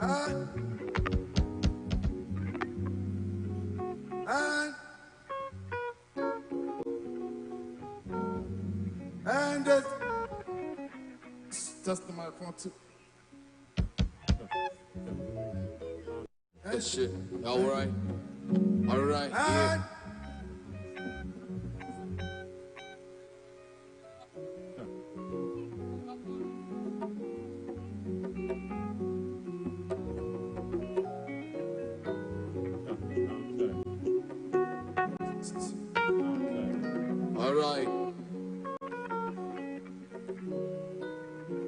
And just the microphone too. That shit. All right. All right. Yeah. All right.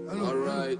All right.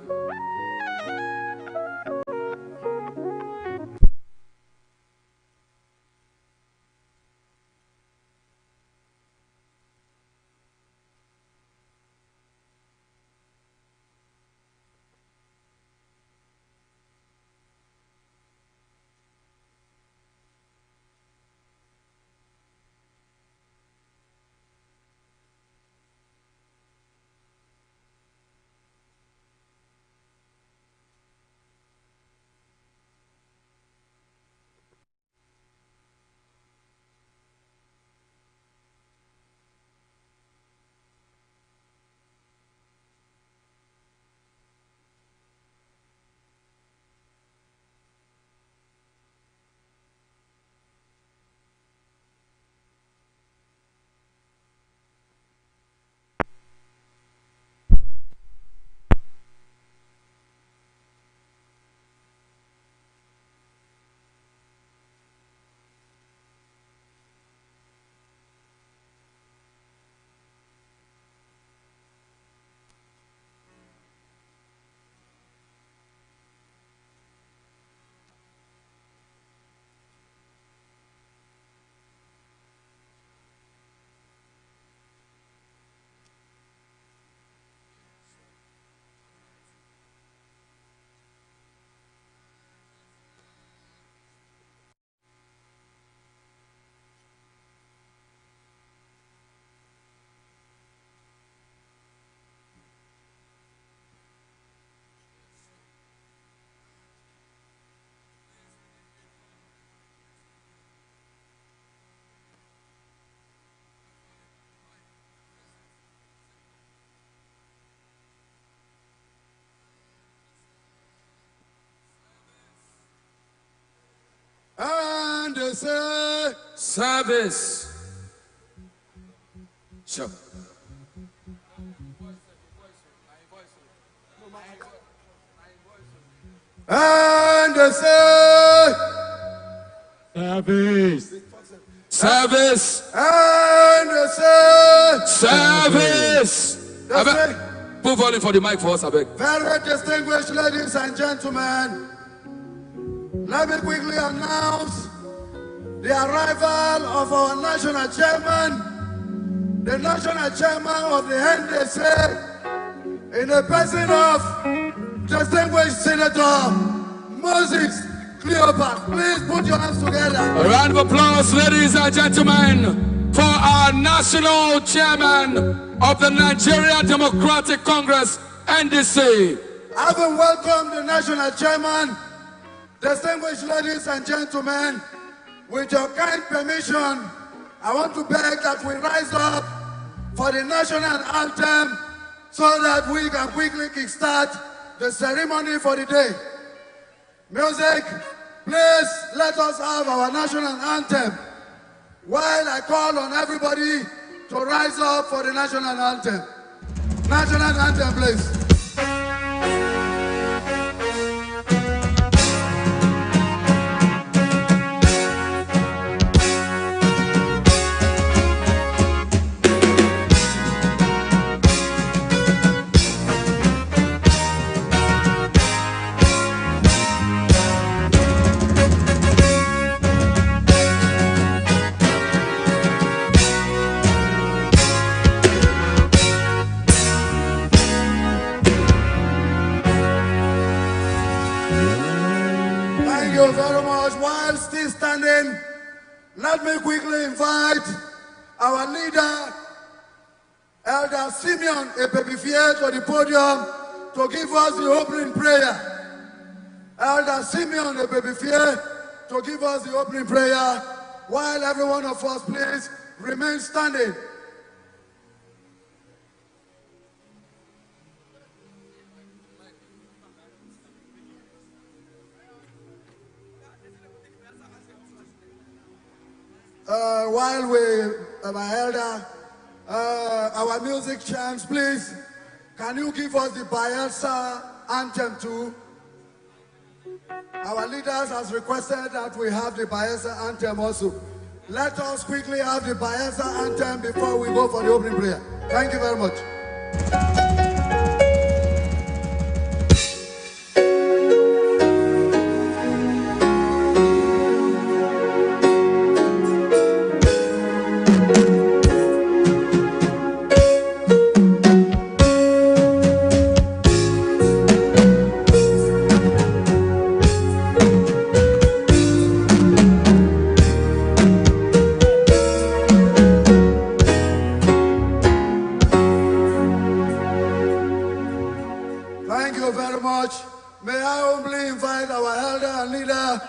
And they say, Service. Sure. and they say, Service. Service. and they say, Service. they say, Put volume for the mic for us, I beg. very distinguished ladies and gentlemen, let me quickly announce the arrival of our national chairman, the national chairman of the NDC, in the person of distinguished Senator Moses Cleopas. Please put your hands together. A round of applause, ladies and gentlemen, for our national chairman of the Nigerian Democratic Congress, NDC. Having welcomed the national chairman, distinguished ladies and gentlemen, with your kind permission, I want to beg that we rise up for the national anthem so that we can quickly kickstart the ceremony for the day. Music, please let us have our national anthem while I call on everybody to rise up for the national anthem. National anthem, please. Thank you very much. While still standing, let me quickly invite our leader, Elder Simeon Epepifie, to the podium to give us the opening prayer. Elder Simeon Ebebifie to give us the opening prayer, while every one of us, please, remain standing. While my elder, our music chants, please, can you give us the Bayelsa anthem too? Our leaders has requested that we have the Bayelsa anthem also. Let us quickly have the Bayelsa anthem before we go for the opening prayer. Thank you very much. Thank you very much. May I humbly invite our elder and leader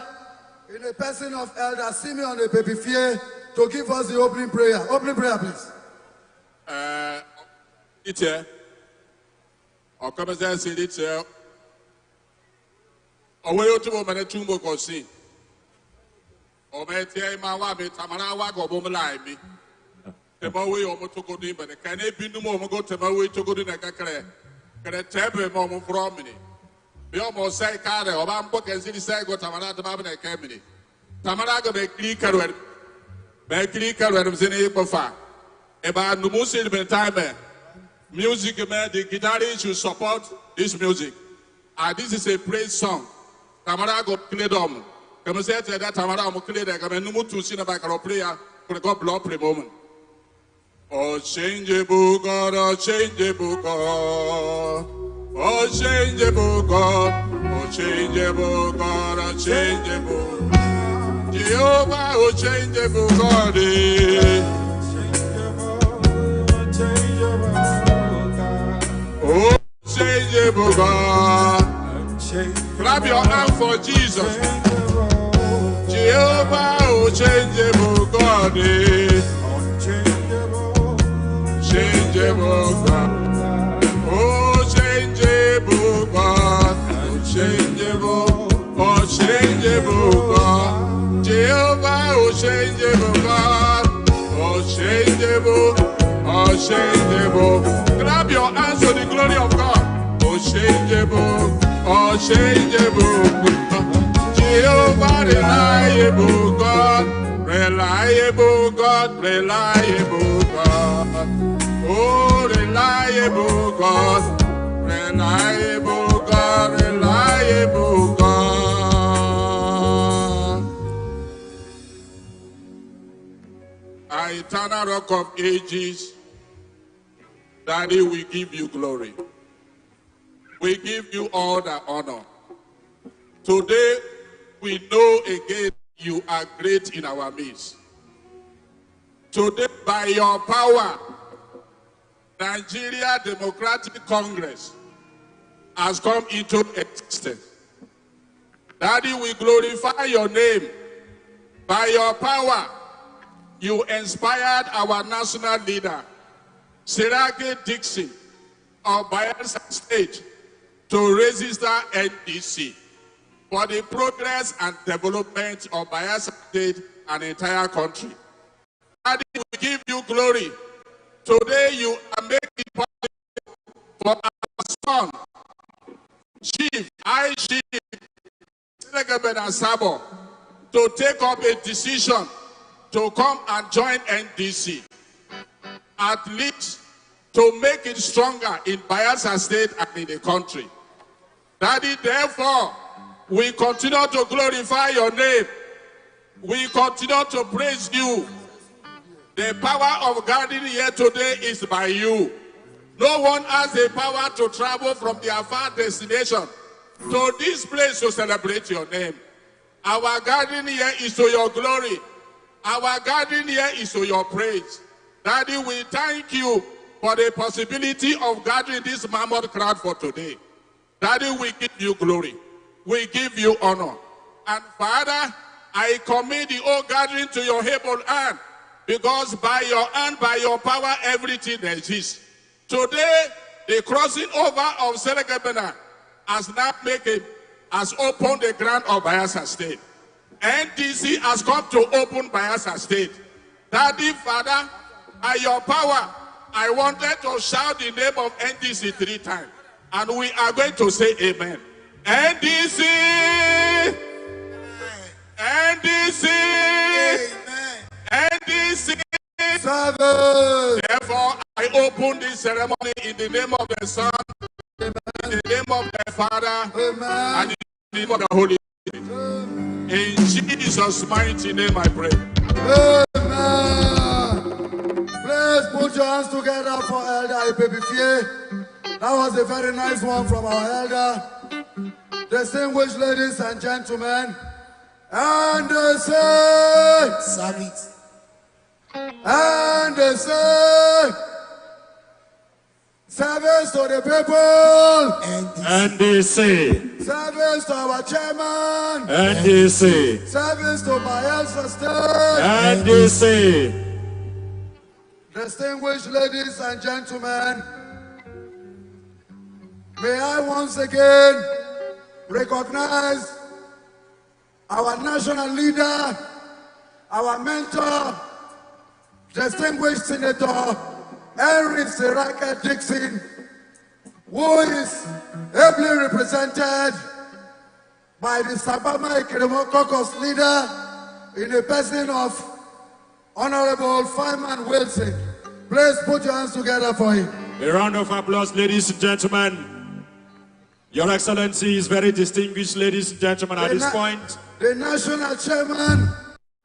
in the person of Elder Simeon Ebebifie to give us the opening prayer. Opening prayer, please. It's here. I'll come and say it's here. Away to woman at Tumbo Cosi. Or may tell my wife, Tamara Wago Bomalai me. The Bowie or Motoko but can it be no more go to my way to go to the Kakare? Can I tell a moment from me? We almost say, Carter, or I'm book and city say, go Tamara to Babin Academy. Tamara go make clicker when I'm in April. About the Muslim time, music man, the guitarist should support this music. And this is a praise song. Tamara go play them. Come and say that Tamara will play that. Come and no to see about a prayer for the God block for a moment. Oh, changeable God, oh, changeable God. Oh, changeable God, oh, changeable God, oh, changeable. Jehovah, oh, changeable God, oh, changeable God. Clap your hands for Jesus. Jehovah, oh, changeable God, changeable God, oh changeable God, oh changeable, oh changeable God, Jehovah, oh changeable God, oh changeable, oh changeable. Clap your hands for the glory of God, oh changeable, oh changeable God, Jehovah, reliable God, reliable God, reliable God. Oh, reliable God, reliable God, reliable God. Our eternal rock of ages, Daddy, we give you glory. We give you all the honor. Today, we know again you are great in our midst. Today, by your power, Nigeria Democratic Congress has come into existence. Daddy, we glorify your name. By your power, you inspired our national leader, Sirage Dixon of Bayelsa State, to register NDC for the progress and development of Bayelsa State and the entire country. Daddy, we give you glory. Today you are making possible for our son, Chief, Selegabed and Sabo, to take up a decision to come and join NDC. At least to make it stronger in Bayelsa State and in the country. Daddy, therefore, we continue to glorify your name. We continue to praise you. The power of gathering here today is by you. No one has the power to travel from their far destination to this place to celebrate your name. Our gathering here is to your glory. Our gathering here is to your praise. Daddy, we thank you for the possibility of gathering this mammoth crowd for today. Daddy, we give you glory. we give you honor. And Father, I commit the whole gathering to your able hand, because by your hand, by your power, everything exists. Today, the crossing over of Selegabena has opened the ground of Bayelsa State. NDC has come to open Bayelsa State. Daddy, Father, by your power, I wanted to shout the name of NDC 3 times. And we are going to say amen. NDC! NDC! NDC! Therefore, I open this ceremony in the name of the Son, in the name of the Father, and in the name of the Holy Spirit. In Jesus' mighty name I pray. Amen. Please put your hands together for Elder Ibebifie. That was a very nice one from our elder. Distinguished ladies and gentlemen, and they say, service. And they say, service to the people. And they say, service to our chairman. and they say, Service to Bayelsa State. and they say, Distinguished ladies and gentlemen, may I once again recognize our national leader, our mentor, distinguished Senator Henry Siraka Dixon, who is ably represented by the Sabama Ikirimo Caucus leader in the person of Honorable Fireman Wilson. Please put your hands together for him. a round of applause, ladies and gentlemen. Your Excellency is very distinguished, ladies and gentlemen, at this point. The national chairman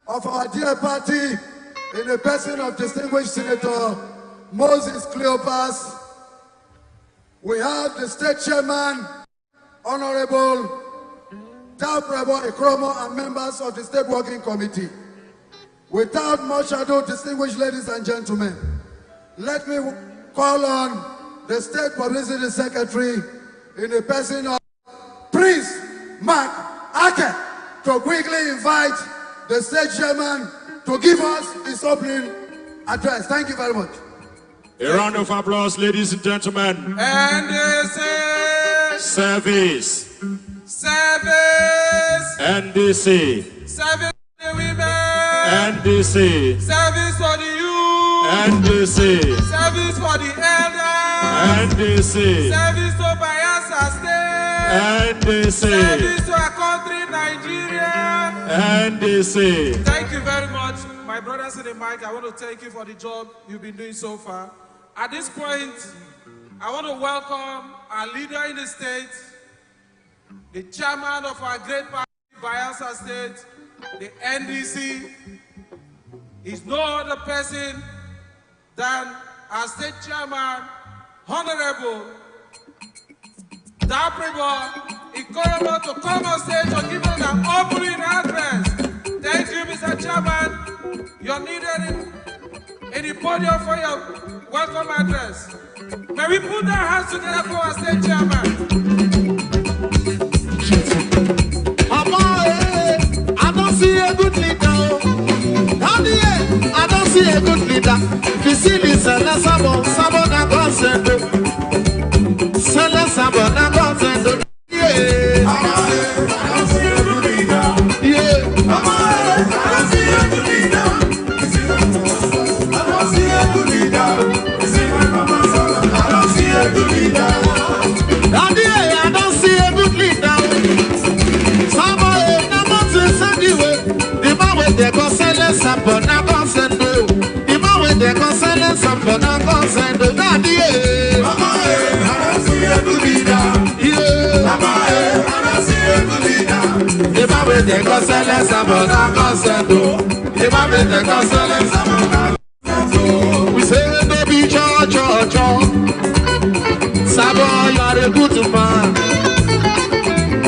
of our dear party, in the person of distinguished Senator Moses Cleopas. We have the state chairman, Honorable Tabrebo Ikromo, and members of the state working committee. Without much ado, distinguished ladies and gentlemen, let me call on the state publicity secretary in the person of Prince Mark Ake to quickly invite the state chairman to give us his opening address. Thank you very much. A round of applause, ladies and gentlemen. And they say, Service. service, And they say, service for the women, and they say, service for the youth, and they say, service for the elders, and they say, service to Bayelsa State, and they say, service to our country, Nigeria. and they say. Thank you very much. My brothers in the mic, I want to thank you for the job you've been doing so far. At this point, I want to welcome our leader in the state, the chairman of our great party, Bayelsa State, the NDC. Is no other person than our state chairman, Honorable Tabrebo Ikoromo, to come on stage to give us an opening address. Thank you, Mr. Chairman. You're needed in the podium for your welcome address. May we put our hands together for our state chairman. I don't see a good leader. I don't see a good leader. If you see this, Sabo na consent. Sabo na consent. Yeah. I don't see a good leader. Yeah. I don't see a good leader. I don't see a good leader. I don't see a good leader. I don't see a good leader. They go sell us up on a consent. The man when they go sell us up on a consent. Daddy, I don't see a good leader. Yeah, I don't see a good leader. The man when they go sell us up on a consent. The man when they go sell us up on a consent. We say baby, cho. Sabo, you are a good man.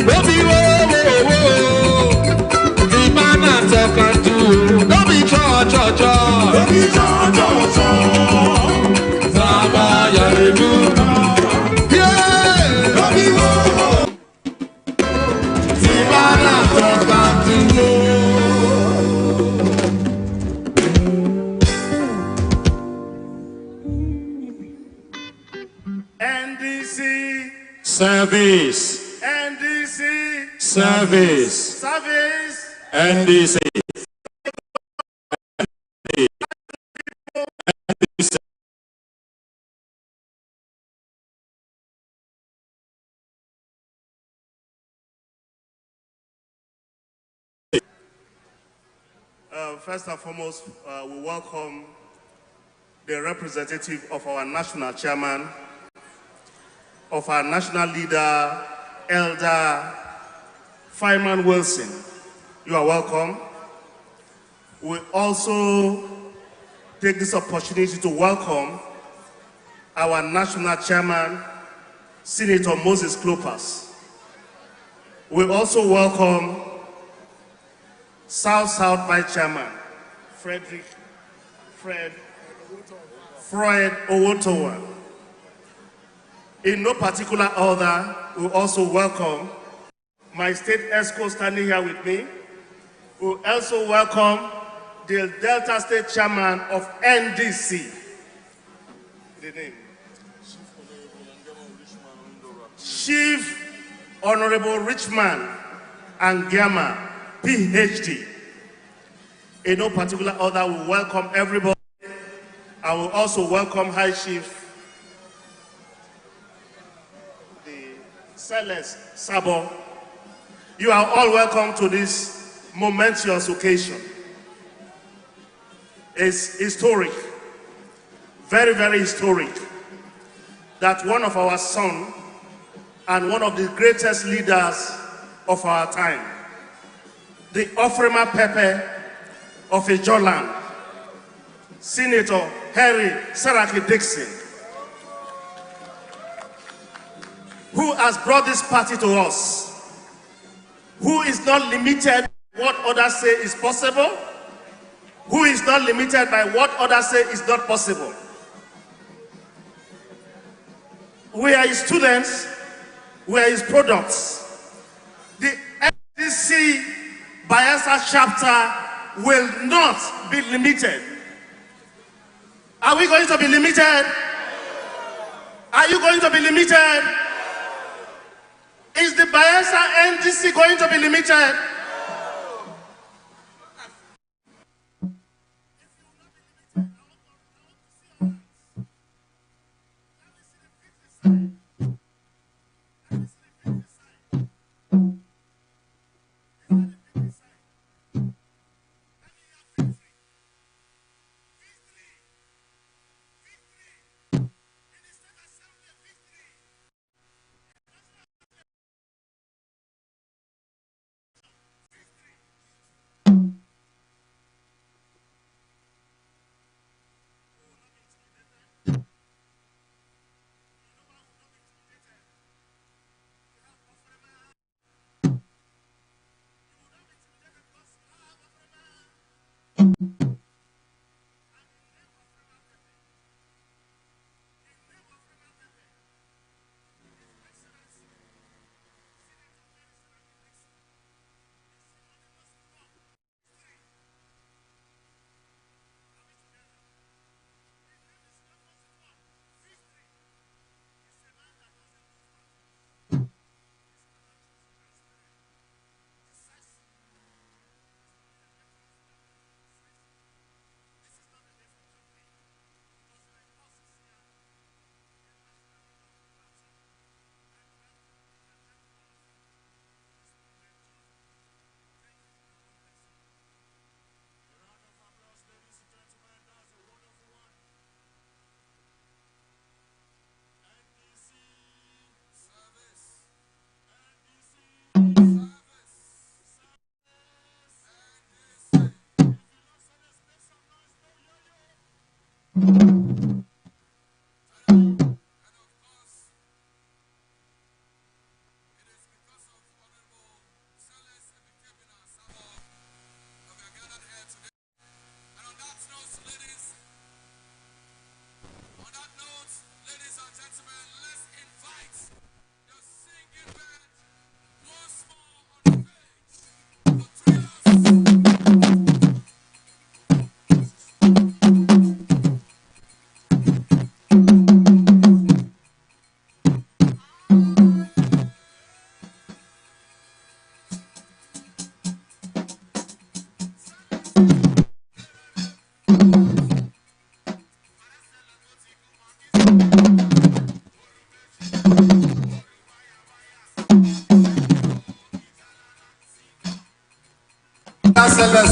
Baby, whoa. Talking to, don't be cho. Don't be cho. Saba, you're a good man. Yeah. Don't be whoa. NDC. Service. NDC. Service. Service. NDC. First and foremost, we welcome the representative of our national chairman, of our national leader, Elder Fireman Wilson. You are welcome. We also take this opportunity to welcome our national chairman, Senator Moses Klopas. We also welcome South Vice Chairman, Fred Owotowa. In no particular order, we also welcome my state ESCO standing here with me. We also welcome the Delta State Chairman of NDC. The name? Chief Honorable Richman Angama, PhD. In no particular order, we welcome everybody. I will also welcome High Chief Celeste Sabo. You are all welcome to this momentous occasion. It's historic, very, very historic, that one of our sons and one of the greatest leaders of our time, the Ofrema Pepe of Ijoland, Senator Harry Saraki Dixon, who has brought this party to us, who is not limited by what others say is possible, who is not limited by what others say is not possible. We are his students, we are his products. The NDC Bayelsa chapter will not be limited. Are we going to be limited? Are you going to be limited? Is the Bayelsa NDC going to be limited?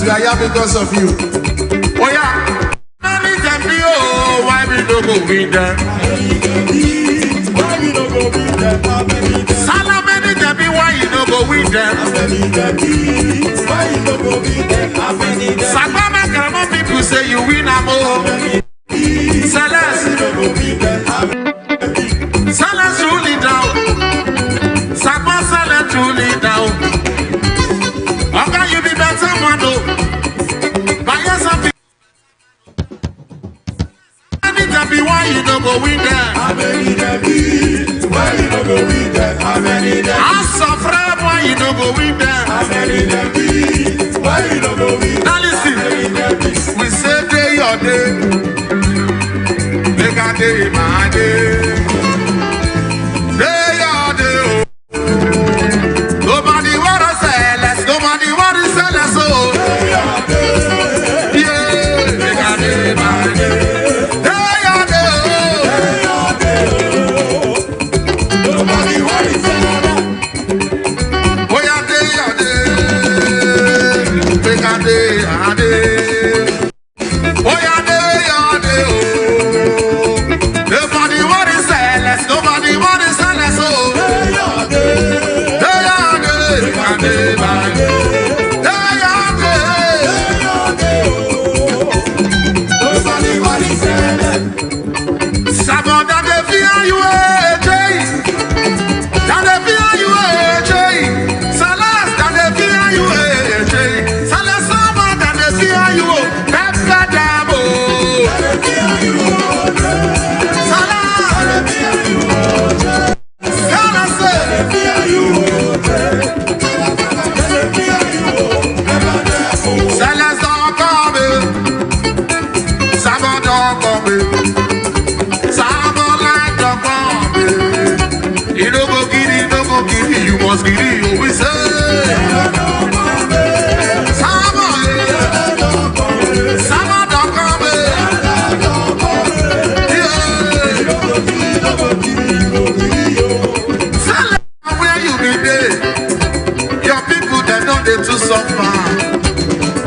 we are here because of you. Oh yeah. Why we no go win them? Why we no go win them? Salamani Jabi, why you no go win them? Why you no go win them? Sagama Grandma people say you win a more. Salas, Salas truly down. Sagma Salas truly down. How can you be better, Mando? By yourself. Why you no go win them? Why you no go win them? House of Rap, why you no go win them? Why you no go win them? Now listen, we say day or day, make a day my day. Day or day, oh. Nobody wanna sell us, nobody wanna sell us, oh. Yeah, make a day my day.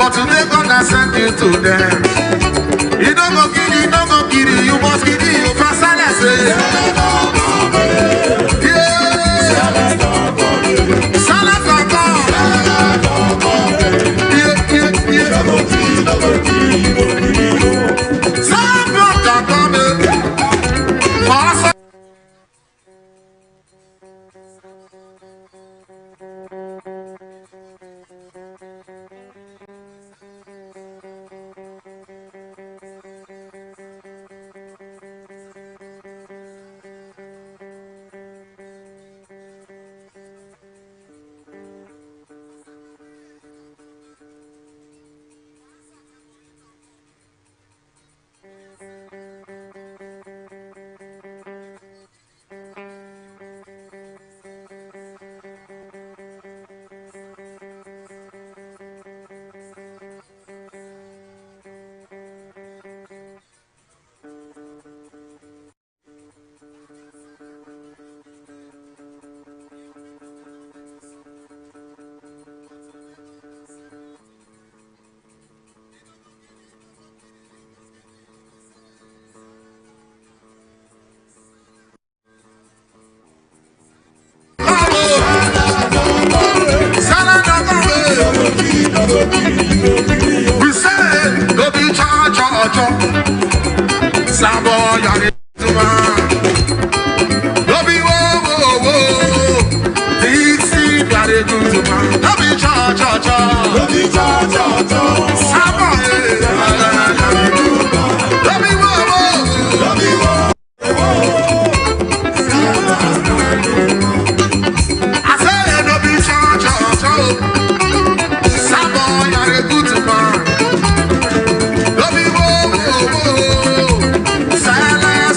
But today God has sent you to them. You don't go kiddie, you don't go kiddie, you must kiddie, you fast and I say. Yeah. Salad for God. Yeah. Salad for God. We say, don't be charge. Sabo, yari, don't be whoa. Dixie, yari, don't be charge. Don't be charge. Sabo, don't be whoa. I say, don't be charge. Sala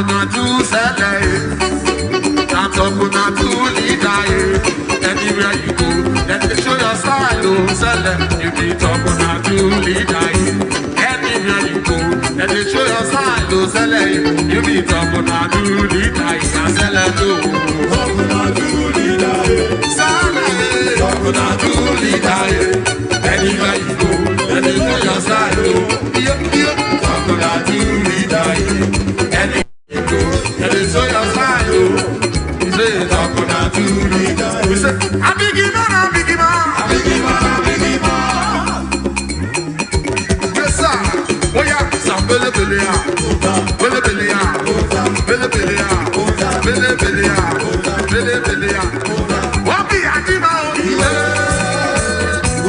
gonna do sell. I'm gonna do leader. Anywhere you go, let me show your style. Oh, sell. You be top gonna do leader. Anywhere you go, let me show your style. Oh, sell. You be top gonna do leader. Sell. Top gonna do leader. Sell. Top gonna do leader. Anywhere you go, let me show your style. Top gonna do leader. Anywhere you go, let me show your style. Talk gonna do leader. We say, I'm biggie man, I'm biggie man, I'm biggie man, I'm biggie man. Yes sir. Oh yeah, some bele bele ya, bele bele ya, bele bele ya, bele bele ya, bele bele ya. Obi adima obiwe,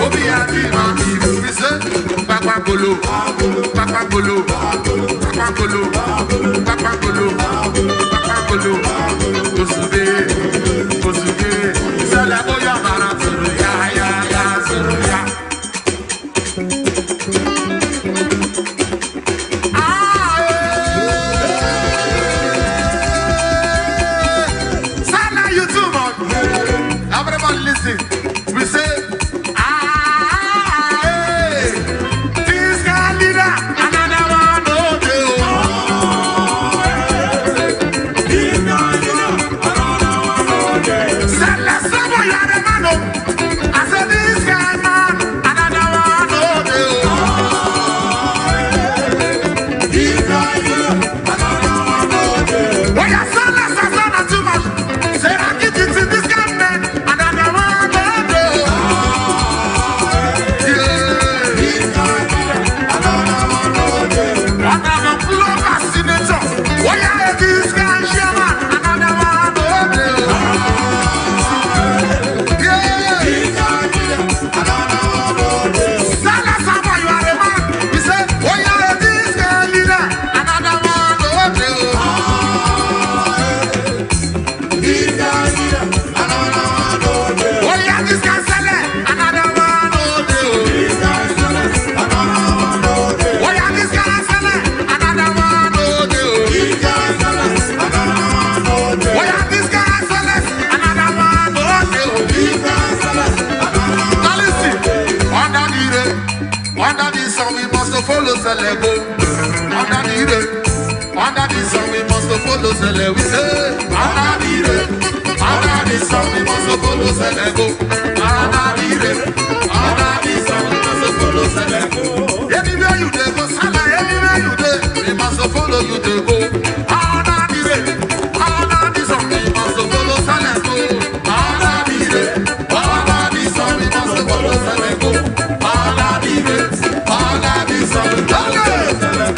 obi adima obiwe. We say, papa golo, papa golo, papa golo, papa golo, papa golo. Kosuge, sala boya bara zuru ya zuru ya. Sala you too much. Everybody listen. We say, this guy leader, another one no do. Under the sun we must follow Sele. We say under the sun we must follow Sele. Under the sun we must follow Sele. Anywhere you dey go, Sala. Anywhere you dey, we must follow you dey go. Under the sun we must follow Sele. Under the sun we must follow Sele. Under the sun we must follow Sele.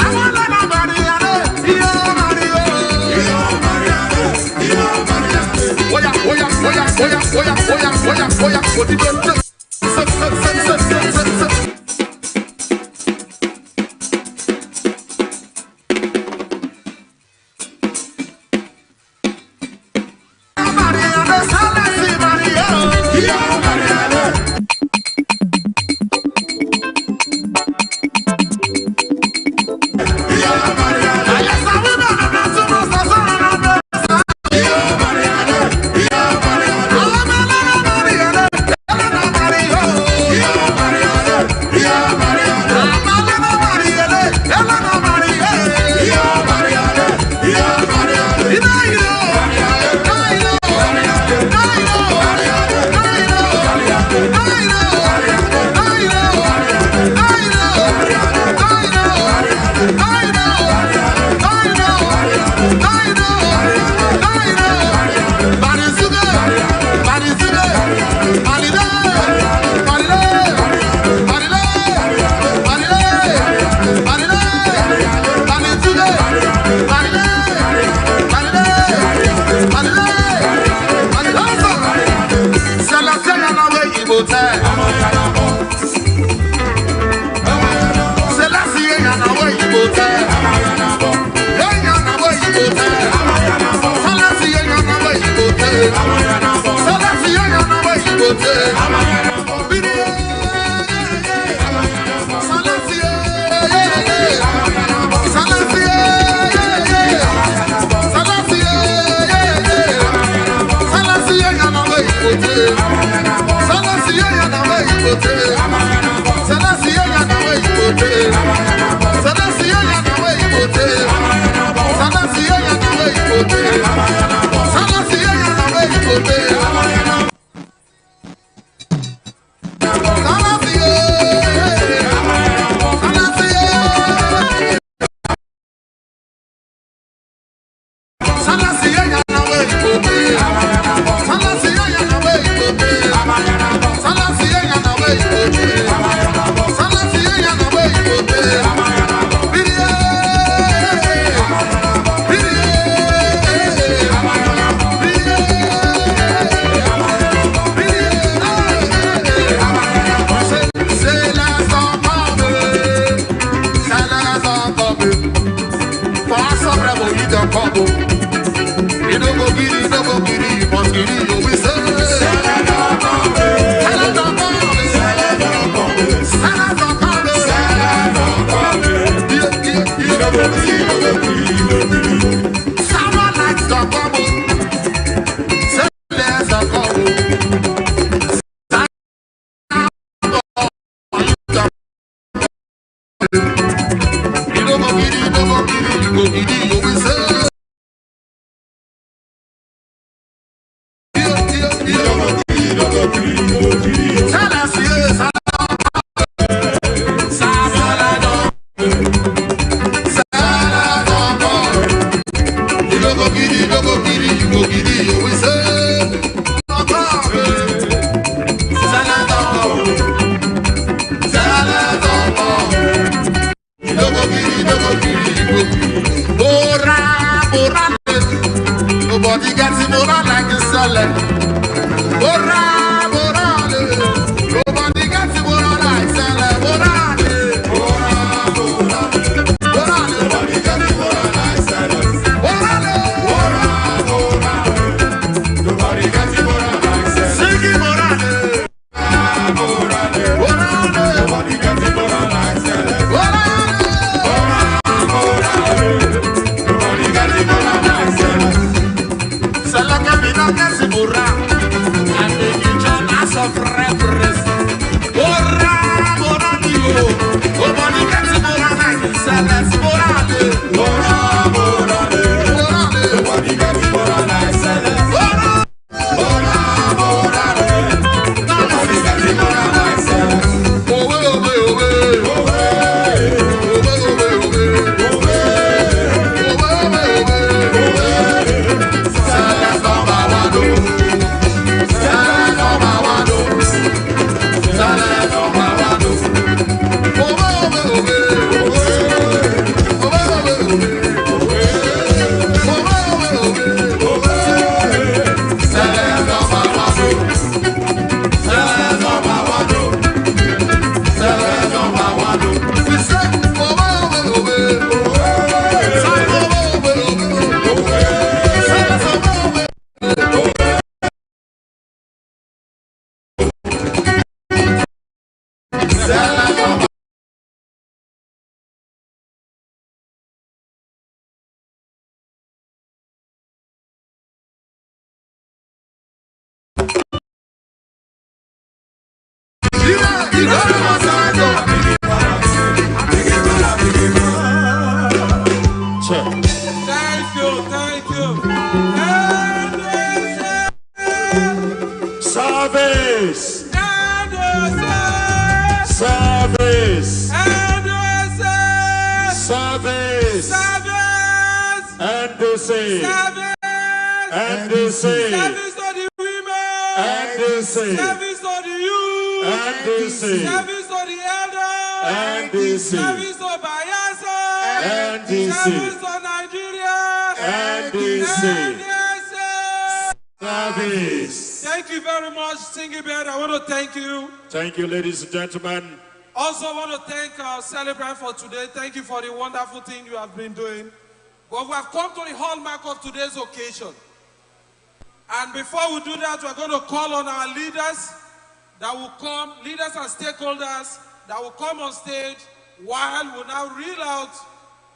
Nobody gets him over like the salad. Bora, bora, nobody gets him over like salad. Bora, bora, bora, bora, nobody gets him over like salad. Bora, bora, bora, nobody gets him over like salad. Sing it, bora, bora, bora, nobody gets him over like salad. Bora, bora, nobody gets him over like salad. Burra, and the kitchen as of reference. Burra, burra, dio. Nobody gets it burra like this. Let's burra, burra, burra, burra. Nobody gets it burra like this. Burra, burra, burra. Nobody gets it burra like this. Owe, owe, owe, owe, Thank you, ladies and gentlemen. Also, I want to thank our celebrant for today. Thank you for the wonderful thing you have been doing. But we have come to the hallmark of today's occasion. And before we do that, we're going to call on our leaders that will come, leaders and stakeholders that will come on stage while we now reel out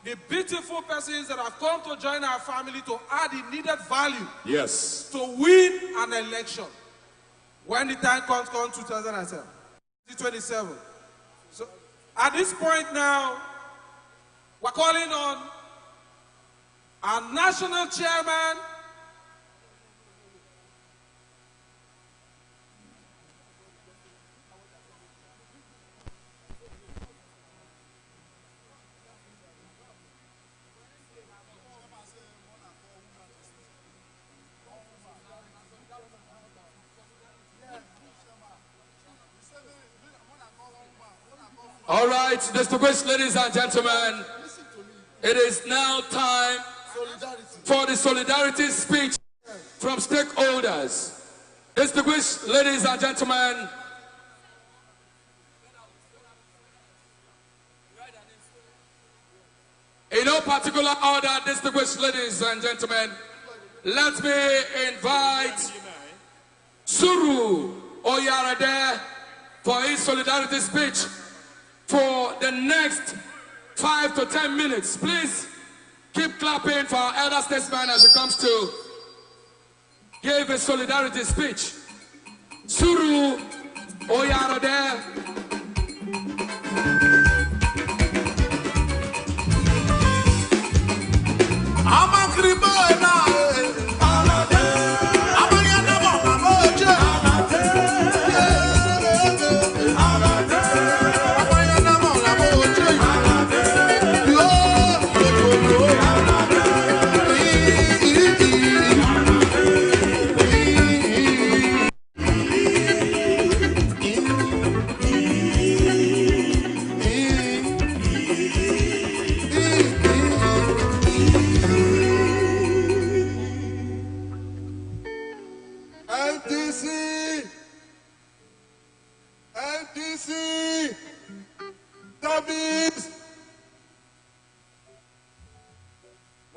the beautiful persons that have come to join our family to add the needed value yes, to win an election. when the time comes 2027. So at this point now, we're calling on our national chairman, All right, distinguished ladies and gentlemen, it is now time for the solidarity speech from stakeholders. Distinguished ladies and gentlemen, in no particular order, distinguished ladies and gentlemen, let me invite Suru Oyarade for his solidarity speech for the next 5 to 10 minutes. Please keep clapping for our elder statesman as he comes to give a solidarity speech. Suru Oyarade.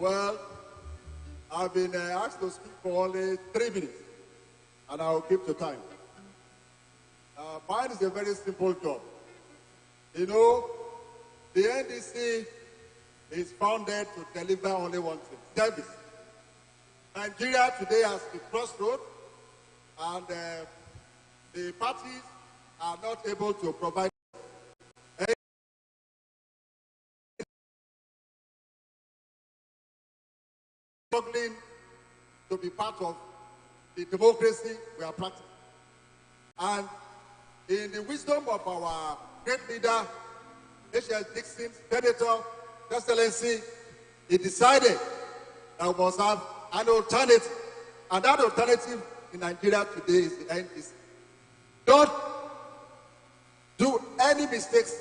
Well, I've been asked to speak for only 3 minutes, and I'll keep to time. Mine is a very simple job. You know, the NDC is founded to deliver only one thing: service. Nigeria today has the crossroad, and the parties are not able to provide struggling to be part of the democracy we are practicing. And in the wisdom of our great leader, H.L. Dixon, Senator, Excellency, he decided that we must have an alternative. And that alternative in Nigeria today is the NDC. Don't do any mistakes.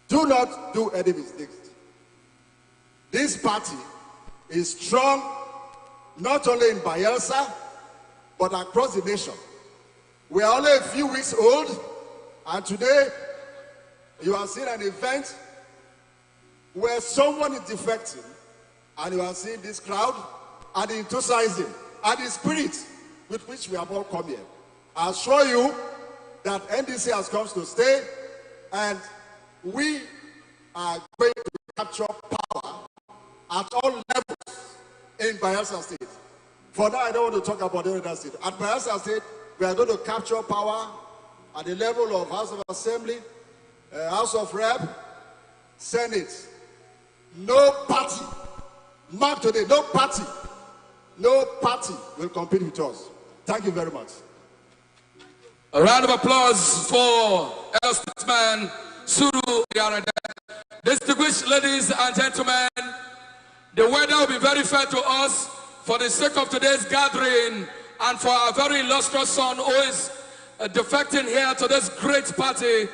Do not do any mistakes. This party is strong not only in Bayelsa, but across the nation. We are only a few weeks old, and today you are seeing an event where someone is defecting, and you are seeing this crowd and the enthusiasm and the spirit with which we have all come here. I assure you that NDC has come to stay, and we are going to capture power at all levels in Bayelsa State. For now, I don't want to talk about the other state. At Bayelsa State, we are going to capture power at the level of House of Assembly, House of Rep, Senate. No party, mark today, no party will compete with us. Thank you very much. A round of applause for elder statesman Suru Oyarade. Distinguished ladies and gentlemen, the weather will be very fair to us for the sake of today's gathering and for our very illustrious son who is defecting here to this great party.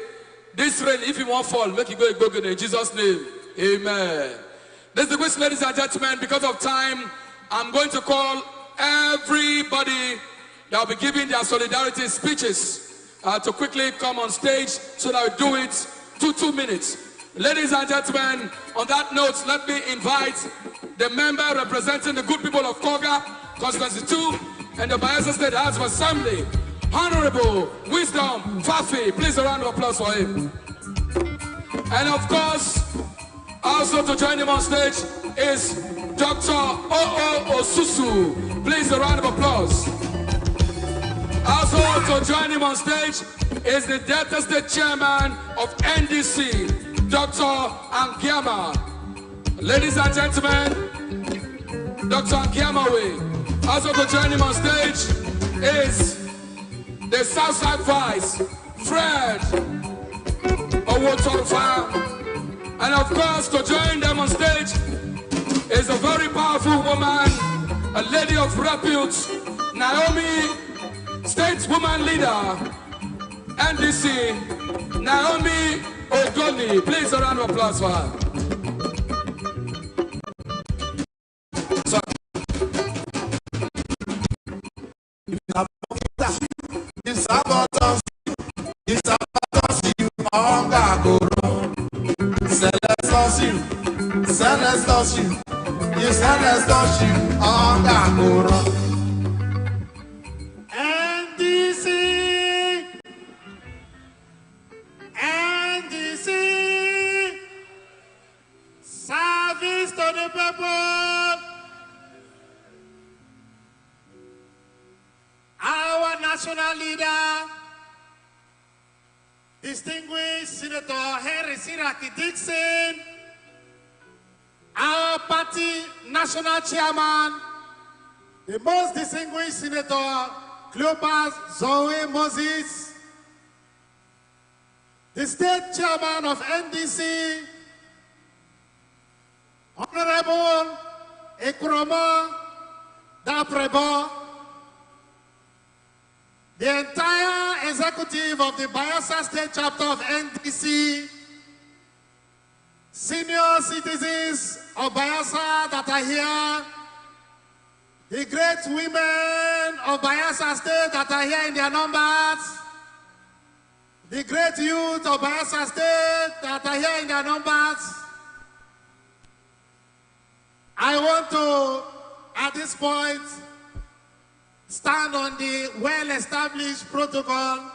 This rain, if you won't fall, make it go good in Jesus' name. Amen. Distinguished ladies and gentlemen, because of time, I'm going to call everybody that will be giving their solidarity speeches to quickly come on stage so that we do it 2 minutes. Ladies and gentlemen, on that note, let me invite the member representing the good people of Koga, Constituency 2, and the Bayelsa State House of Assembly, Honorable Wisdom Fafi. Please a round of applause for him. And of course, also to join him on stage is Dr. O.O. Osusu. Please a round of applause. Also to join him on stage is the Delta State Chairman of NDC, Dr. Angiama. Ladies and gentlemen, Dr. Angiama. Also to join him on stage is the Southside Vice, Fred Owotorfa. And of course, to join them on stage is a very powerful woman, a lady of repute, Naomi, State Woman Leader, NDC, Naomi Ogoni. Please a round of applause for her. NDC, service to the people. Our national leader, distinguished Senator Henry Siraki Dixon, our party national chairman, the most distinguished Senator Cleopas Zoe Moses, the state chairman of NDC, Honorable Ekroma Daprebo, the entire executive of the Bayelsa State chapter of NDC, senior citizens of Bayelsa that are here, the great women of Bayelsa State that are here in their numbers, the great youth of Bayelsa State that are here in their numbers. I want to, at this point, stand on the well-established protocol.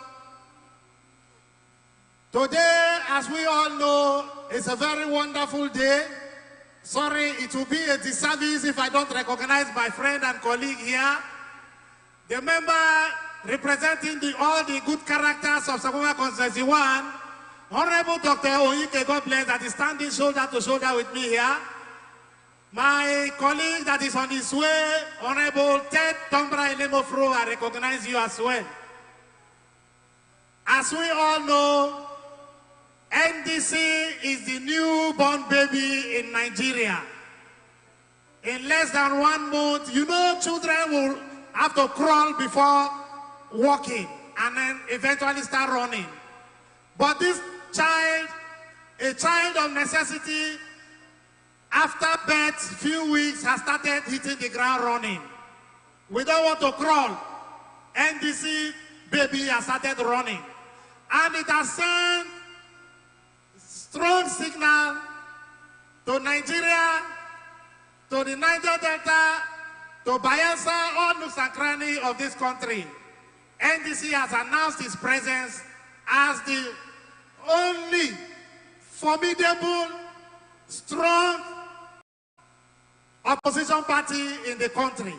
Today, as we all know, is a very wonderful day. Sorry, it will be a disservice if I don't recognize my friend and colleague here. The member representing all the good characters of Sakuma Constituency 1, Honorable Dr. Oyike, God bless, that is standing shoulder to shoulder with me here. My colleague that is on his way, Honorable Ted Tombra Elemofro, I recognize you as well. As we all know, NDC is the newborn baby in Nigeria. In less than 1 month, you know, children will have to crawl before walking and then eventually start running. But this child, a child of necessity, after birth, few weeks, has started hitting the ground running. We don't want to crawl. NDC baby has started running. And it has sent strong signal to Nigeria, to the Niger Delta, to Bayelsa, all nooks and crannies of this country. NDC has announced its presence as the only formidable, strong opposition party in the country.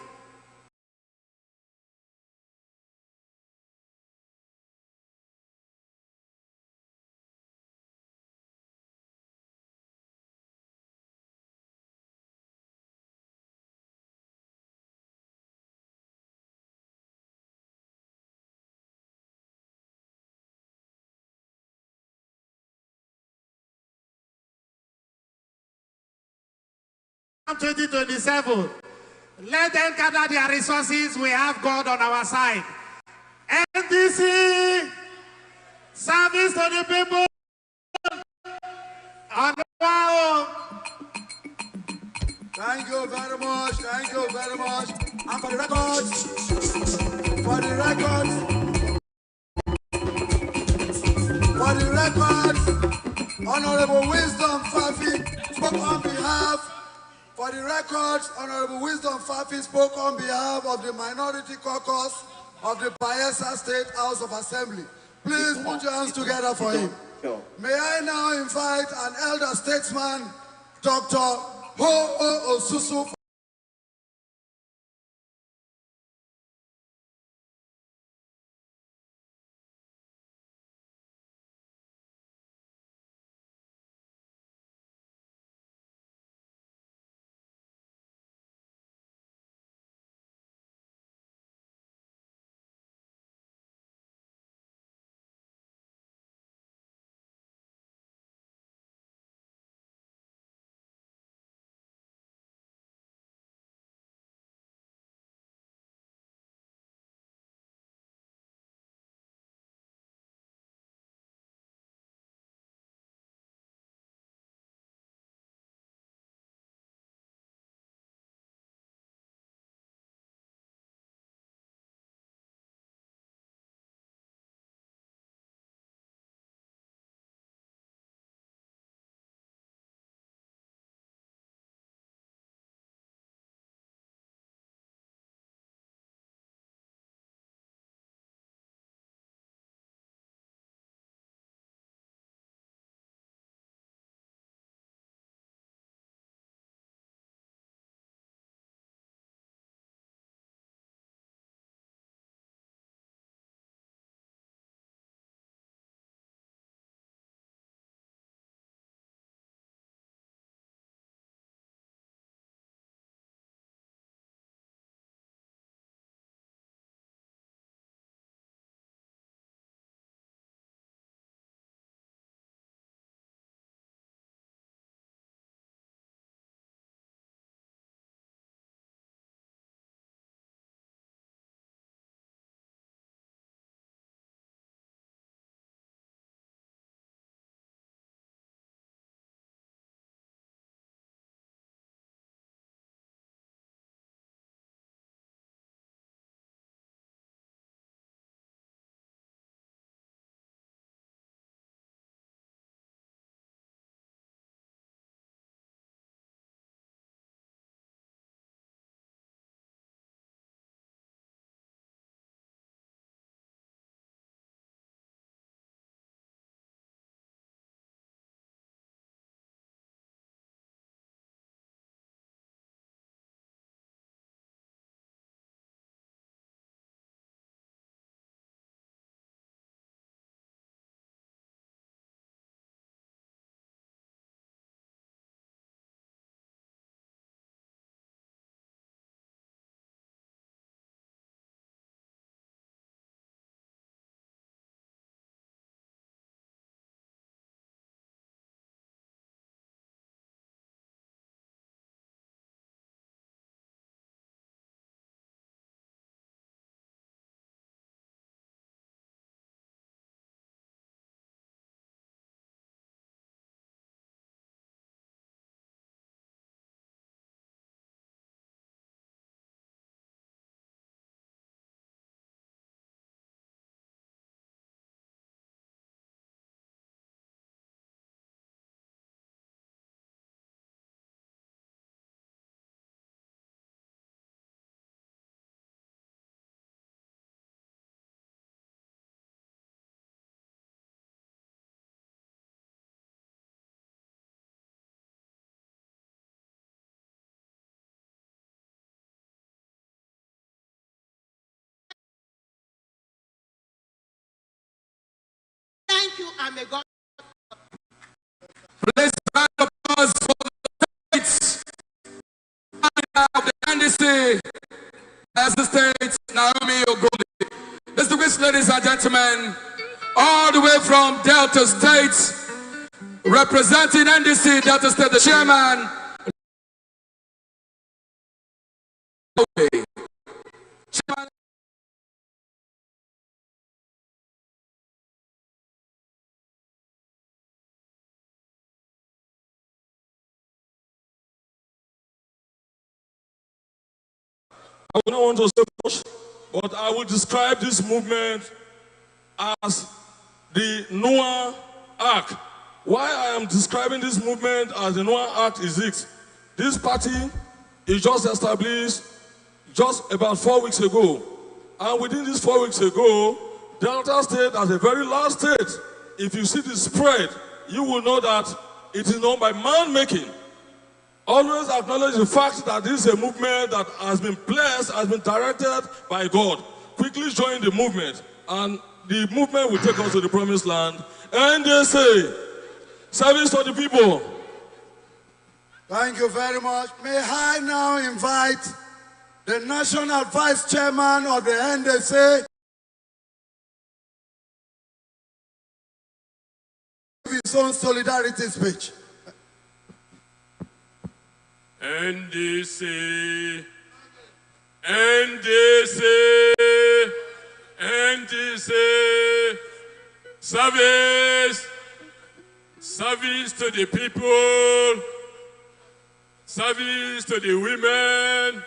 In 2027, let them gather their resources. We have God on our side. NDC, service to the people. Thank you very much. Thank you very much. And for the record, Honorable Wisdom Fafi spoke on behalf. For the records, Honorable Wisdom Fafi spoke on behalf of the Minority Caucus of the Bayelsa State House of Assembly. Please put your hands together for him. May I now invite an elder statesman, Dr. Ho Osusu. Thank you, and may God. Please round of applause for the states of the NDC as the state, Naomi Ogoli. Distinguished ladies and gentlemen, all the way from Delta State, representing NDC Delta State, the chairman. Chairman I don't want to say much, but I will describe this movement as the Noah Ark. Why I am describing this movement as the Noah Ark is this party is just established just about 4 weeks ago. And within these 4 weeks ago, Delta State as a very last state, if you see the spread, you will know that it is known by man-making. Always acknowledge the fact that this is a movement that has been blessed, has been directed by God. Quickly join the movement, and the movement will take us to the promised land. And they say, service to the people. Thank you very much. May I now invite the National Vice Chairman of the NDC, give his own solidarity speech. NDC, NDC, NDC, service, service to the people, service to the women,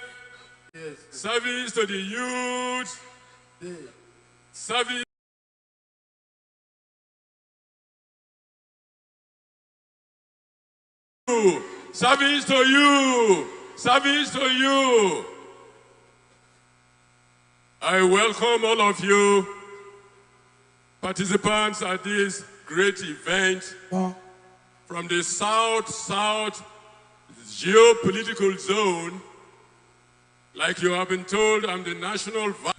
service to the youth, service. Service to you, service to you. I welcome all of you, participants at this great event from the South geopolitical zone. Like you have been told, I'm the National Vice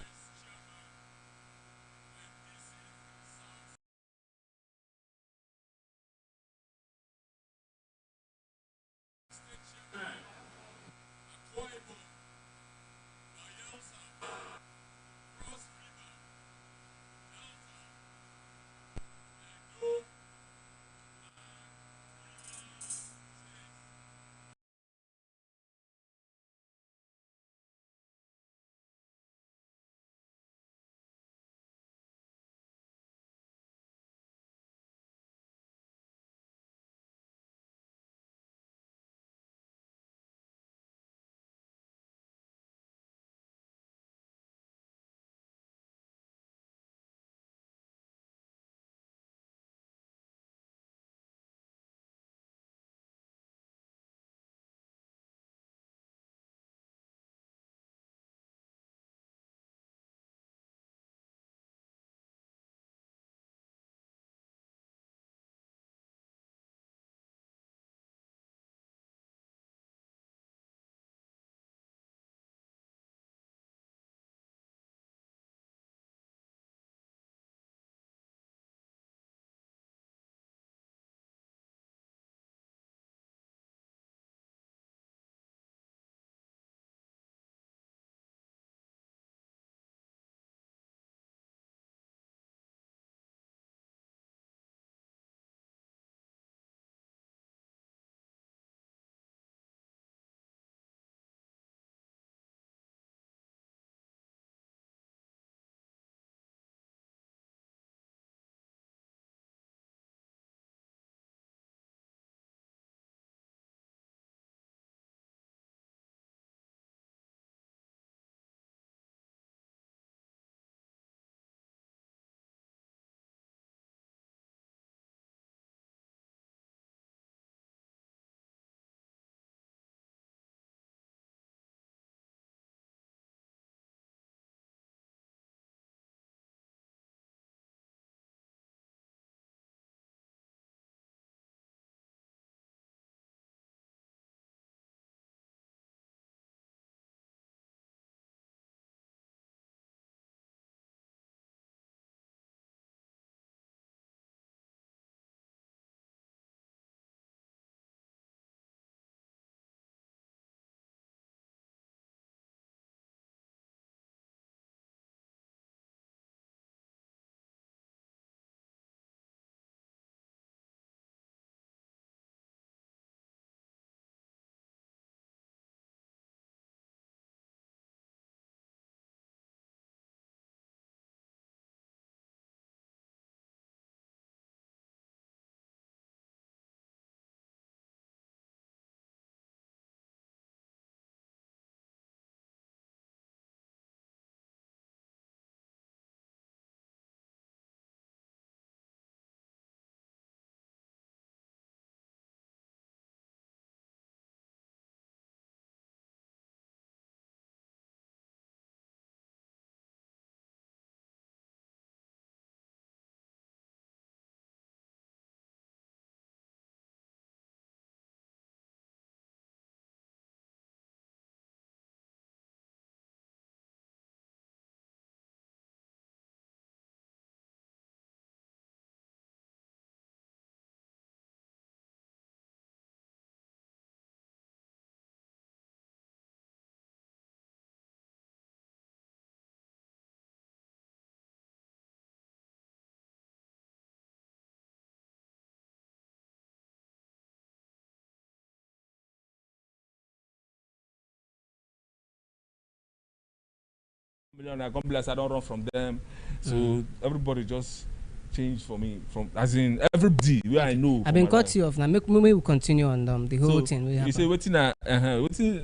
millionaire. God bless. I don't run from them. So everybody just changed for me. From as in everybody where I know. I've been cut you off now. Make we continue on the whole thing. You say waiting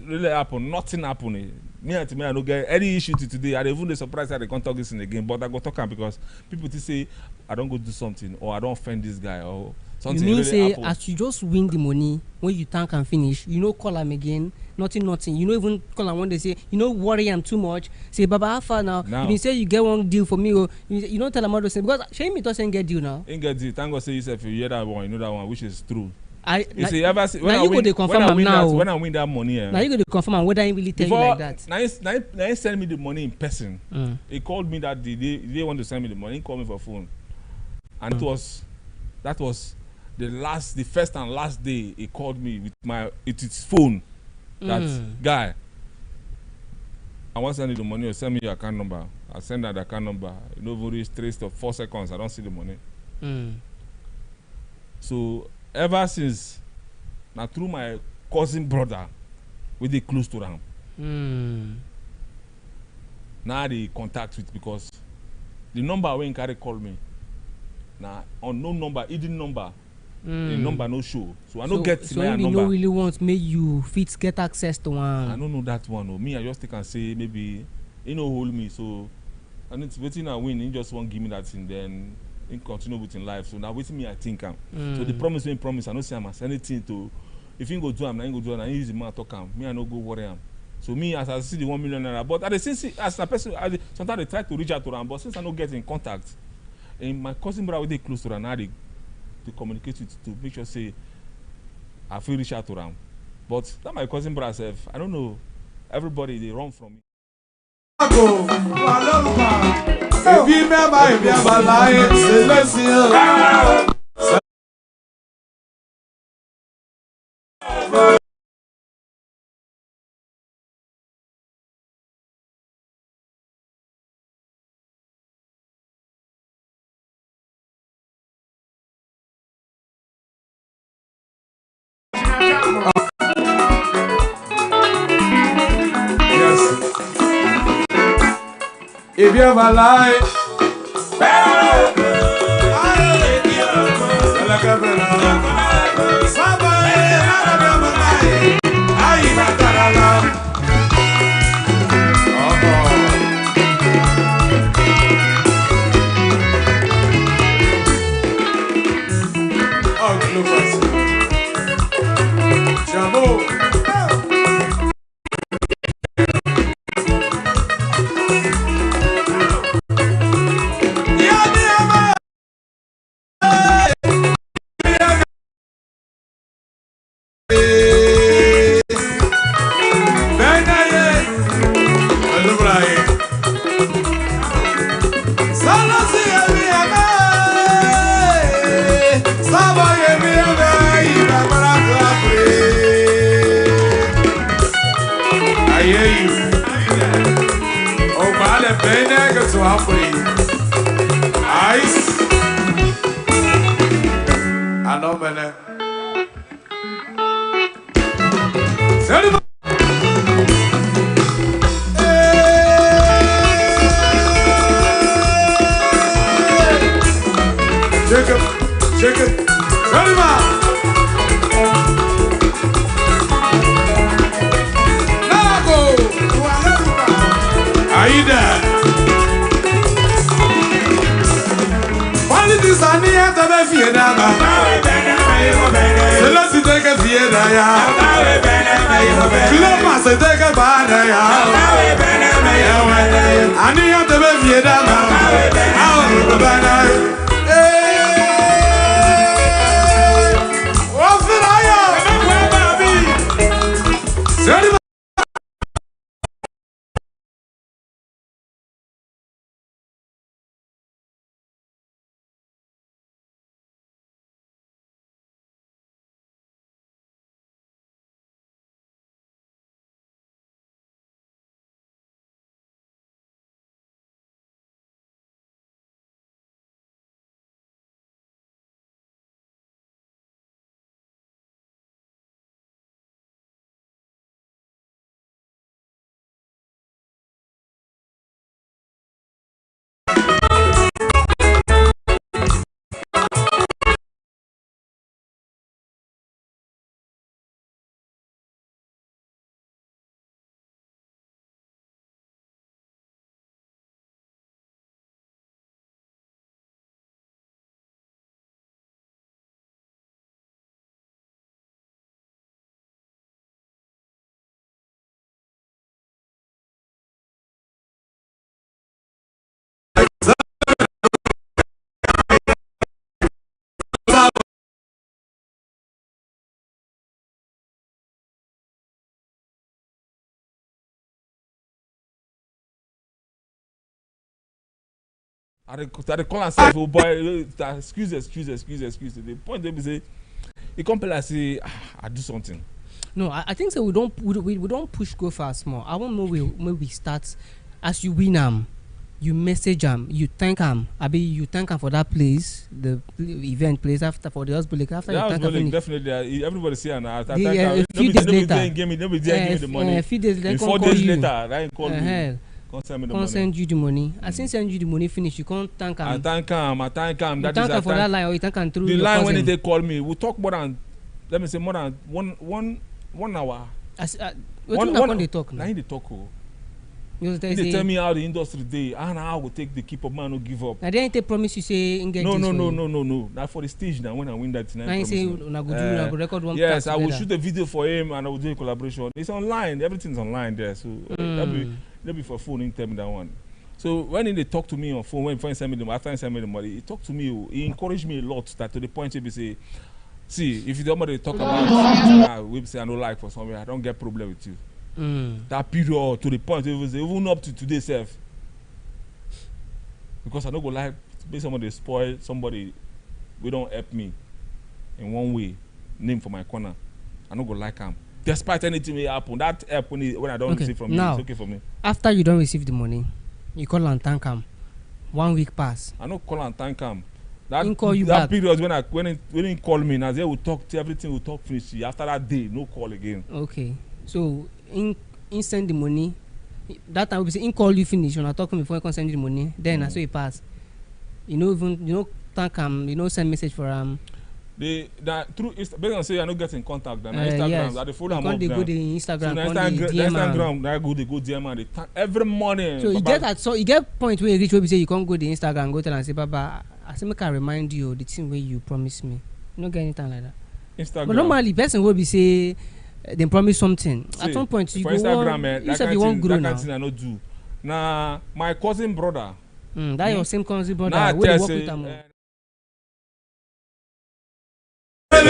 really happen. Nothing happened. Me and me I don't get any issue to today. I even surprised that they can't talk this in again. But I go talk because people to say I don't go do something or I don't offend this guy or something. You mean really say happen. as you just win the money when you thank and finish, you know call him again. Nothing. You know even call him when they say you know worry him too much. Say Baba how far now? You been say you get one deal for me or you don't tell him all those things because shame me doesn't get deal now. Ain't get deal. Thank God say yourself you hear that one, you know that one which is true. You see, ever see, when I win that money, now you go to confirm whether he really tell you like that. Now he send me the money in person. He called me that they want to send me the money. He called me for phone, and that was the first and last day he called me with his phone. That guy, I want to send you the money or send me your account number. I send that account number. You know, very straight of 4 seconds. I don't see the money. So. Ever since, now through my cousin brother, we dey close to them. Now they contact with because the number when carry call me, now unknown number, hidden number, the number no show. So I don't get my number. So no really want make you fit get access to one. I don't know that one. No. Me I just can say maybe he no hold me. So and it's waiting and win. He just won't give me that thing then. In continue with in life, so now waiting me I think so the promise when promise I don't say I'm as anything to if you go do am, I go do and I use the man talk am. Me I no go worry am. So me as I see the 1 million naira, but at the same as a person, sometimes they try to reach out to them, but since I don't get in contact, and my cousin brother they close to them, now they communicate with to make sure say I feel reach out to them. But that my cousin brother self, I don't know, everybody they run from me. If you remember lying, say let's see you. If you ever lie, I know, man. Shake it. Tell him out. Now go. Are you there? Politics are near to be feared. Celeste take a fear. Clopas take a bad. I need to be feared. How the banner. I call and say, oh boy, excuse. The point they be say, he come like say, I do something. No, I think so. We don't push go fast more. I want know where we start. As you win you message you thank you thank for that place, the event place after for the hospital after that you thank definitely everybody say and I thank a few days later. Give me the money. A few days later. 4 days later, I call me. Send you the money. I send you the money finish. You can't thank him. I thank him. You thank him for that line, or you thank him through the your line cousin. when they call me. We talk more than more than one hour. What they talk now? Now they talk. They tell me how the industry day and how I will take the keep up man no give up. Now they promise you say no. Now for the stage now when I win that tonight. Now you say una go record one. Yes, I will shoot a video for him and I will do a collaboration. It's online. Everything's online there. So that be for phone. He tell me that one. So when they talk to me on phone, when he send me the after he send me the money, he talk to me. He encouraged me a lot. That to the point he be say, see, if you don't want to talk about, we say I don't like for somewhere. I don't get problem with you. That period to the point even up to today self, because I don't go like be somebody spoil somebody we don't help me in one way name for my corner. I don't go like him despite anything may happen. That help when I don't receive from you, it's okay for me. After you don't receive the money, you call and thank him. 1 week pass. I don't call and thank him. That period when he call me now, they will talk to everything. Will talk finish. After that day, no call again. Okay, so in send the money. That time we say in call you finish when I talk to him before I can send you the money. Then I saw he pass. Thank him. Send message for him. Through Instagram say I no get in contact. Then Instagram, yes. I dey follow him up. They go the Instagram. So Instagram, I go DM and they thank every morning. So you get point where you reach where you say you can't go the Instagram, go tell and say, Baba, I say make I remind you the thing where you promise me. You don't get anything like that. Instagram. But normally person will be say they promise something. See, at some point you for go Instagram, you said you won't grow now. That kind of thing I no do. Now my cousin brother. That your same cousin brother. Nah, Where they work with him. I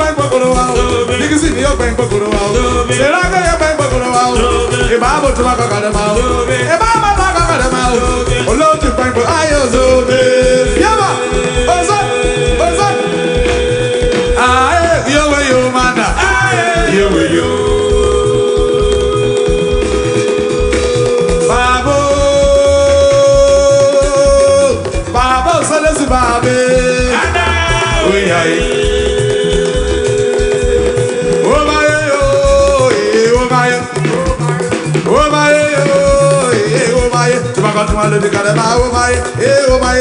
bang bokoro wa. Nigga see me yo bang bokoro wa. Say la ga yo bang bokoro wa. E ba mo tuma ka kada ma. E ba ma ma ka kada ma. Olo tu bang bo ayo zo be. Yaba. Oza. Oza. Ah, yo we yo mana. Yo we yo. Babo, salesi babe. Oh my, oh my, oh my, oh my. Tuma tuma le de kare ba oh my.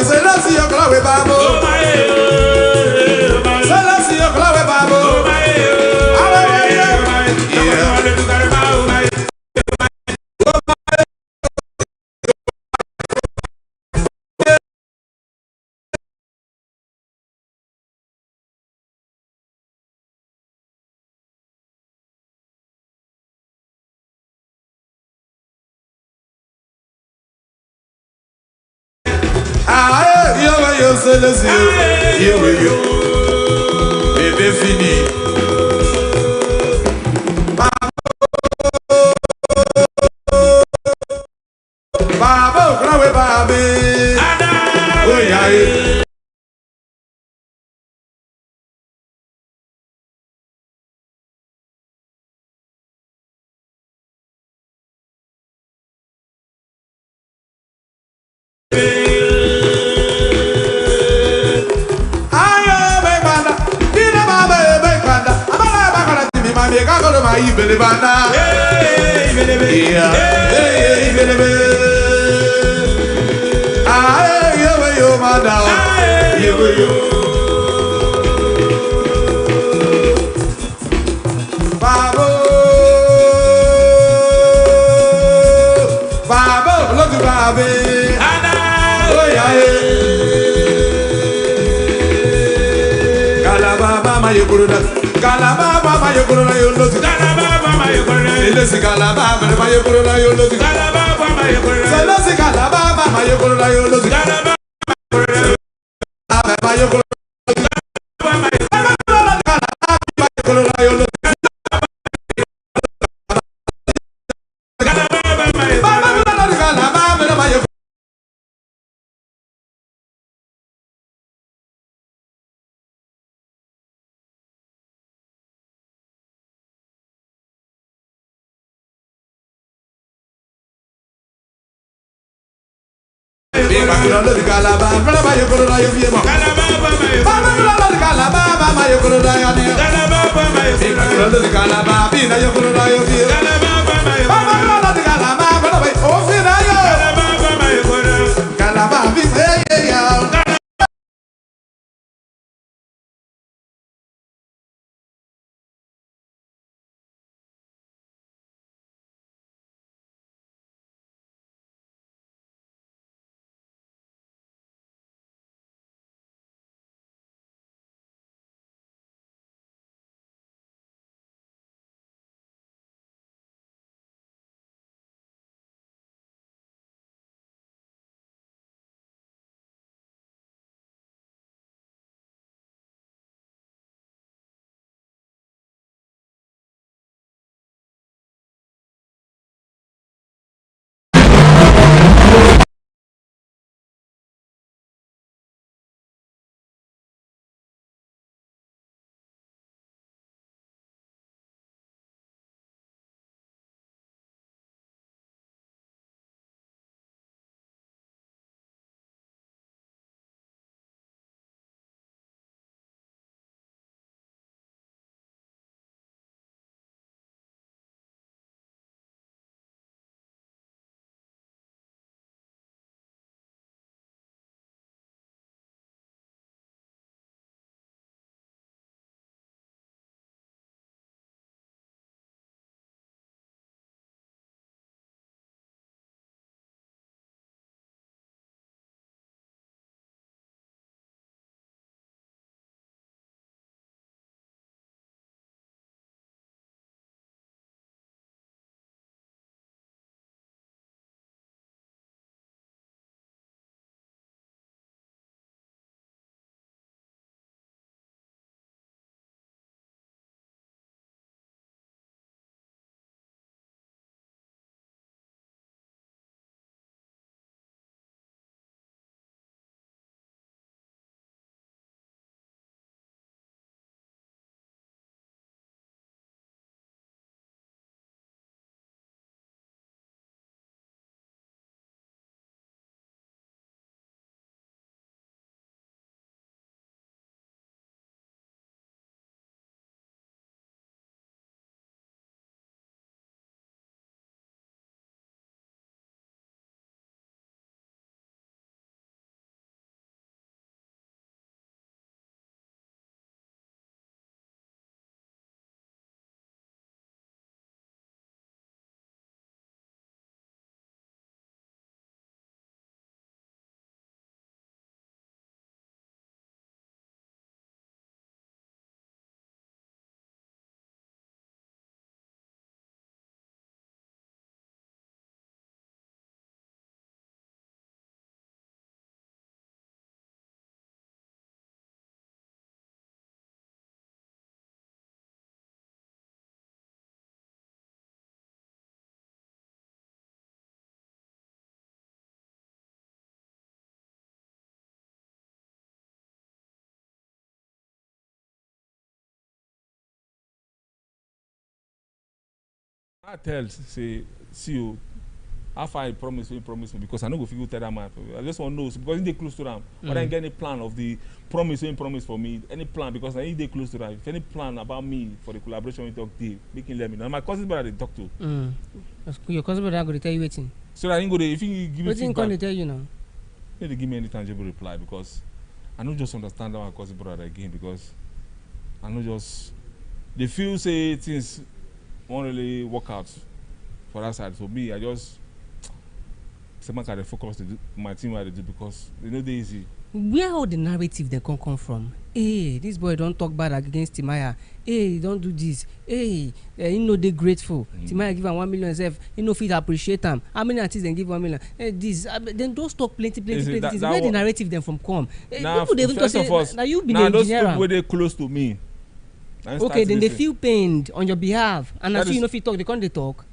Salesi yo kala we babo. Oh my, salesi yo kala we babo. Oh my, yo salesi yo. Bébé fini. Babo, grawe babe. Oh yeah. Babo, look at Bobby. Oh yeah. Kalababa, you put it. Kalababa, you put it. You look. Kalababa, you put it. Listen, Kalababa, you put it. You look. Kalababa, you put it. Listen, Kalababa, you put it. You look. Kalababa, you put it. I tell say see you. How far he promise me because I know go figure tell that man. I just want to know because they close to them. But I get any plan of the promise for me. Any plan because I need they close to that. If any plan about me for the collaboration with talk deal, make him let me know. My cousin brother they talk to. Your cousin brother going to tell you waiting. So I ain't go there. If he give me feedback, going to tell you now? They give me any tangible reply because I don't just understand that my cousin brother again because I know just they feel say things won't really work out for that side. So me, I just someone can focus to do my team what they do because they know they easy. Where all the narrative they come from? Hey, this boy don't talk bad against Timaya. Hey, don't do this. Hey, you know they grateful. Timaya give him 1 million self. You know fit appreciate them. How many artists then give 1 million? Hey, this then don't talk plenty things. Where the narrative then from come? Now, people they even talk say now you be the those engineer. people they close to me. Okay, then they feel pained on your behalf, and as you know if you talk, they can't talk.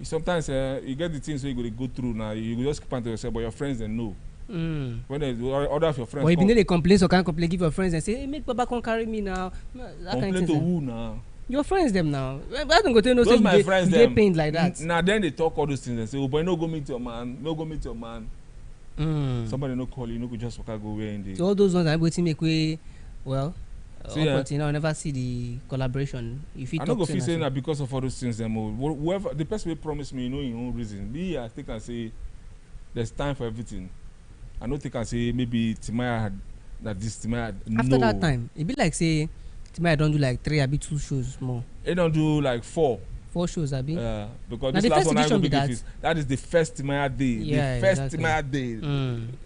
Sometimes you get the things where you go through now. You just keep on to yourself, but your friends they know. When they order of your friends. Or if they complain, so can't complain, give your friends and say, hey, make Baba come carry me now. That complain kind of to thing. who now? Your friends them now. I don't go tell no those say my friends they pained like that. Now then they talk all those things and say, oh boy, no go meet your man, no go meet your man. Somebody no call you, no go just go where in the. So all those ones I'm waiting make way well. See, until now, I never see the collaboration. If you I don't go feel saying that because of all those things. Whoever the person will promise me, you know, your own reason. Me, I think I say there's time for everything. I don't think I say maybe Timaya had that this Timaya. After that time, it be like say Timaya don't do like 3, I be 2 shows more. It don't do like 4 shows, I be. Because now this last one I go big that. That is the first Timaya day. Yeah, the first exactly. Timaya day.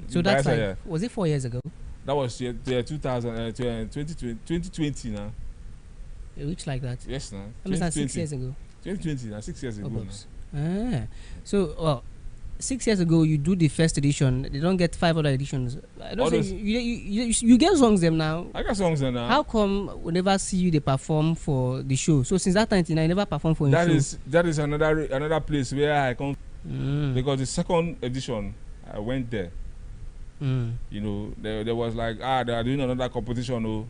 So that's like was it 4 years ago? That was 2020 now. It reached like that. Yes, now. I mean, 6 years ago. 2020, now 6 years ago. Now. So, 6 years ago, you do the first edition. They don't get 5 other editions. I don't say you get songs them now. I got songs them now. How come we never see you they perform for the show? So since that time, I never perform for a show. That is another place where I come because the second edition I went there. You know, there was like they are doing another competition. Oh,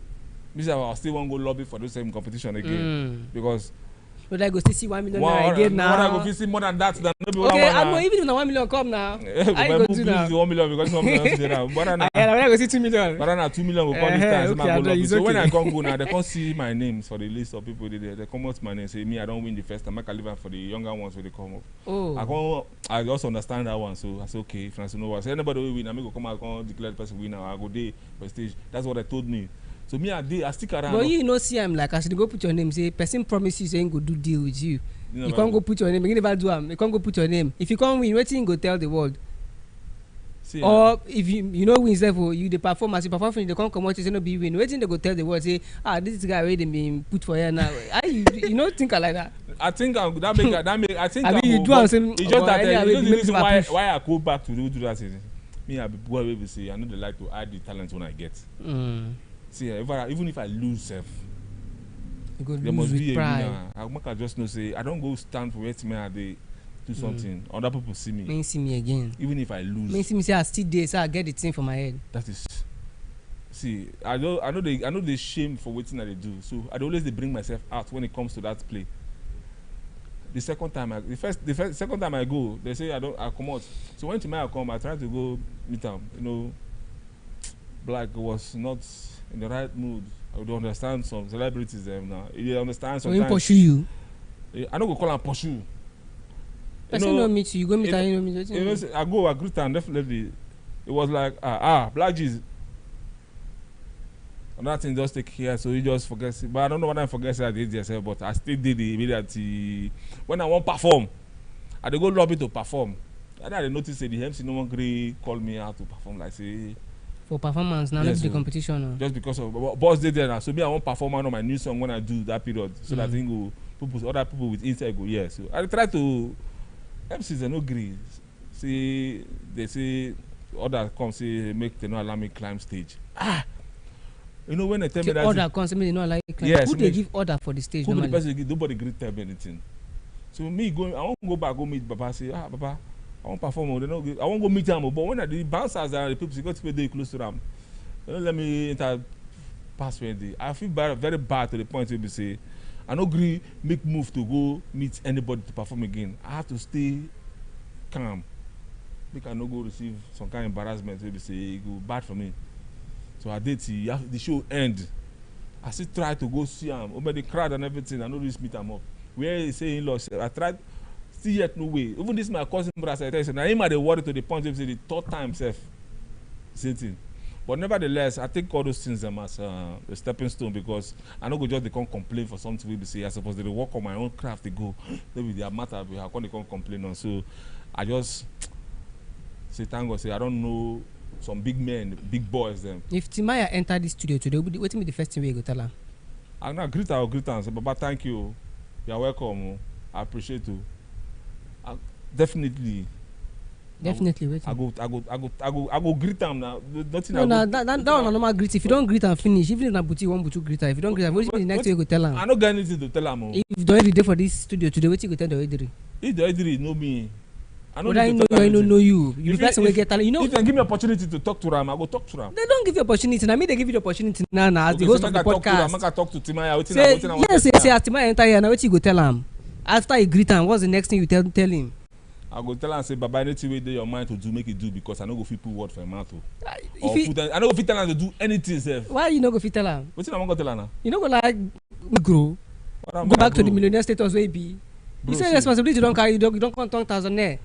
I still won't go lobby for the same competition again because. But I go still see 1 million again now. I go see more than that. Okay, I'm even if 1 million come now. I go do now. 1 million because 1 million is there. But I go see 2 million. But now 2 million will come this time. Okay, so when I come go now, they can't see my names for the list of people there. They come out my name say me I don't win the first time. I can leave for the younger ones when they come up. I just understand that one. So I say okay, France no what. So anybody will win, I go come out and declare the person winner. I go there for stage. That's what they told me. So me I stick around. But you know see I'm like I should go put your name. Say person promise you saying go do deal with you. You can't go put your name. You never do You can't go put your name. If you can't win, waiting go tell the world. See, or if you know win self, you the performance, you perform, they can't come out. You say no be win. Waiting they go tell the world say this guy already been put for here now. You know think like that. I think that make I think I mean you do it's just that the reason why I go back to do that is me I be boy will say I know they like to add the talent when I get. See, even if I lose self, there must be a winner. I just know say I don't go stand for where they do something. Other people see me. May see me again. Even if I lose. May see me say I still there, so I get the thing for my head. That is. See, I know they shame for waiting that they do. So I always bring myself out when it comes to that play. The second time second time I go, they say I come out. So when tomorrow I come, I try to go meet them. You know, Black was not in the right mood. I would understand some celebrities them now. You understand sometimes. So he pursue you? I don't go call and pursue. Person don't meet you go meet her, you know meet you. I greet her definitely. It was like Black G's. Another thing just take care, so you just forget it. But I don't know what I forget I did yourself, but I still did it immediately. When I want perform, I dey go lobby to perform. And I notice the MC no one gree call me out to perform like say for performance now, yes, not the competition. No. Just because of boss did there now. So me I want perform on my new song when I do that period. So that thing go other people with inside go yeah. So I try to MCs they no gree. See they say others come say make they not allow me climb stage. You know when they tell me that order comes me they not allow you climb. Yes, who they give order for the stage? Who the person give nobody gree tell me anything. So me going I won't go back go meet Baba say Baba I won't perform. They don't. I won't go meet them. But when the bouncers are the people, you got to be close to them. They don't let me enter pass when I feel bad, very bad to the point where we say, I no agree make move to go meet anybody to perform again. I have to stay calm. Make I no go receive some kind of embarrassment. Maybe say it go bad for me. So I did see the show end. I still try to go see him. Over the crowd and everything. I know this meet him up. Where he say in law, I tried. Still yet no way. Even this my cousin brother I tell you, now him had the worry to the point of say the third time self. Same thing. But nevertheless, I think all those things them as a stepping stone because I know go just they can't complain for something we say I suppose they work on my own craft they go maybe their matter we have they can't complain on. So I just say thank God say I don't know some big men, big boys them. If Timaya enter the studio today, what will be the first thing we go tell her? I'm not greet her and say Baba thank you. You're welcome. I appreciate you. Definitely wait. I go greet them now. Nothing. No, that one normal greet. If you don't greet and finish, even if na buti one butu greet her. If you don't greet her, what the next thing you go tell her? I don't get anything to tell her. If you don't ready for this studio today, what you go tell the Oediri? If the Oediri know me, I know you. You the person will get talent. You know. If they give me opportunity to talk to them, I go talk to them. They don't give you opportunity. Now me they give you the opportunity now as the host of the podcast. I talk to Timaya. Say as Timaya enter here now, what you go tell him? After you greet him, what's the next thing you tell him? I go tell her and say, Baba, anything wey dey your mind to do, make it do because I no go fit put word for your mouth. I no go fit tell her to do anything sef. Why you no go fit tell her? Wetin I wan go tell her now? You no go like grow. Go back to the millionaire status wey be. You say responsibility you don't carry, you don't come 1,000 there.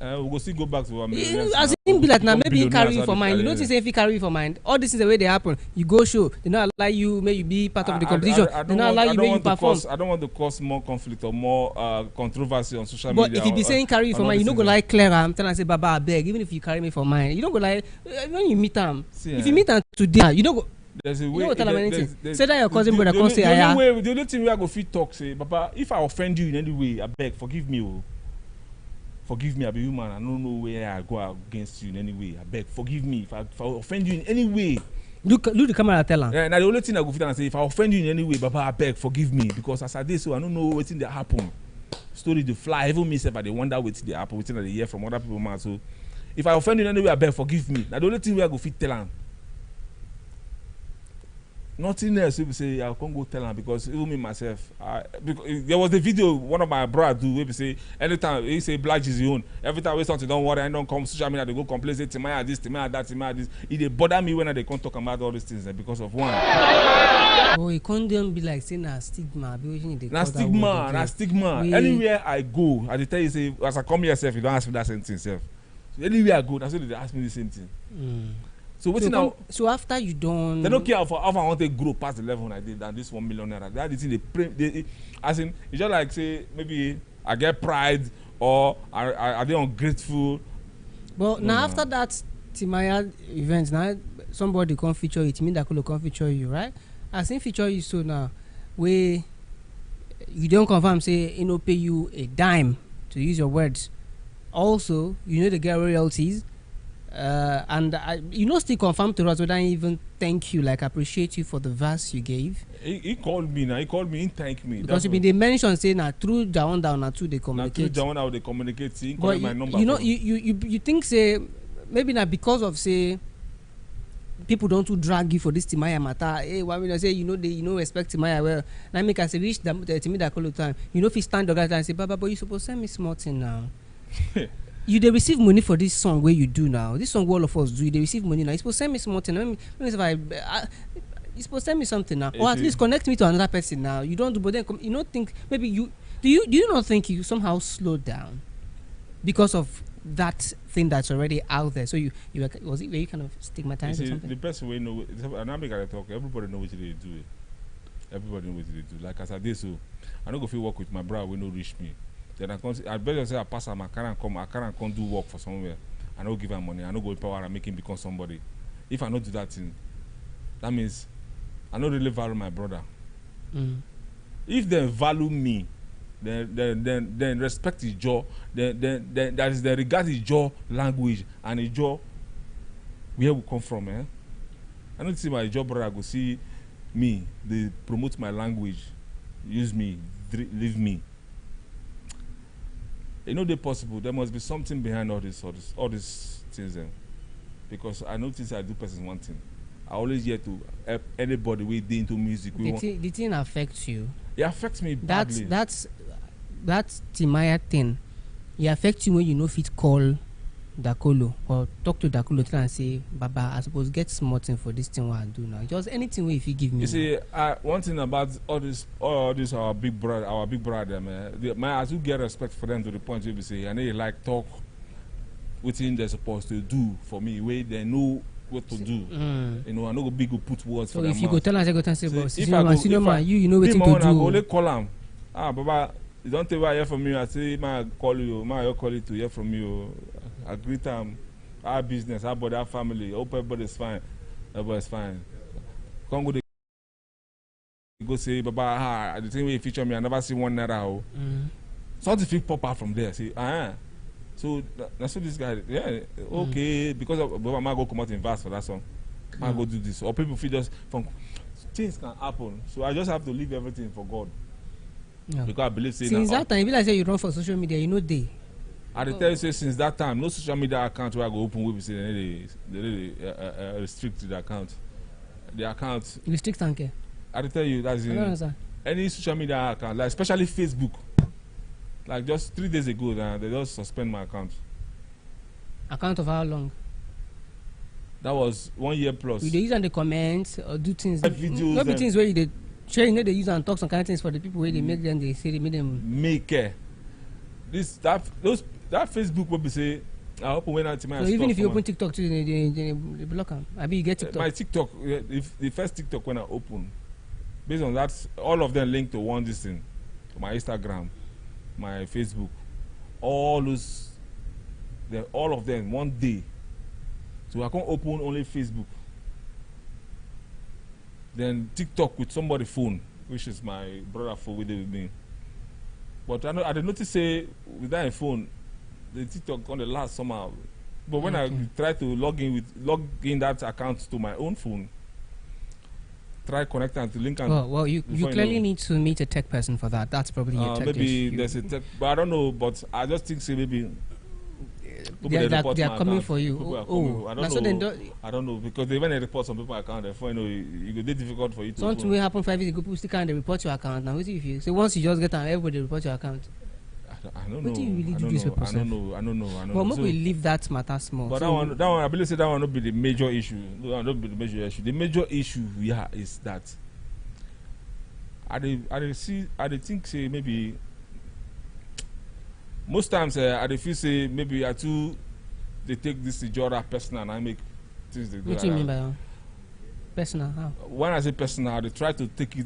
We go still go back to our millionaire. As him be like now, maybe he carry you for mind. You notice if he carry you for mind, all these things the way they happen. You go show, they not allow you, may you be part of the competition. They not allow you, may you perform. I don't want to cause more conflict or more controversy on social media. But if you be saying carry you for mind, you don't go like Clara. I'm telling you, say Baba, I beg. Even if you carry me for mind, you don't go like when you meet them. If you meet them today, you don't go. There's a way. You don't tell them anything. Say that your cousin brother come say the only thing we are go fit talk say, Baba, if I offend you in any way, I beg, forgive me. Forgive me, I be human. I don't know where I go against you in any way. I beg, forgive me if I offend you in any way. Look the camera, tell her. Yeah, now the only thing I go fit and say, if I offend you in any way, Baba, I beg, forgive me because as I did so, I don't know what's in that happen. Story to fly, even me self, I wonder what's the happen, what's in the hear from other people, man. So, if I offend you in any way, I beg, forgive me. Now the only thing we are go fit tell her. Nothing else. People say I can't go tell him because even me myself. Because there was the video one of my brothers do. We say anytime he say black is your own. Every time we something don't worry, I don't come social media. They go complain say Timaya this, Timaya that, Timaya this. It bother me when they can't talk about all these things because of one. Oh, it can't be like saying a stigma. Na stigma. Anywhere I go, I tell you say as I come here, self, you don't ask me that same thing, self. So anywhere I go, that's why they ask me the same thing. So what's now? So after you done, they don't care for how I want to grow past the level I did than this 1 million naira. That is they as in it's just like say maybe I get pride or are they ungrateful? But now after that Timaya event, now somebody come feature you. Timmy Dakolo come feature you, right? As in feature you so now, where you don't confirm say he no pay you a dime to use your words. Also, you know the get royalties. And still confirm to us whether I even thank you, like appreciate you for the verse you gave. He called me now. He called me and thanked me. Because they mentioned say now through down now too they communicate. Through down they communicate. He but my number. You think say maybe not because of say people don't to drag you for this Timaya matter. Hey, why we say they respect Timaya well. Now make us reach the Timmy that call time. If you stand the guy and say, Baba, but you supposed to send me small thing now. You they receive money for this song where you do now. This song all of us do. They receive money now. You supposed to send me something. You supposed to send me something now, or at least connect me to another person now. You don't do, but then you don't think maybe do you not think you somehow slowed down because of that thing that's already out there? So were you kind of stigmatized or something? The best way know, and I make a talk. Everybody know what they do. Everybody know what they do. Like as I did so, I don't go feel work with my brother when no reach me. Then I better say I pass him, I can't come do work for somewhere. I don't give him money, I don't go empower and make him become somebody. If I don't do that thing, that means I don't really value my brother. If they value me, then respect his jaw, then that is the regard his jaw language and his jaw where we come from, eh? I don't see my jaw brother go see me, they promote my language, use me, leave me. They're possible. There must be something behind all these things. Because I notice I do person one thing. I always here to help anybody with into music. The thing affects you. It affects me badly. That's Timaya thing. It affects you when you know fit call Dakolo or talk to Dakolo and say, Baba, I suppose get smart thing for this thing what I do now. Just anything way if you give me. You see, one thing about all this our big brother, man. I do get respect for them to the point where we say, and they like talk within they're supposed to do for me, where they know what to do. You know, I know big go put words so for them. So if you go tell us, I go tell say, boss, if I you know what to do. I go only call them. Baba, you don't tell me I hear from you. I say, man, call you. Man, I call you to hear from you. I greet them. Our business, our body, our family. Hope everybody's fine. Everybody's fine. Come go. Go say, Baba, the thing where you feature me, I never see one naira. Something feel pop out from there. Say, So that's what this guy. Yeah, okay. Because Baba, I go come out and verse for that song. I go do this. Or people feel just from things can happen. So I just have to leave everything for God. Yeah. Because I believe since that time, if I say you run for social media, you know they. I tell you, say since that time, no social media account where I go open with say they restrict the account. The account restrict and I tell you that's in any social media account, like especially Facebook. Like just 3 days ago, they just suspend my account. Account of how long? That was 1 year plus. You they use on the comments or do things. Videos. Not be things where you share, you know, they use and talk some kind of things for the people where they make them. They say they make them make that Facebook will be say I open when I so even if you open TikTok too, they block them. I mean you get TikTok. My TikTok, if the first TikTok when I open, based on that, all of them linked to one this thing, my Instagram, my Facebook, all of them one day. So I can't open only Facebook. Then TikTok with somebody's phone, which is my brother phone with me. But I did notice say with that phone, the TikTok on the last somehow. But when I try to log in that account to my own phone, try connecting to link. Well, you clearly need to meet a tech person for that. That's probably your tech maybe issue. There's a tech, but I don't know. But I just think say maybe they are coming for you. I don't know because when they report some people account, therefore you know it will difficult for you to. Something will happen 5 years ago. People still can't report your account now. What if you so once you just get on, everybody report your account? I don't know. What do you really do this for? I don't know. Well, maybe we leave that matter small. But that one, I believe say that one not be the major issue. That not be the major issue. The major issue is that I think say maybe most times I feel say maybe I too they take this job personal and I make things they do. What do you mean by personal? How? When I say personal, they try to take it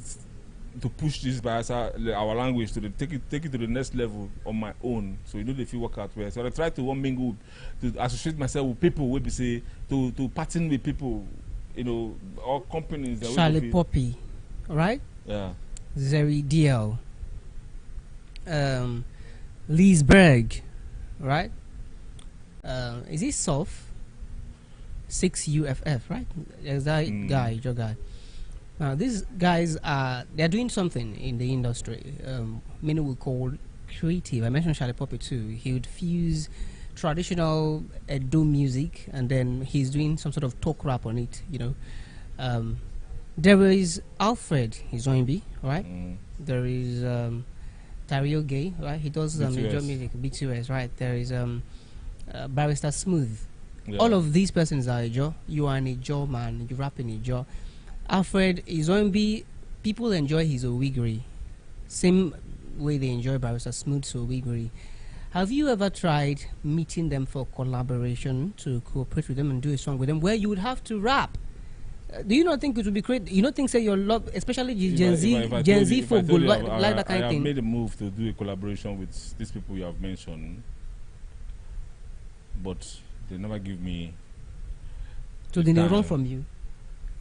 to push this by our language to take it to the next level on my own. So you know they feel work out well. So I try to mingle to associate myself with people where we say to partner with people, you know, or companies that Charlie Poppy, right? Yeah. Zeri DL. Leesberg, right? Is he Soft? 6UFF, right? There's that guy, your guy. Now these guys they're doing something in the industry. Many will call creative. I mentioned Charlie Poppy too. He would fuse traditional Edo music and then he's doing some sort of talk rap on it. You know, there is Alfred Izoimbi, right? There is Tario Gay, right? He does major music, B2S, right? There is Barrister Smooth. Yeah. All of these persons are Ijo. You are an Ijo man. You rap in Ijo. Alfred Izoimbi, people enjoy his Owigri. Same way they enjoy Barrister Smooth's Owigri. Have you ever tried meeting them for collaboration to cooperate with them and do a song with them where you would have to rap? Do you not think it would be great? You don't think say your love, especially Gen Z folk would like that kind of thing? I made a move to do a collaboration with these people you have mentioned, but they never give me. So they run from you.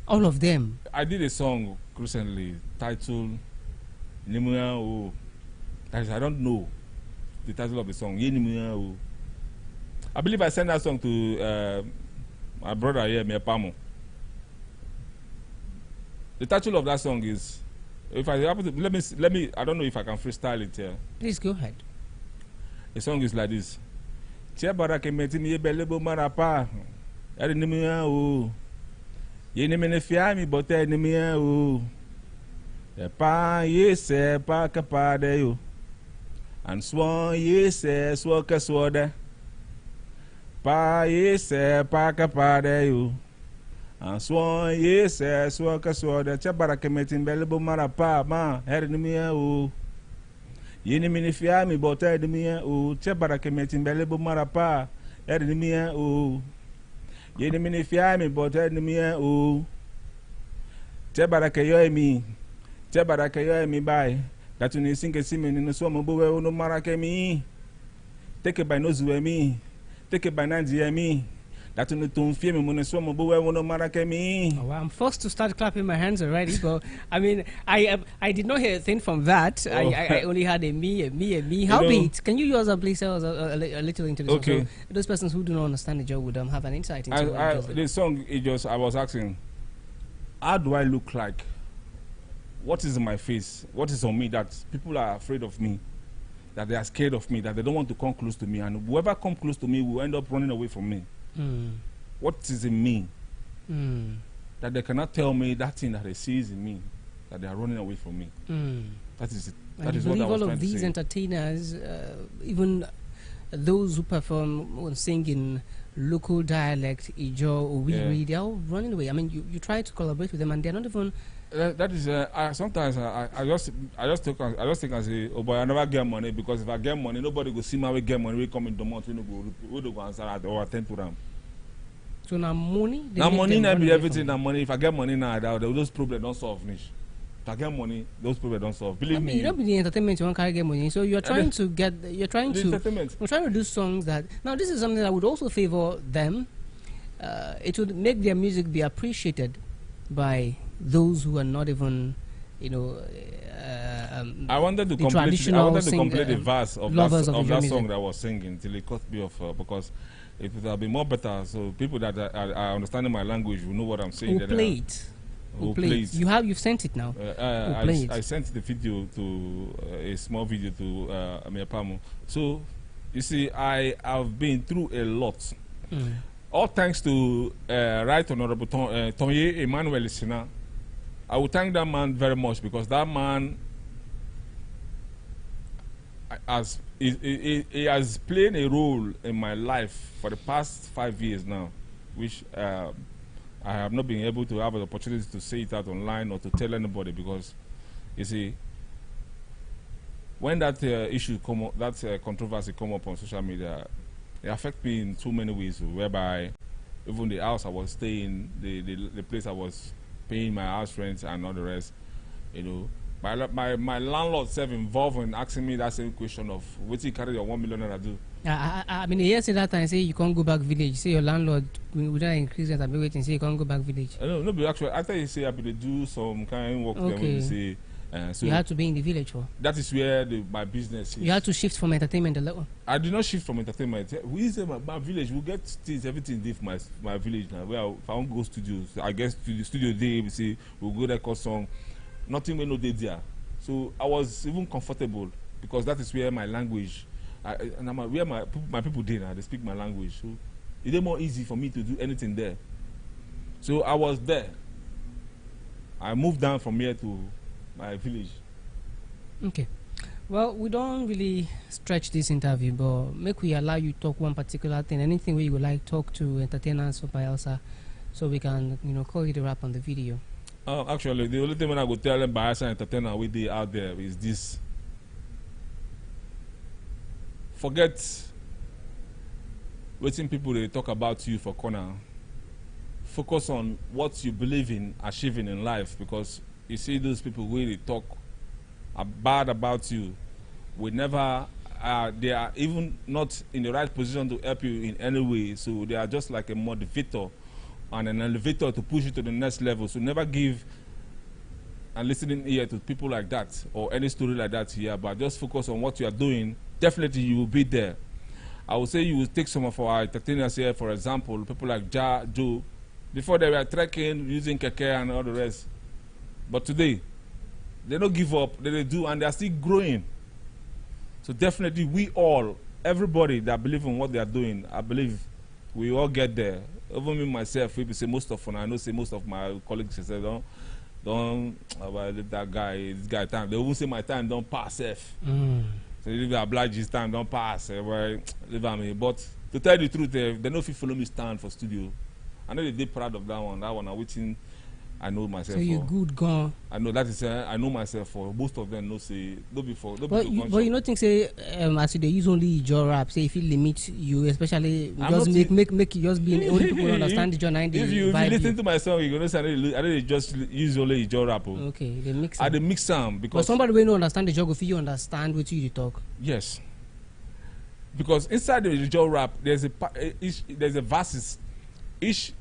All of them. I did a song recently titled Nimuya O. I don't know the title of the song. I believe I sent that song to my brother here, Mepamo. The title of that song is, if I happen to, let me. I don't know if I can freestyle it here. Please go ahead. The song is like this. Yeni menefia mi bote ni mi o. Pa ye se pa kapade yo. And swan ye se swoka swode. Pa ye se pa kapade yo. And swan ye se swoka swode. Chabara kemetin belebo mara pa ma her ni mi o. Yeni menefia mi bote ni mi o. Chabara kemetin belebo mara pa her ni mi o. Yeni menefia mi bote ni mi o. Chabara keyo mi. Tebara kayo mi by that you sing a simen in the swamp of no marakemi. Take it by no zuemi, take it by Nanzi that you don't fear me when the swamp of no marakemi. Oh, I'm forced to start clapping my hands already, but I mean, I did not hear a thing from that. Oh. I only had a me. How be it? Can you use a please a little into this? Okay. So those persons who do not understand the job would have an insight into the song. I was asking, how do I look like? What is in my face? What is on me that people are afraid of me? That they are scared of me? That they don't want to come close to me? And whoever comes close to me will end up running away from me. What is in me? That they cannot tell me that thing that they see is in me. That they are running away from me. That is it. That is what I was trying to say. All of these entertainers, even those who perform or sing in local dialect, Ijo or Wiri, they are all running away. I mean, you try to collaborate with them and they're not even... that is sometimes I just think and say, oh boy, I never get money, because if I get money, nobody will see me get money. We come in the month, we go answer at or attend to them. So now money, not be everything. Now money, if I get money now, those problems don't solve niche. If I get money, those problems don't solve. Believe me. You don't be the entertainment, you won't carry get money. So you're trying to do songs that now this is something that would also favor them. It would make their music be appreciated by those who are not even, I wanted to complete the verse of that song that I was singing till it cut me off because it would have been more better. So people that are understanding my language will know what I'm saying. Who played? You've sent it now. I sent the video to a small video to Amiapamo. So you see, I have been through a lot. All thanks to Right Honorable Tonye Emmanuel Sina. I would thank that man very much because that man he has played a role in my life for the past 5 years now, which I have not been able to have an opportunity to say it out online or to tell anybody because, you see, when that issue come up, that controversy come up on social media, it affects me in too many ways, whereby even the house I was staying, the place I was paying my house rent and all the rest, my landlord self involved in asking me that same question of what you carry your 1 million naira do. I mean, yes, that time say you can't go back village. Say your landlord without increase that, I be waiting. Say you can't go back village. No, but actually, after you say I be do some kind of work, okay. Say, so you had to be in the village, or that is where my business is. You had to shift from entertainment a little. I did not shift from entertainment. We say my village, we get things, everything there for my village now. Where if I want to go studios, I guess studio day. We say we'll go there, cause song. Nothing we no day there. So I was even comfortable because that is where my language. Where my people did now, they speak my language, so it's more easy for me to do anything there. So I was there. I moved down from here to my village. Okay. Well, we don't really stretch this interview, but make we allow you talk one particular thing. Anything where you would like talk to entertainers for Bayelsa, so we can call it a wrap on the video. Actually, the only thing when I would tell them Bayelsa entertainer we did out there is this. Forget waiting people they talk about you for corner. Focus on what you believe in achieving in life, because you see those people who they talk bad about you will never they are even not in the right position to help you in any way, so they are just like a motivator and an elevator to push you to the next level. So never give and listening ear to people like that or any story like that here, but just focus on what you are doing. Definitely you will be there. I would say you will take some of our entertainers here, for example, people like Joe. Before they were trekking, using keke and all the rest. But today, they don't give up, they do, and they are still growing. So definitely we all, everybody that believes in what they are doing, I believe we all get there. even me myself, we say most of, and I know say most of my colleagues say don't leave that guy, this guy time. They won't say my time don't pass, So if you oblige his time don't pass, well, leave me. But to tell you the truth, they know if you follow me stand for studio. I know they did proud of that one. That one I'm waiting. I know myself. So you good gone. I know that is. I know myself for most of them. No say no before. No but you don't think say as they use only Ijaw rap. Say if you limit you, especially just make you just be only people understand Ijaw 90. If you listen to my song, you gonna say I didn't just use only Ijaw rap. Okay, they mix. I mix some because. But somebody will not understand the Ijaw, if you understand what you talk. Yes. Because inside the Ijaw rap, there's a verses. Each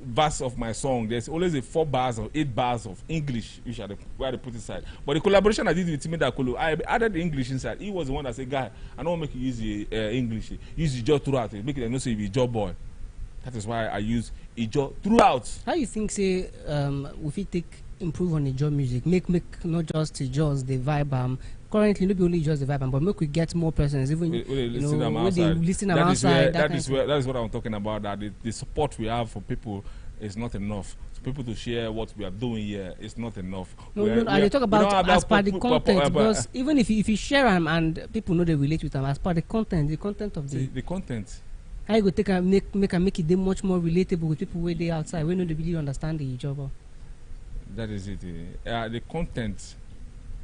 verse of my song, there's always a 4 bars or 8 bars of English which are where they put inside. But the collaboration I did with Timmy Dakolo, I added the English inside. He was the one that said, "Guy, I don't make you use the English. Use Ijaw throughout. Make it not say you Ijaw boy." That is why I use Ijaw throughout. How you think say if we improve on Ijaw music, make not just Ijaws the vibe currently not only just the vibe, but make we get more persons even listen outside. That is what I'm talking about. That the support we have for people is not enough. For people to share what we are doing here is not enough. I talk about as per the content, because even if you share them and people know they relate with them, as per the content of the content. How you go take and make it much more relatable with people where they outside, we know they really understand the job. That is it. The content,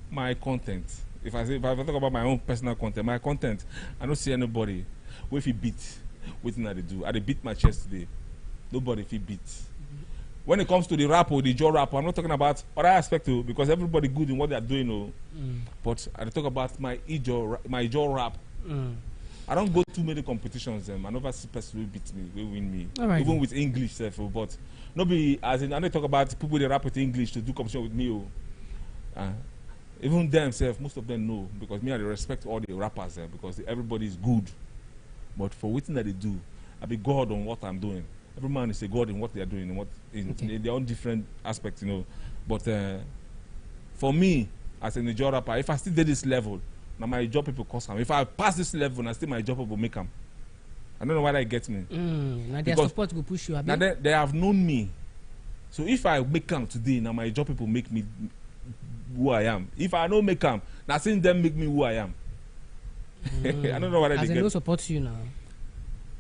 my content. If I talk about my own personal content, my content, I don't see anybody with he beat waiting that they do. I beat my chest today. Nobody if he beat. When it comes to the rap or the Ijaw rap, I'm not talking about other aspect too, because everybody good in what they are doing. But I talk about my Ijaw rap. I don't go too many competitions. I never see person who beat me, who win me. Right. Even with English self, but nobody as in I don't talk about people that rap with English to do competition with me. Even themselves, most of them know, because me I respect all the rappers there because everybody is good. But for waiting that they do, I be God on what I'm doing. Every man is a God in what they are doing, in their own different aspects, But for me, as a Naija rapper, if I still did this level, now my job people cost them. If I pass this level, now still my job people make them. I don't know why that gets me. Now their support will push you. Now they have known me. So if I make them today, now my job people make me who I am. If I don't make them, now seeing them make me who I am. I don't know what I get. As they don't support you now.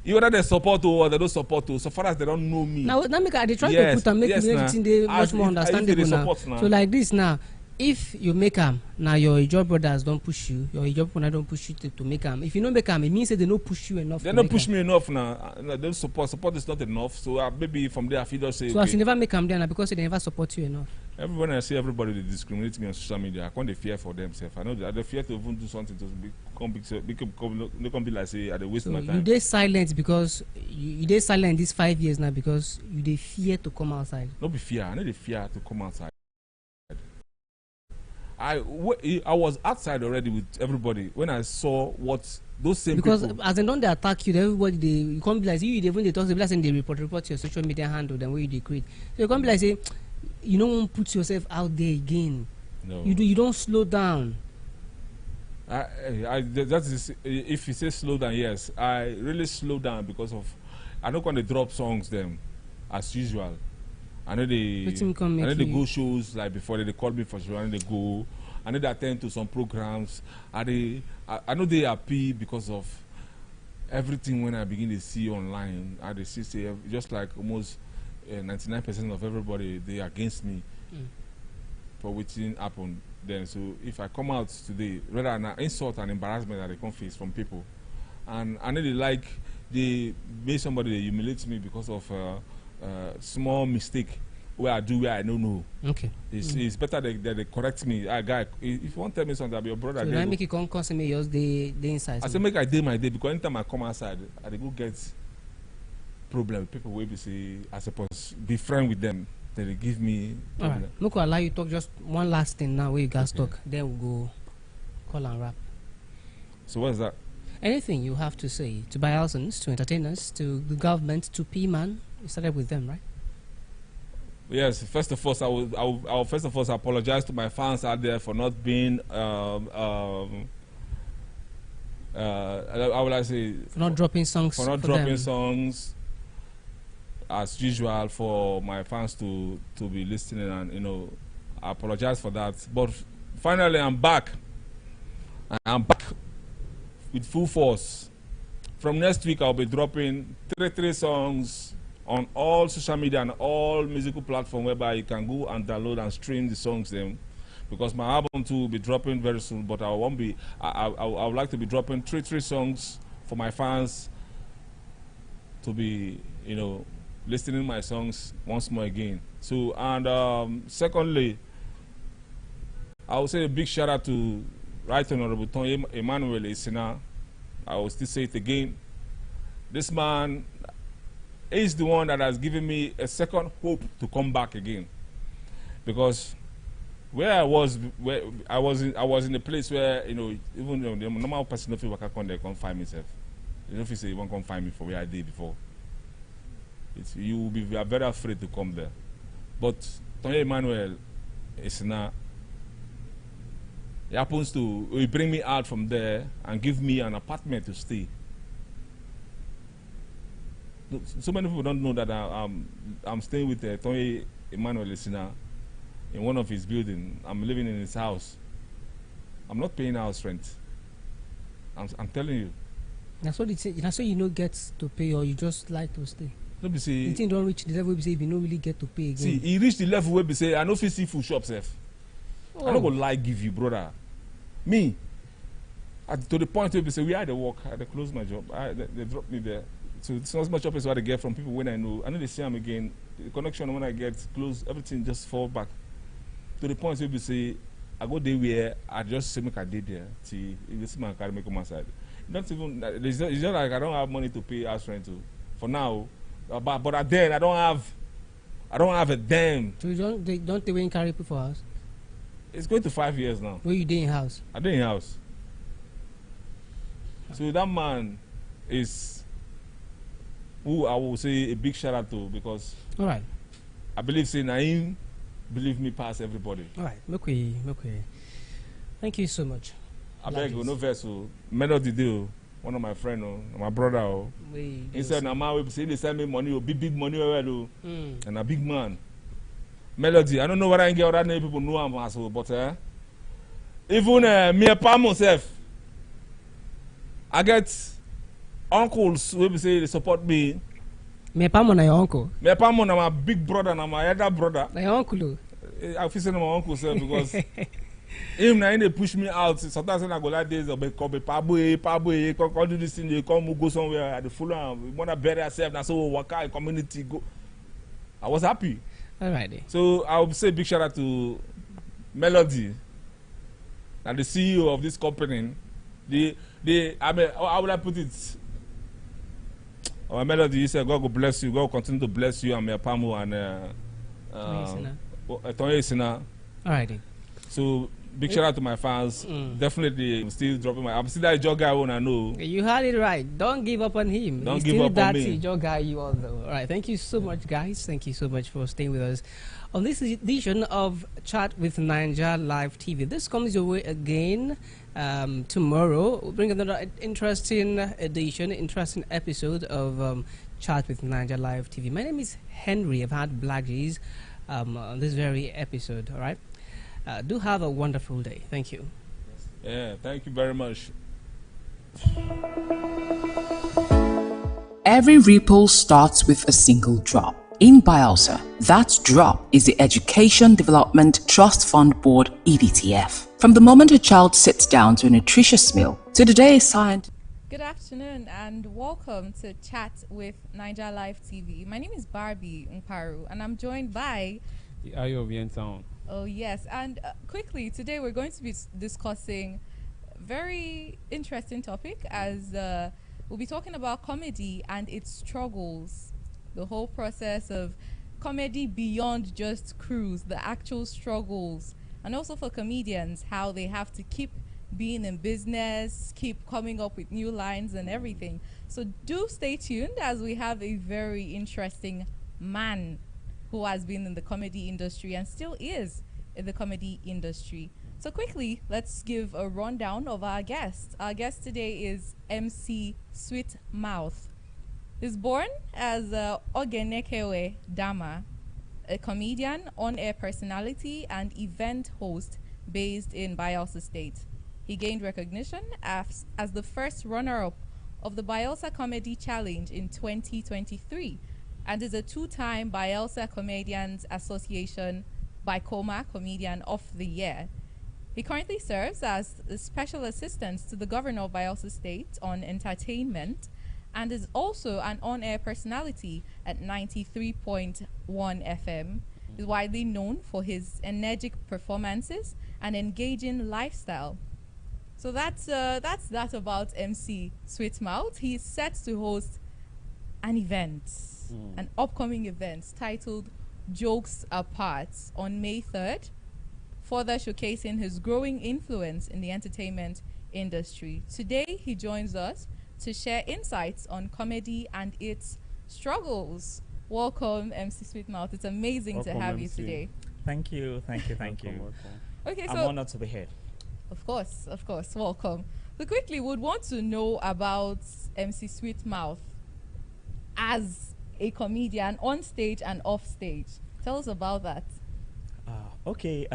Either they support or they don't support you, so far as they don't know me. Now they try to put and make everything they much more understandable now. So like this now, if you make them, now your Ijaw brothers don't push you, your Ijaw people don't push you to make them. If you don't make them, it means that they don't push you enough. They don't push me enough now. They don't support. Support is not enough. So maybe from there I feel just say. So as you never make them there now because they never support you enough. When I see everybody they discriminate me on social media, I can't they fear for themselves. I know that they fear to even do something to become be like say I waste my time. You dey silent because you dey silent these 5 years now because you dey fear to come outside. Not be fear. I know they fear to come outside. I was outside already with everybody when I saw what those same because people. As they don't they attack you, everybody you can't be like you even they talk like they report your social media handle then where you create. So you can't be like say you don't put yourself out there again. No. You don't slow down. That is if you say slow down, yes. I really slow down because of I don't want to drop songs them as usual. I know they go shows like before they call me for show and they go. I know they attend to some programs. I know they happy because of everything when I begin to see online. I see say just like almost 99% of everybody they against me for what happened then. So if I come out today, rather than an insult and embarrassment that they come face from people, and I know they made somebody that humiliates me because of small mistake where I do where I don't know. Okay. It's better that they correct me. Guy, if you want to tell me something, I'll be your brother. So I make you come me yours the inside. I say make I day my day because anytime I come outside, I go get problem with people where we say I suppose be friend with them. They give me problem. Alright. Look, I'll allow you talk just one last thing now where you guys talk. Then we'll go call and wrap. So what's that? Anything you have to say to Bayelsons, to entertainers, to the government, to P-Man. You started with them, right? Yes. First of all, I will first of all apologize to my fans out there for not being how will I say? For not dropping songs. For not dropping songs. as usual, for my fans to be listening, and I apologize for that. But finally, I'm back. I'm back with full force. From next week, I'll be dropping three songs on all social media and all musical platforms, whereby you can go and download and stream the songs then. Because my album too will be dropping very soon, but I won't be. I would like to be dropping three songs for my fans to be, listening to my songs once more again. So, and secondly, I will say a big shout out to Right Honorable Tony Emmanuel Isina. I will still say it again. This man is the one that has given me a second hope to come back again. Because where I was in a place where, even the normal person, if you can't find myself. You know, if you say you won't come find me for where I did before. You will be very afraid to come there. But Tony Emmanuel Isina, he happens to bring me out from there and give me an apartment to stay. So many people don't know that I'm staying with Tony Emmanuel Isina in one of his buildings. I'm living in his house. I'm not paying house rent. I'm telling you. That's what it's. That's why you don't get to pay, or you just like to stay. Don't be say. You think don't reach the level where you say you don't really get to pay again. See, he reached the level where we say I know if see food shop self. I don't go lie give you, brother. Me. To the point where we say we had to work, I had to close my job. They dropped me there. So it's not as much up as what I get from people when I know. I know they see them again. The connection when I get close, everything just fall back. To the point where we say I go there where I just say make I did there. See, if you see my car, make come outside. Not even. It's just like I don't have money to pay house rent to. For now, but then I don't have a damn. So you don't even carry people for house. It's going to 5 years now. Where you did in house? I did in house. So that man is who I will say a big shout out to, because all right, I believe say Naim believe me past everybody. All right, okay. Thank you so much. I beg you, no vessel. Melody deal. One of my friend, my brother. He said, "Na man we say they send me money, big money, and a big man." Melody, I don't know whether I get other name people know him as well, but even me and myself, I get uncles who say they support me. Me Pamo na your uncle. Me Pamo na my big brother, na my elder brother. Na your uncle. I feel say na my uncle self because him na they push me out. Sometimes when I go like this, they come Pabo, come do this thing, they come go somewhere at the full we wanna bury ourselves. Na so work out community go. I was happy. Alrighty. So I would say big shout out to Melody, and the CEO of this company. I mean, how would I put it? Melody, you said God will bless you. God will continue to bless you and Meapamo and Tony Isina. Alrighty. So big shout out to my fans. Definitely, I'm still dropping I'm still that job guy when I know. You had it right. Don't give up on him. Don't He's give still up that on me. job guy you all know. All right. Thank you so much, guys. Thank you so much for staying with us on this edition of Chat with Naija Live TV. This comes your way again tomorrow. We'll bring another interesting edition, interesting episode of Chat with Naija Live TV. My name is Henry. I've had Black G's on this very episode. All right. Do have a wonderful day. Thank you. Yeah, thank you very much. Every ripple starts with a single drop. In Bielsa, that drop is the Education Development Trust Fund Board EDTF. From the moment a child sits down to a nutritious meal, to the day science. Good afternoon and welcome to Chat with Naija Live TV. My name is Barbie Mparu and I'm joined by the Ayo of Yentown. Oh yes, and quickly today we're going to be discussing a very interesting topic as we'll be talking about comedy and its struggles, the whole process of comedy beyond just cruise, the actual struggles, and also for comedians how they have to keep being in business, keep coming up with new lines and everything. So do stay tuned as we have a very interesting man who has been in the comedy industry and still is in the comedy industry. So quickly, let's give a rundown of our guest. Our guest today is MC Sweet Mouth. He's born as Ogenekewe Dama, a comedian, on-air personality, and event host based in Bayelsa State. He gained recognition as the first runner-up of the Bayelsa Comedy Challenge in 2023 and is a two-time Bayelsa Comedians Association Bicoma Comedian of the Year. He currently serves as the special assistant to the governor of Bayelsa State on entertainment and is also an on-air personality at 93.1 FM. He's widely known for his energetic performances and engaging lifestyle. So that's that about MC Sweetmouth. He's set to host an event, an upcoming event titled Jokes Apart on May 3rd, further showcasing his growing influence in the entertainment industry. Today, he joins us to share insights on comedy and its struggles. Welcome, MC Sweetmouth. It's amazing to have you today. Thank you. Okay, I'm so honored to be here. Of course, welcome. So quickly, would want to know about MC Sweetmouth as a comedian on stage and off stage. Tell us about that. MC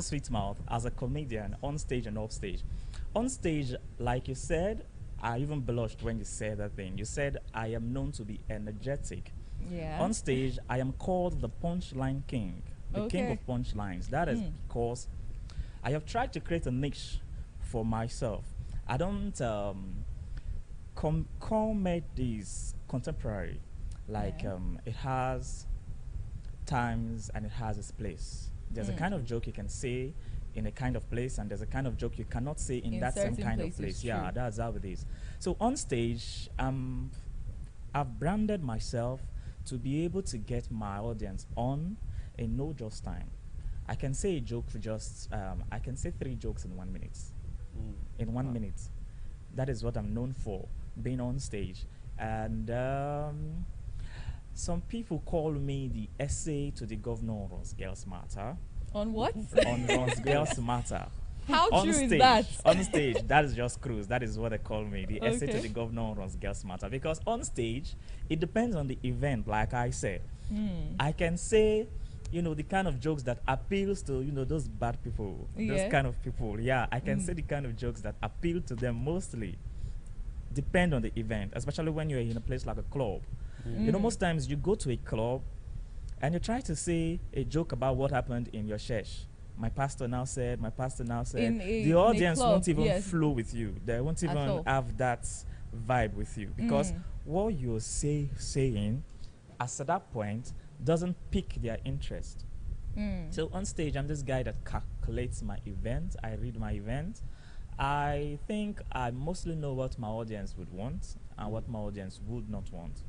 Sweetmouth as a comedian on stage and off stage. On stage, like you said, I even blushed when you said that thing. You said I am known to be energetic. Yeah. On stage, I am called the punchline king, the king of punchlines. That is because I have tried to create a niche for myself. I don't comedies contemporary, like it has times and it has its place. There's a kind of joke you can say in a kind of place, and there's a kind of joke you cannot say in that same kind of place. Yeah, that's how it is. So on stage, I've branded myself to be able to get my audience on a no just time. I can say a joke for just, I can say 3 jokes in 1 minute. In 1 minute. That is what I'm known for, being on stage. And some people call me the essay to the governor on Girls Matter. On what? On Girls Matter. How on true stage, is that? On stage, that is just cruise. That is what they call me, the essay to the governor on Girls Matter. Because on stage, it depends on the event, like I said. I can say, the kind of jokes that appeals to, those bad people, those kind of people. Yeah, I can say the kind of jokes that appeal to them mostly. Depend on the event, especially when you're in a place like a club. Most times you go to a club and you try to say a joke about what happened in your church. My pastor now said, the audience won't even flow with you. They won't even have that vibe with you, because what you're saying as at that point doesn't pique their interest. So on stage, I'm this guy that calculates my event. I read my event. I think I mostly know what my audience would want and what my audience would not want.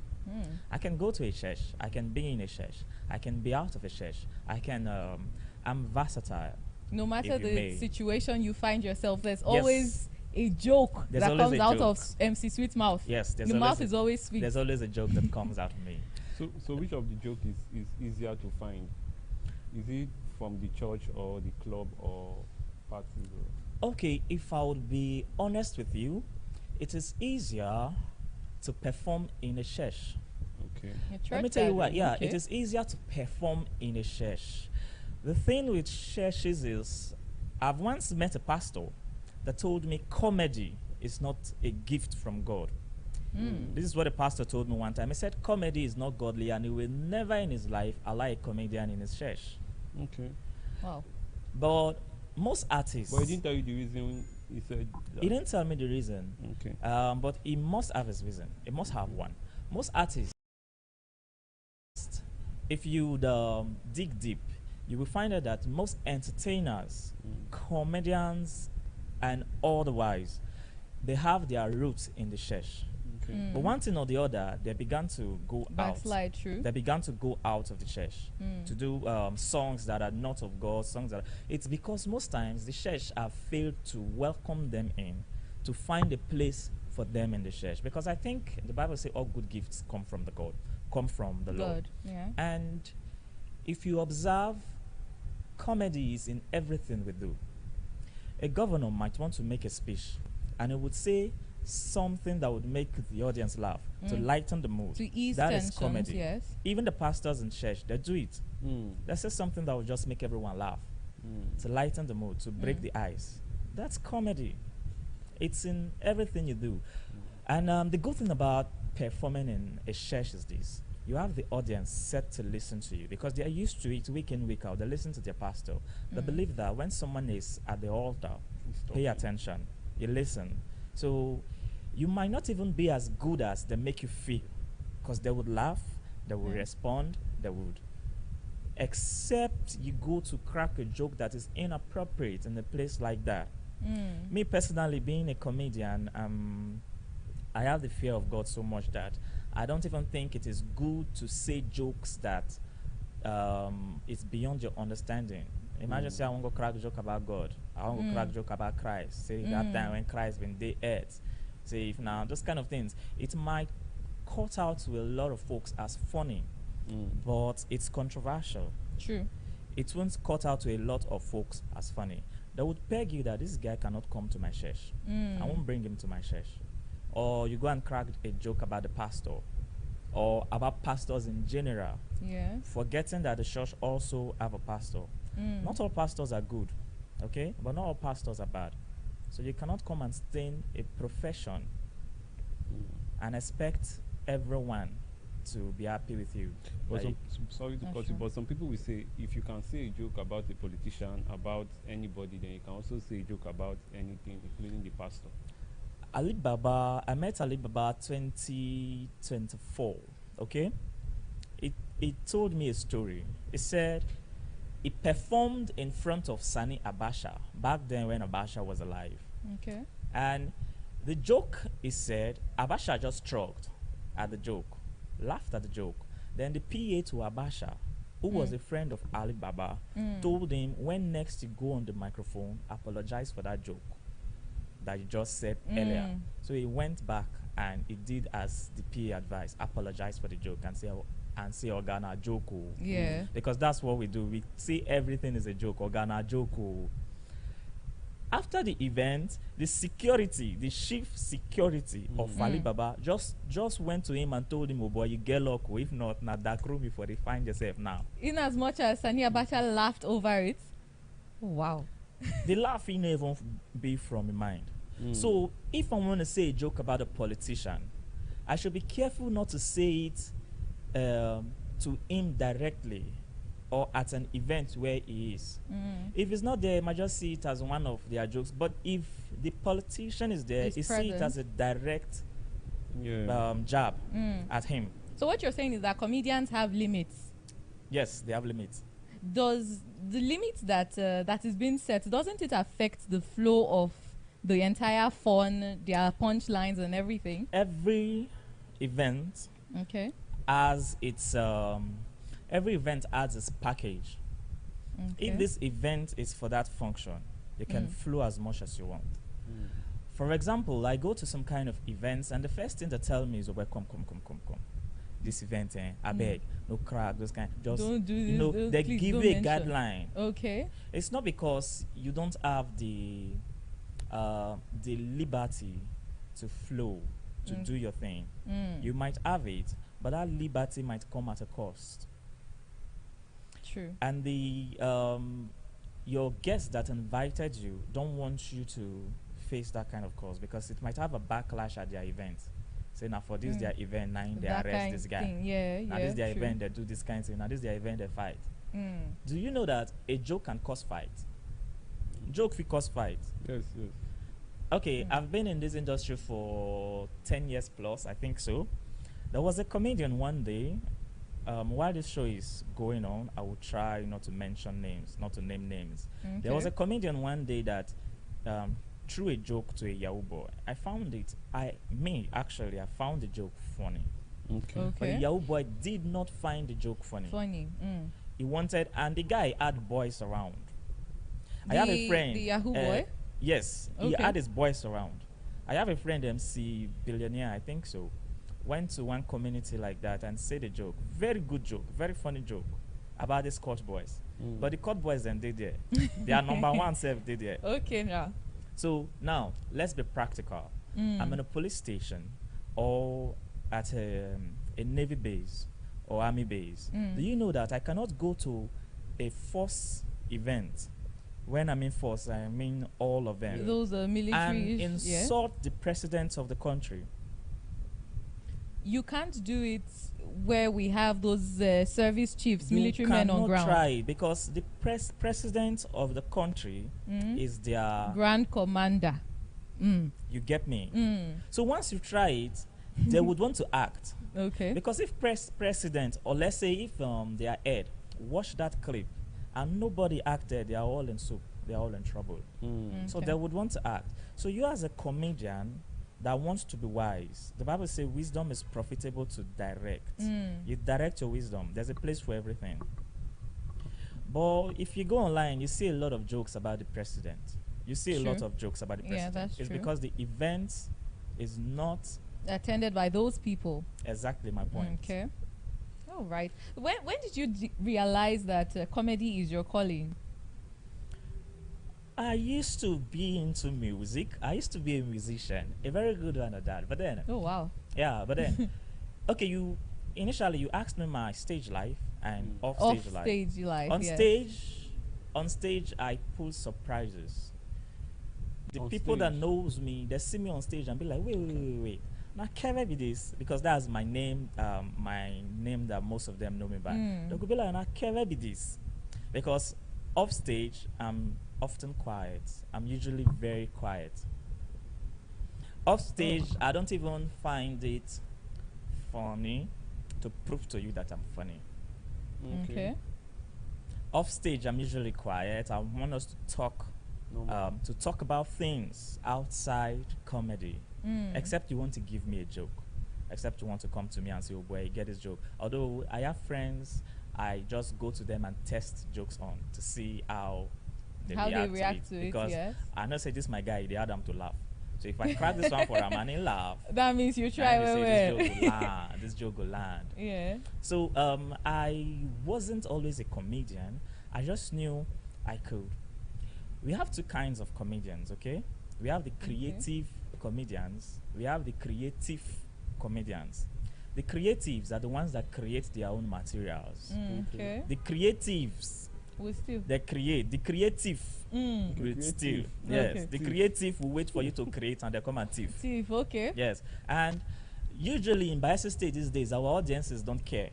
I can go to a church. I can be in a church. I can be out of a church. I'm versatile. No matter the situation you find yourself, there's always a joke that comes out of MC Sweetmouth. Yes, the mouth is always sweet. There's always a joke that comes out of me. So which of the joke is easier to find? Is it from the church or the club or parties? Okay, if I would be honest with you, it is easier to perform in a church. Okay. Let me tell you what. Yeah, it is easier to perform in a church. The thing with churches is, I've once met a pastor that told me comedy is not a gift from God. This is what a pastor told me one time. He said comedy is not godly, and he will never in his life allow a comedian in his church. Okay. Wow. But most artists... But he didn't tell you the reason he said that. He didn't tell me the reason. Okay. But he must have his reason. He must have one. Most artists, if you dig deep, you will find out that most entertainers, comedians, and otherwise, they have their roots in the church. But one thing or the other, they began to go backslide, true. They began to go out of the church to do songs that are not of God, it's because most times the church have failed to welcome them in, to find a place for them in the church. Because I think the Bible says all good gifts come from the Lord. Yeah. And if you observe, comedy is in everything we do. A governor might want to make a speech, and he would say something that would make the audience laugh, to lighten the mood. To ease that tensions, is comedy. yes. Even the pastors in church, they do it. They say something that will just make everyone laugh, to lighten the mood, to break the ice. That's comedy. It's in everything you do. And the good thing about performing in a church is this. You have the audience set to listen to you because they are used to it week in, week out. They listen to their pastor. They believe that when someone is at the altar, pay attention, you listen. So you might not even be as good as they make you feel because they would laugh, they would respond, they would. Except you go to crack a joke that is inappropriate in a place like that. Me personally, being a comedian, I have the fear of God so much that I don't even think it is good to say jokes that it's beyond your understanding. Imagine say I want to crack a joke about God. I want to crack a joke about Christ. Say that time when Christ been dead. Say if now those kind of things. It might cut out to a lot of folks as funny, but it's controversial. True. It won't cut out to a lot of folks as funny. They would peg you that this guy cannot come to my church. I won't bring him to my church. Or you go and crack a joke about the pastor or about pastors in general, forgetting that the church also have a pastor. Not all pastors are good, okay? But not all pastors are bad. So you cannot come and stain a profession and expect everyone to be happy with you. But Like, sorry to cut you, but some people will say if you can say a joke about a politician, about anybody, then you can also say a joke about anything, including the pastor. Ali Baba, I met Ali Baba 2024, okay? It told me a story. It said he performed in front of Sani Abacha back then when Abacha was alive. Okay. And the joke, he said, Abacha just shrugged at the joke, laughed at the joke. Then the PA to Abacha, who was a friend of Ali Baba, told him when next you go on the microphone, apologize for that joke that you just said earlier. So he went back and he did as the PA advised, apologize for the joke and say Organa joke. Yeah. Because that's what we do. We say everything is a joke, Organa joke. After the event, the chief security of Ali Baba just went to him and told him, oh boy, you get luck. If not, now that room before they find yourself now. In as much as Sani Abacha laughed over it. Wow. The laugh may even be from my mind. So if I want to say a joke about a politician, I should be careful not to say it to him directly or at an event where he is. If it's not there, I might just see it as one of their jokes. But if the politician is there, you see it as a direct jab at him. So what you're saying is that comedians have limits. Yes, they have limits. Does the limit that is being set, doesn't it affect the flow of the entire fun, their punchlines and everything? Every event has its every event adds its package. If this event is for that function, you can flow as much as you want. For example, I go to some kind of events and the first thing they tell me is, oh, well, come. This event, I beg, no crack, those kind. Just don't do this, you know, they please give don't you a mention. guideline. Okay. It's not because you don't have the liberty to flow, to do your thing. You might have it, but that liberty might come at a cost. True. And the your guests that invited you don't want you to face that kind of cost because it might have a backlash at their event. Say now for this their event, now they That arrest kind this guy. thing, yeah, Now yeah, this their true. event, they do this kind of thing. Now this their event, they fight. Do you know that a joke can cause fight? Joke will cause fight. Yes. Okay, I've been in this industry for 10 years plus, I think so. There was a comedian one day, while this show is going on, I will try not to mention names, not to name names. There was a comedian one day that threw a joke to a Yahoo boy. I found it, I found the joke funny. But the Yahoo boy did not find the joke funny. He wanted, and the guy had boys around. I have a friend. The Yahoo boy? Yes, he had his boys around. I have a friend, MC Billionaire, I think so. Went to one community like that and said a joke. Very good joke, very funny joke about the Scotch boys. But the Court boys then did there. They are number one self did there. Okay, now. So now, let's be practical. I'm in a police station or at a Navy base or Army base. Do you know that I cannot go to a force event? When I mean force, I mean all of them. Those are military. And insult the president of the country. You can't do it where we have those service chiefs, military men on ground. You cannot try it because the president of the country is their grand commander. You get me? So once you try it, they would want to act. Okay. Because if president, or let's say if their head, watch that clip, and nobody acted, they are all in soup. They are all in trouble. So they would want to act. So you as a comedian that wants to be wise, the Bible says wisdom is profitable to direct. You direct your wisdom. There's a place for everything. But if you go online, you see a lot of jokes about the president. You see a lot of jokes about the president. Yeah, that's it's true. because the event is not attended by those people. Exactly my point. Okay. All right. When did you realize that comedy is your calling? I used to be into music. I used to be a musician, a very good one at that. But then, oh wow, yeah. But then, okay, initially you asked me my stage life and off stage life. On stage, I pull surprises. The people that knows me, they see me on stage and be like, wait. Now, can I be this? Because that's my name that most of them know me by. They could be like, now, can I be this? Because off stage, I'm often quiet. I'm usually very quiet. Off stage, I don't even find it funny to prove to you that I'm funny. Okay. Off stage, I'm usually quiet. I want us to talk about things outside comedy. Except you want to give me a joke. Except you want to come to me and say, oh boy, you get this joke. Although I have friends, I just go to them and test jokes on to see how they react to it. Because I know say this my guy, they had them to laugh. So if I crack this one for him and he laugh, that means you try well. This joke will land. Yeah. So I wasn't always a comedian. I just knew I could. We have two kinds of comedians, okay? We have the creative comedians. We have the creative comedians. The creatives are the ones that create their own materials. Okay. The creatives, they create. The creative will steal. Yes. Okay. The creative will wait for you to create and they come and thief. Thief, okay. Yes. And usually in Biafra State these days, our audiences don't care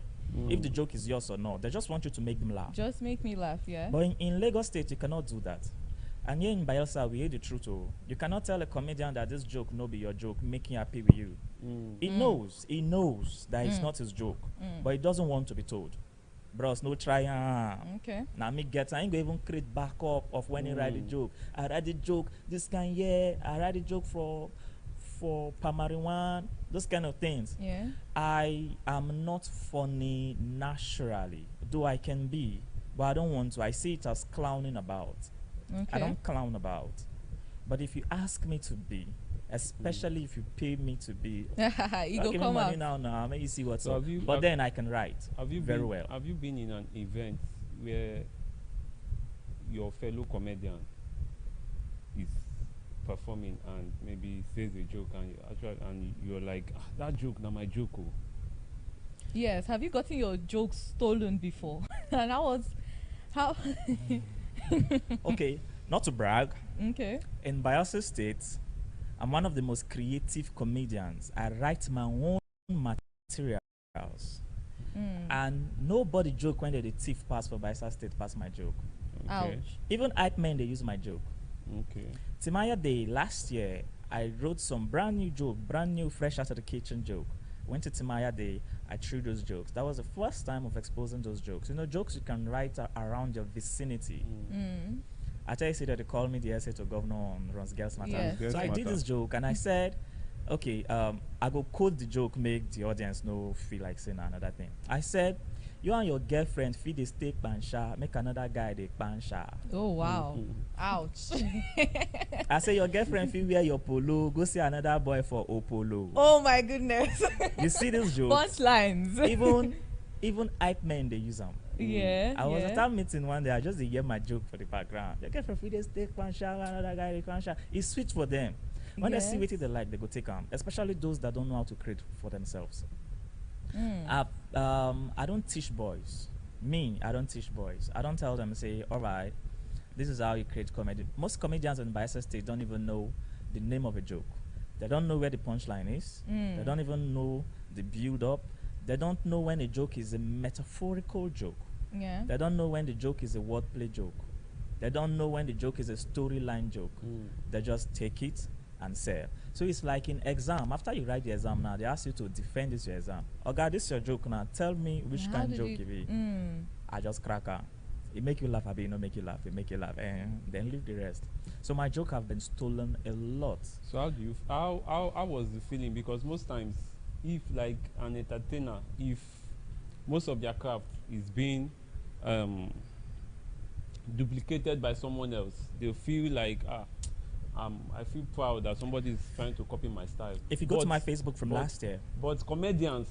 if the joke is yours or not. They just want you to make them laugh. Just make me laugh, yeah. But in Lagos State, you cannot do that. And here in Bielsa, we hear the truth. You cannot tell a comedian that this joke no be your joke, making happy with you. He knows that it's not his joke, but he doesn't want to be told. Bros, no try. Okay. Now me I ain't gonna even create backup of when he write the joke. I write the joke this kind, I write the joke for primary one, those kind of things. Yeah. I am not funny naturally, though I can be, but I don't want to. I see it as clowning about. Okay. I don't clown about. But if you ask me to be, especially if you pay me to be, you go come out now, maybe you see what's up. But then I can write very well. Have you been in an event where your fellow comedian is performing and maybe says a joke and you're like, that joke, now my joke? Yes. Have you gotten your jokes stolen before? And how? Okay, not to brag. Okay. In Biafra State, I'm one of the most creative comedians. I write my own materials. And nobody joke when the thief pass for Biafra State pass my joke. Okay. Ouch. Even hype men, they use my joke. Okay. Timaya Day, last year, I wrote some brand new joke, brand new fresh out of the kitchen joke. Went to Timaya Day, I threw those jokes. That was the first time of exposing those jokes. You know, jokes you can write around your vicinity. I tell you, say that they called me the essay to governor on Ron's Girls Matter. Yes. So I did this joke and I said, okay, I go quote the joke, make the audience know, feel like saying another thing. I said, you and your girlfriend feed a steak pansha, make another guy the pansha. Oh wow. Ouch. I say your girlfriend feel wear your polo, go see another boy for Opolo. Oh my goodness. You see this joke? Punchlines. Even hype men they use them. Yeah. I was at that meeting one day. I just hear my joke for the background. They get for free, they take one shower, another guy take one shower. It's sweet for them. When they see what they like, they go take them. Especially those that don't know how to create for themselves. I don't teach boys. I don't teach boys. I don't tell them, say, all right, this is how you create comedy. Most comedians in Bayelsa State don't even know the name of a joke. They don't know where the punchline is. They don't even know the build-up. They don't know when a joke is a metaphorical joke. Yeah. They don't know when the joke is a wordplay joke. They don't know when the joke is a storyline joke. They just take it and sell. So it's like in exam. After you write the exam now, they ask you to defend this your exam. Okay, this is your joke now. Tell me which kind of joke it is. I just crack out. It make you laugh, it not make you laugh. It make you laugh, and then leave the rest. So my joke have been stolen a lot. So how was the feeling? Because most times, if like an entertainer, if most of their craft is being duplicated by someone else, they feel like I feel proud that somebody is trying to copy my style. If you go to my Facebook from last year. But comedians,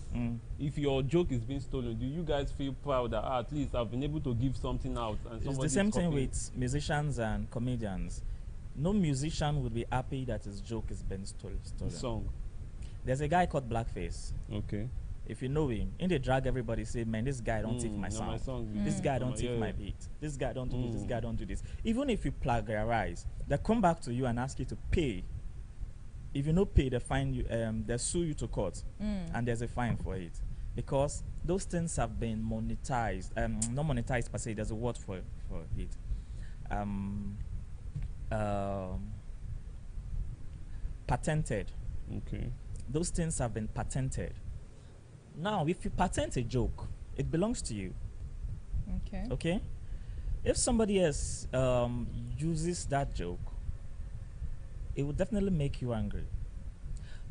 if your joke is being stolen, do you guys feel proud that at least I've been able to give something out? And it's the same thing with musicians and comedians. No musician would be happy that his joke is being stolen. Song. There's a guy called Blackface. Okay. If you know him, in the drag, everybody say, man, this guy don't take my song. This guy don't take my beat. This guy don't do this. This guy don't do this. Even if you plagiarize, they come back to you and ask you to pay. If you not pay, they fine you. They sue you to court, and there's a fine for it because those things have been monetized. Not monetized per se. There's a word for it. Patented. Okay. Those things have been patented. Now, if you patent a joke, it belongs to you. Okay. Okay? If somebody else uses that joke, it will definitely make you angry.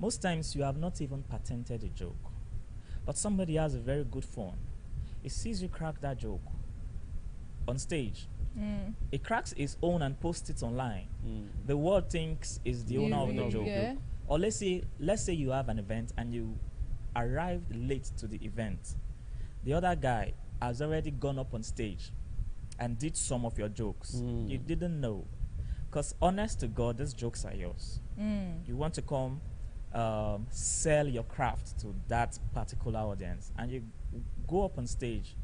Most times, you have not even patented a joke, but somebody has a very good phone. It sees you crack that joke on stage. It cracks its own and posts it online. The world thinks is the owner of the joke. Yeah. Or let's say you have an event and you arrived late to the event. The other guy has already gone up on stage and did some of your jokes. You didn't know. Because honest to God, these jokes are yours. You want to come sell your craft to that particular audience, and you go up on stage,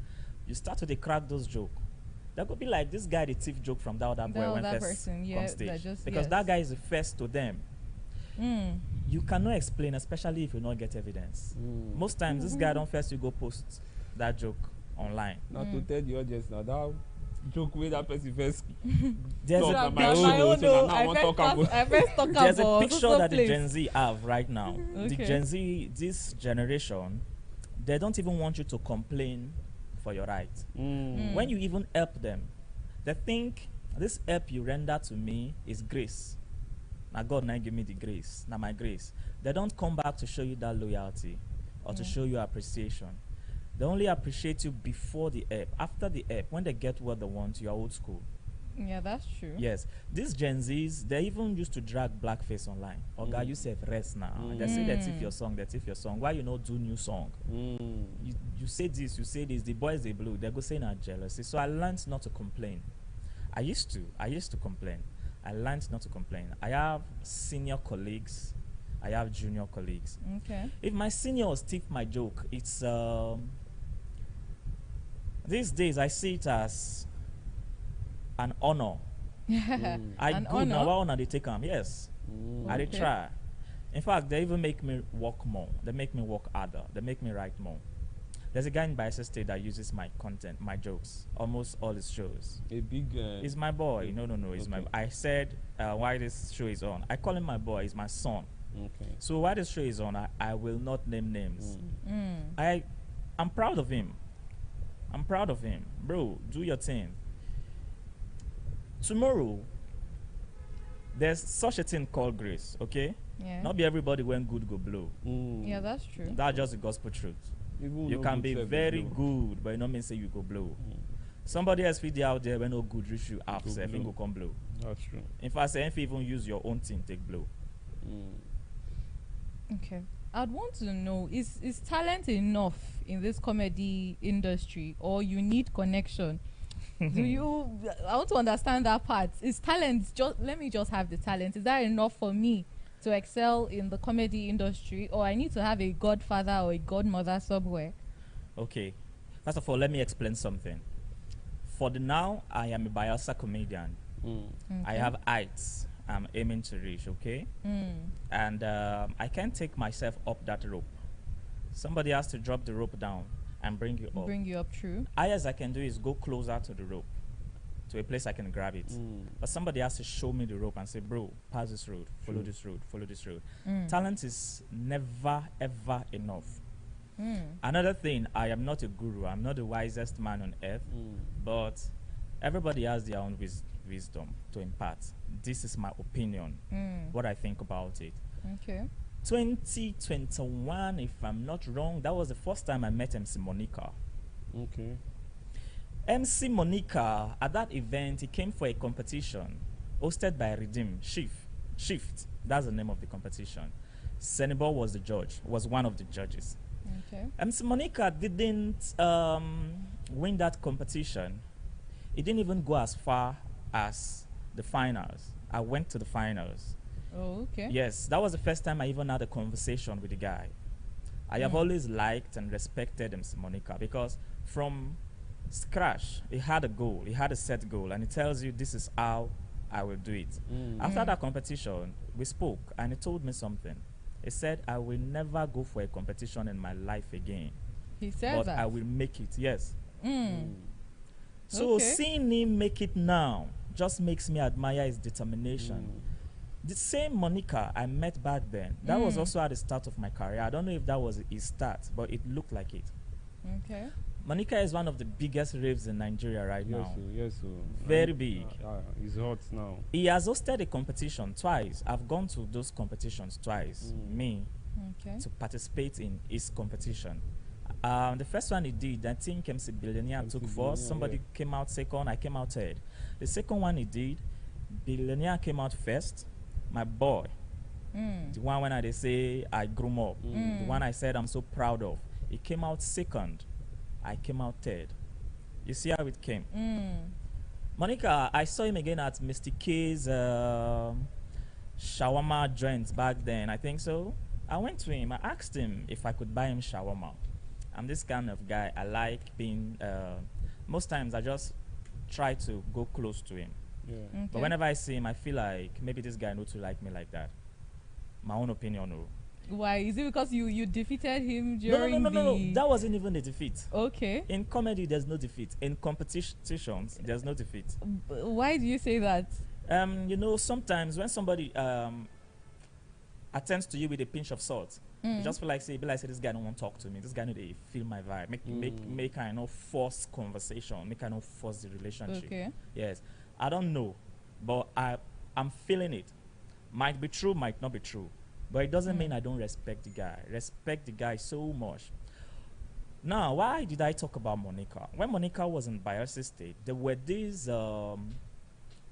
you start to crack those jokes. That could be like this guy, the thief joke from that other boy when first on stage. Because that guy is the first to them. You cannot explain, especially if you don't get evidence. Most times, this guy don't first you go post that joke online. Now to tell the audience now that joke with that person first. There's a picture that the Gen Z have right now. The Gen Z, this generation, they don't even want you to complain for your right. When you even help them, they think this help you render to me is grace. Now God now give me the grace. Now my grace. They don't come back to show you that loyalty or to show you appreciation. They only appreciate you before the help. After the help, when they get what they want, you are old school. Yeah, that's true. Yes. These Gen Zs, they even used to drag blackface online. Oh God, you say rest now. They say that's if your song, that's if your song. Why you not do new song? You say this, you say this. The boys they blue. They go say not jealousy. So I learned not to complain. I used to complain. I learned not to complain. I have senior colleagues. I have junior colleagues. Okay. If my seniors tip my joke, it's these days I see it as an honor. I An good honor? now. What honor they take them? Yes. I did try. In fact, they even make me work more. They make me work harder. They make me write more. There's a guy in Bayelsa State that uses my content, my jokes, almost all his shows. A big. He's my boy. No. He's my. I said why this show is on. I call him my boy. He's my son. Okay. So while this show is on, I will not name names. I'm proud of him. I'm proud of him, bro. Do your thing. Tomorrow, there's such a thing called grace. Okay. Yeah. Not be everybody when good go blow. Yeah, that's true. That's just the gospel truth. Even You no can good be self very go good, but it not mean say you go blow. Somebody else feed you out there when no good reach you half Go self and blow. go come blow. That's true. In fact, say if you even use your own thing, take blow. Okay. I'd want to know, is talent enough in this comedy industry, or you need connection? I want to understand that part. Is talent just, let me just have the talent, is that enough for me to excel in the comedy industry, or I need to have a godfather or a godmother somewhere? Okay. First of all, let me explain something. For the now, I am a Bielsa comedian. I have heights I'm aiming to reach, okay? And I can't take myself up that rope. Somebody has to drop the rope down and bring you up. Bring you up, true. Highest I can do is go closer to the rope, to a place I can grab it. But somebody has to show me the rope and say, bro, pass this road, follow this road, follow this road. Talent is never, ever enough. Another thing, I am not a guru. I'm not the wisest man on earth, but everybody has their own wisdom to impart. This is my opinion, what I think about it. Okay. 2021, if I'm not wrong, that was the first time I met MC Monica. Okay. MC Monica, at that event, he came for a competition hosted by Redeem Shift. That's the name of the competition. Senibor was the judge, was one of the judges. Okay. MC Monica didn't win that competition. He didn't even go as far as the finals. I went to the finals. Oh, okay. Yes, that was the first time I even had a conversation with the guy. I have always liked and respected MC Monica because from scratch, he had a goal, he had a set goal, and he tells you this is how I will do it. After that competition, we spoke, and he told me something. He said, I will never go for a competition in my life again. He said but that? I will make it, yes. So seeing him make it now just makes me admire his determination. The same Monica I met back then, that was also at the start of my career. I don't know if that was his start, but it looked like it. Okay. Monica is one of the biggest raves in Nigeria right now. Yes, sir. Very big. He's hot now. He has hosted a competition twice. I've gone to those competitions twice, me, to participate in his competition. The first one he did, I think MC Billionaire took first. Somebody came out second, I came out third. The second one he did, Billionaire came out first. My boy, the one when I say I grew up, the one I said I'm so proud of, he came out second. I came out third. You see how it came. Monica, I saw him again at Mr. K's shawarma joint back then, I think so. I went to him, I asked him if I could buy him shawarma. I'm this kind of guy, I like being, most times I just try to go close to him. But whenever I see him, I feel like maybe this guy knows to like me like that. My own opinion. Why? Is it because you defeated him during No. That wasn't even a defeat. Okay. In comedy, there's no defeat. In competitions, there's no defeat. Why do you say that? You know, sometimes when somebody attends to you with a pinch of salt, you just feel like say this guy don't want to talk to me. This guy know they feel my vibe. Make I not force conversation. Make I not force the relationship. Okay. Yes. I don't know, but I'm feeling it. Might be true, might not be true. But it doesn't mean I don't respect the guy. Respect the guy so much. Now, why did I talk about Monica? When Monica was in Bielsa State, there were these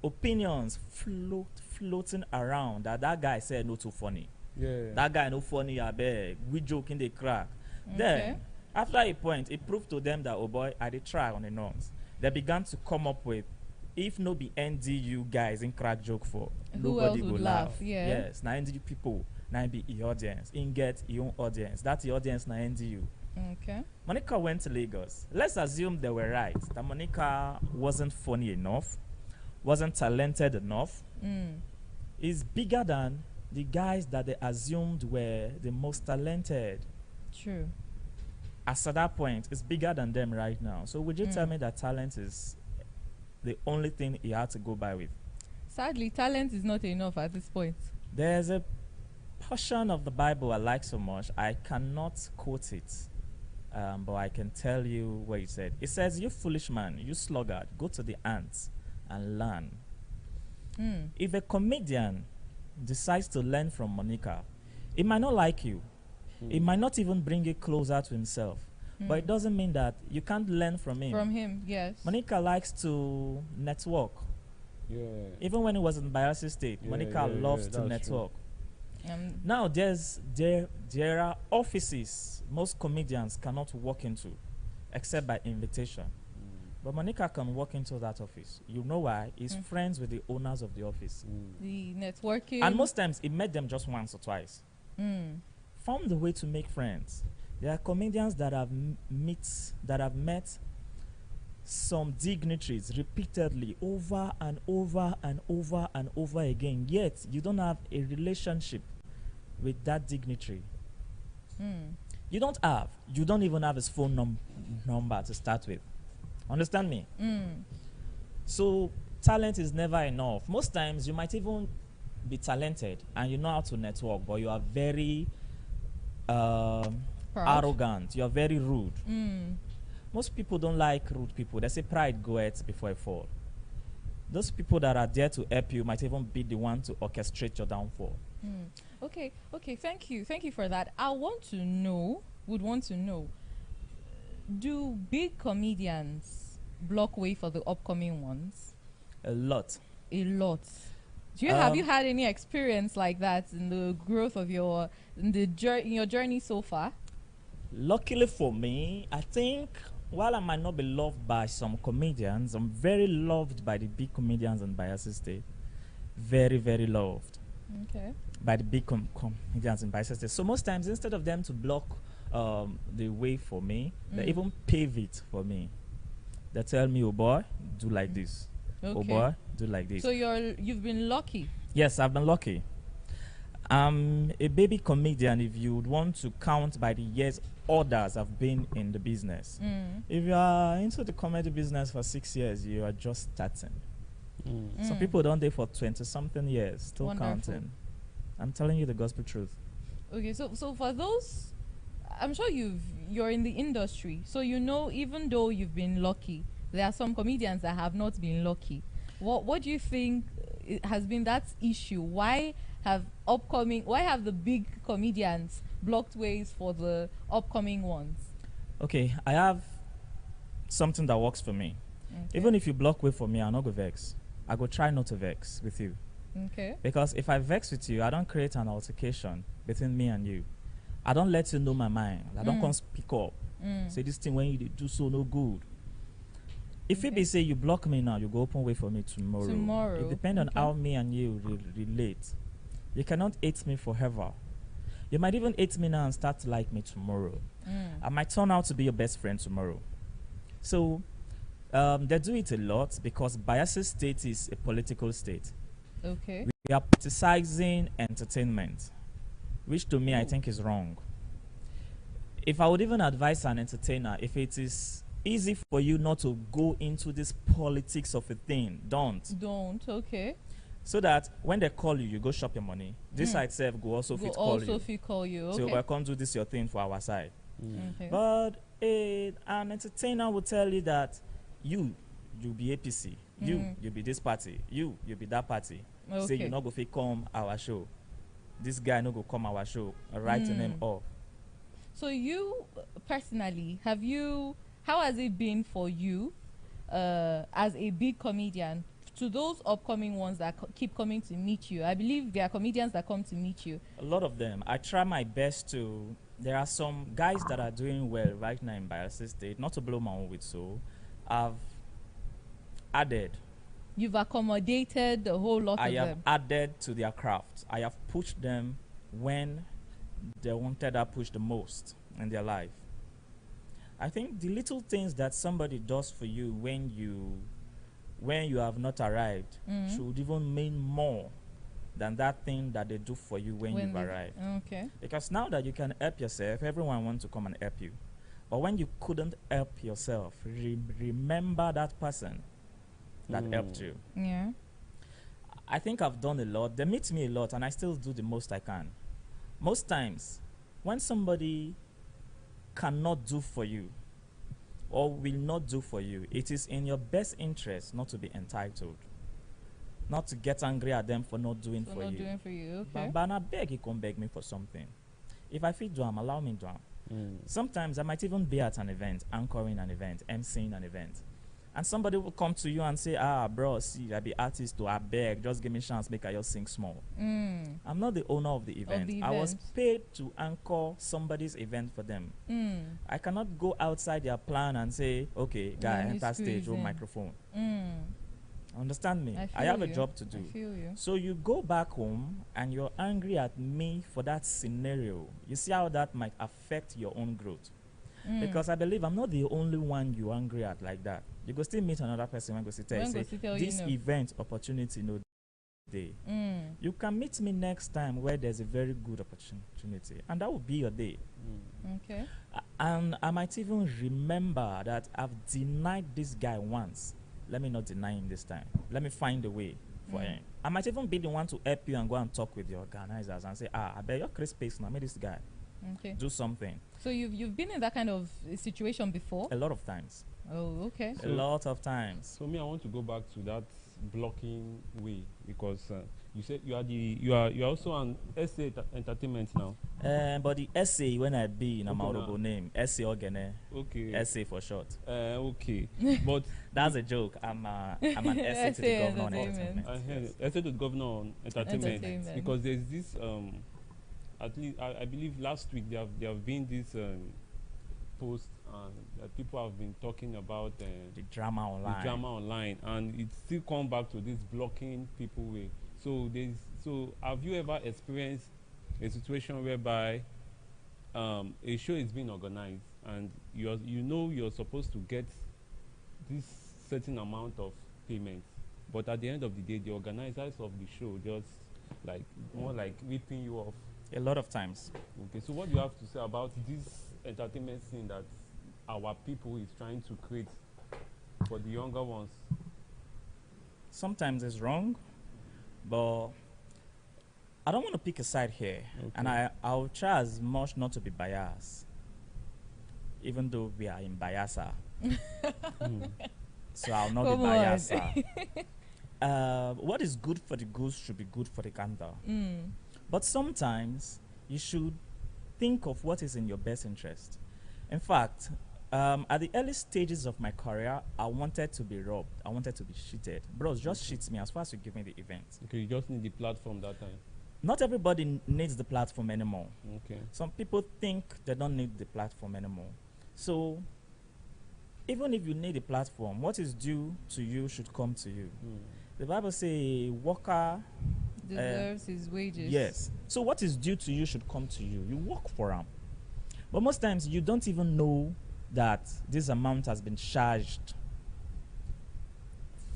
opinions floating around that guy said no too funny. Yeah. That guy no funny, I beg. We joke in the crack. Then, after a point, it proved to them that, oh boy, I did try on the norms. They began to come up with, if no be NDU guys in crack joke for, who nobody else would laugh. Yeah. Yes, now NDU people, now be the audience. In get your own audience. That's the audience now NDU. Okay. Monica went to Lagos. Let's assume they were right. That Monica wasn't funny enough, wasn't talented enough. Is bigger than the guys that they assumed were the most talented. True. As at that point, it's bigger than them right now. So would you tell me that talent is the only thing he had to go by with? Sadly, talent is not enough at this point. There's a portion of the Bible I like so much. I cannot quote it, but I can tell you what it said. It says, you foolish man, you sluggard, go to the ants and learn. If a comedian decides to learn from Monica, he might not like you. He might not even bring you closer to himself. But it doesn't mean that you can't learn from him. From him, yes. Monica likes to network. Even when he was in Bielsa State, Monica loves to network. Now there are offices most comedians cannot walk into, except by invitation. But Monica can walk into that office. You know why? He's friends with the owners of the office. The networking. And most times, he met them just once or twice. Found the way to make friends. There are comedians that have met some dignitaries repeatedly over and over and over and over again. Yet, you don't have a relationship with that dignitary. You don't even have his phone number to start with. Understand me? So talent is never enough. Most times you might even be talented and you know how to network, but you are very arrogant. You are very rude. Most people don't like rude people. They say pride goeth before a fall. Those people that are there to help you might even be the one to orchestrate your downfall. Okay, thank you for that. Would want to know, do big comedians block way for the upcoming ones? A lot. Have you had any experience like that in the growth of your journey so far? Luckily for me, I think while I might not be loved by some comedians, I'm very loved by the big comedians in Bayelsa State. Very, very loved. Okay. By the big comedians in Bayelsa State. So most times, instead of them to block the way for me, they even pave it for me. They tell me, oh boy, do like this. Okay. Oh boy, do like this. So you've been lucky. Yes, I've been lucky. I'm a baby comedian if you would want to count by the years others have been in the business. If you are into the comedy business for 6 years, you are just starting. Some people don't do for 20-something years, still counting. I'm telling you the gospel truth. Okay, so for those, I'm sure you're in the industry, so you know even though you've been lucky, there are some comedians that have not been lucky. What do you think has been that issue? Why have the big comedians blocked ways for the upcoming ones? Okay, I have something that works for me. Even if you block way for me, I'll not go vex. I go try not to vex with you. Okay. Because if I vex with you, I don't create an altercation between me and you. I don't let you know my mind. I don't come speak up. Say this thing when you do so no good. If it be say you block me now, you go open way for me tomorrow. It depends on how me and you relate. You cannot hate me forever. You might even hate me now and start to like me tomorrow. I might turn out to be your best friend tomorrow. So they do it a lot because Bayelsa State is a political state. Okay. We are politicizing entertainment, which to me I think is wrong. If I would even advise an entertainer, if it is easy for you not to go into this politics of a thing, don't. Okay. So that when they call you, you go shop your money. This side self go also fit call you. Okay. So we'll come do this your thing for our side. Okay. But an entertainer will tell you that you'll be APC, you'll be this party, you'll be that party. Okay. Say you not go fit come our show. This guy not go come our show. Write the name off. So you personally, how has it been for you as a big comedian to those upcoming ones that keep coming to meet you? I believe there are comedians that come to meet you. A lot of them. I try my best to. There are some guys that are doing well right now in Bayelsa State. Not to blow my own with, so I've added. You've accommodated a whole lot of them. I have added to their craft. I have pushed them when they wanted to push the most in their life. I think the little things that somebody does for you when you have not arrived should even mean more than that thing that they do for you when you've arrived. Okay. Because now that you can help yourself, everyone wants to come and help you. But when you couldn't help yourself, remember that person that helped you. Yeah. I think I've done a lot. They meet me a lot, and I still do the most I can. Most times, when somebody cannot do for you or will not do for you, it is in your best interest not to be entitled, not to get angry at them for not doing for you. Okay. But I beg you, come beg me for something. If I feel drum, allow me drum. Sometimes I might even be at an event, anchoring an event, emceeing an event, And somebody will come to you and say, bro, see, I be artist, to I beg, just give me chance, make I just sing small. I'm not the owner of the event. I was paid to anchor somebody's event for them. I cannot go outside their plan and say, okay, guy, enter stage, hold microphone. Understand me? I have a job to do. I feel you. So you go back home and you're angry at me for that scenario. You see how that might affect your own growth. Because I believe I'm not the only one you're angry at like that. You go still meet another person when go sit there and say, this event opportunity no day. You can meet me next time where there's a very good opportunity, and that will be your day. Okay. And I might even remember that I've denied this guy once. Let me not deny him this time. Let me find a way for him. I might even be the one to help you and go and talk with your organizers and say, I bet your Chris space now, make this guy do something. So you've been in that kind of situation before? A lot of times. Oh, okay. A lot of times. So me, I want to go back to that blocking way, because you said you are also an SA entertainment now. But the SA when I be in a Maorobo name, SA Ogene. Okay. SA for short. Okay. But that's a joke. I'm an SA to the governor on entertainment. SA to the governor on entertainment. Because there's this at least I believe last week there have been this post that people have been talking about the drama online. And it still come back to this blocking people way. So have you ever experienced a situation whereby a show is being organized and you're supposed to get this certain amount of payment, but at the end of the day the organizers of the show just more like ripping you off? A lot of times. Okay, so what do you have to say about this entertainment scene that our people is trying to create for the younger ones? Sometimes it's wrong, but I don't want to pick a side here. Okay. And I'll try as much not to be biased, even though we are in Bayasa. So I'll not be biased. What is good for the goose should be good for the gander. But sometimes you should think of what is in your best interest. In fact, at the early stages of my career, I wanted to be robbed. I wanted to be cheated. Bros, just cheat me as far as you give me the event. Okay, you just need the platform that time. Not everybody needs the platform anymore. Okay. Some people think they don't need the platform anymore. So even if you need a platform, what is due to you should come to you. The Bible says, worker deserves his wages. Yes. So what is due to you should come to you. You work for them. But most times you don't even know that this amount has been charged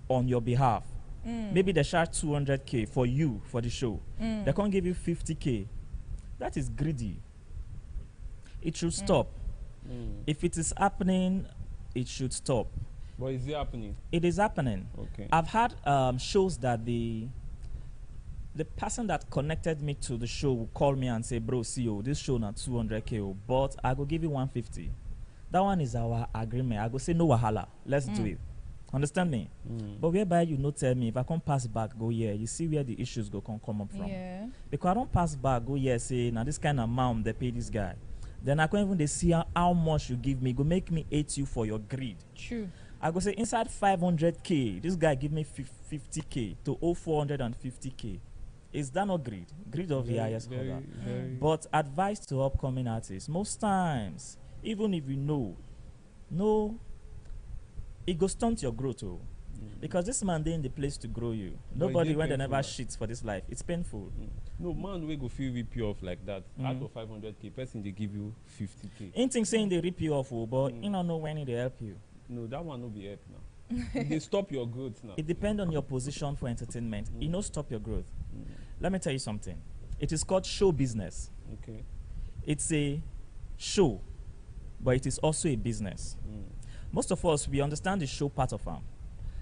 on your behalf. Maybe they charge 200K for you for the show. They can't give you 50K. That is greedy. It should stop. If it is happening, it should stop. But is it happening? It is happening. Okay. I've had shows that the person that connected me to the show will call me and say, bro, CEO, this show na 200K, but I go give you 150. That one is our agreement. I go say, no wahala, let's do it. Understand me? But whereby you not tell me, if I come pass back, go here, you see where the issues go come up from. Yeah. Because I don't pass back, go here, say, now this kind of amount they pay this guy. Then I can't even they see how much you give me, go make me hate you for your greed. True. I go say, inside 500K, this guy give me 50K to 450K. Is that not greed? Greed of the highest order. But advice to upcoming artists, most times, even if you know, it go stunt your growth. Because this man they in the place to grow you. Nobody when they never shits for this life. It's painful. No man we go feel rip you off like that. Out of 500K, person they give you 50K. Ain't thing saying they rip you off, but you don't know when they help you. No, that one will be help now. They stop your growth now. It depends on your position for entertainment. It no stop your growth. Let me tell you something. It is called show business. Okay. It's a show, but it is also a business. Most of us, we understand the show part of them.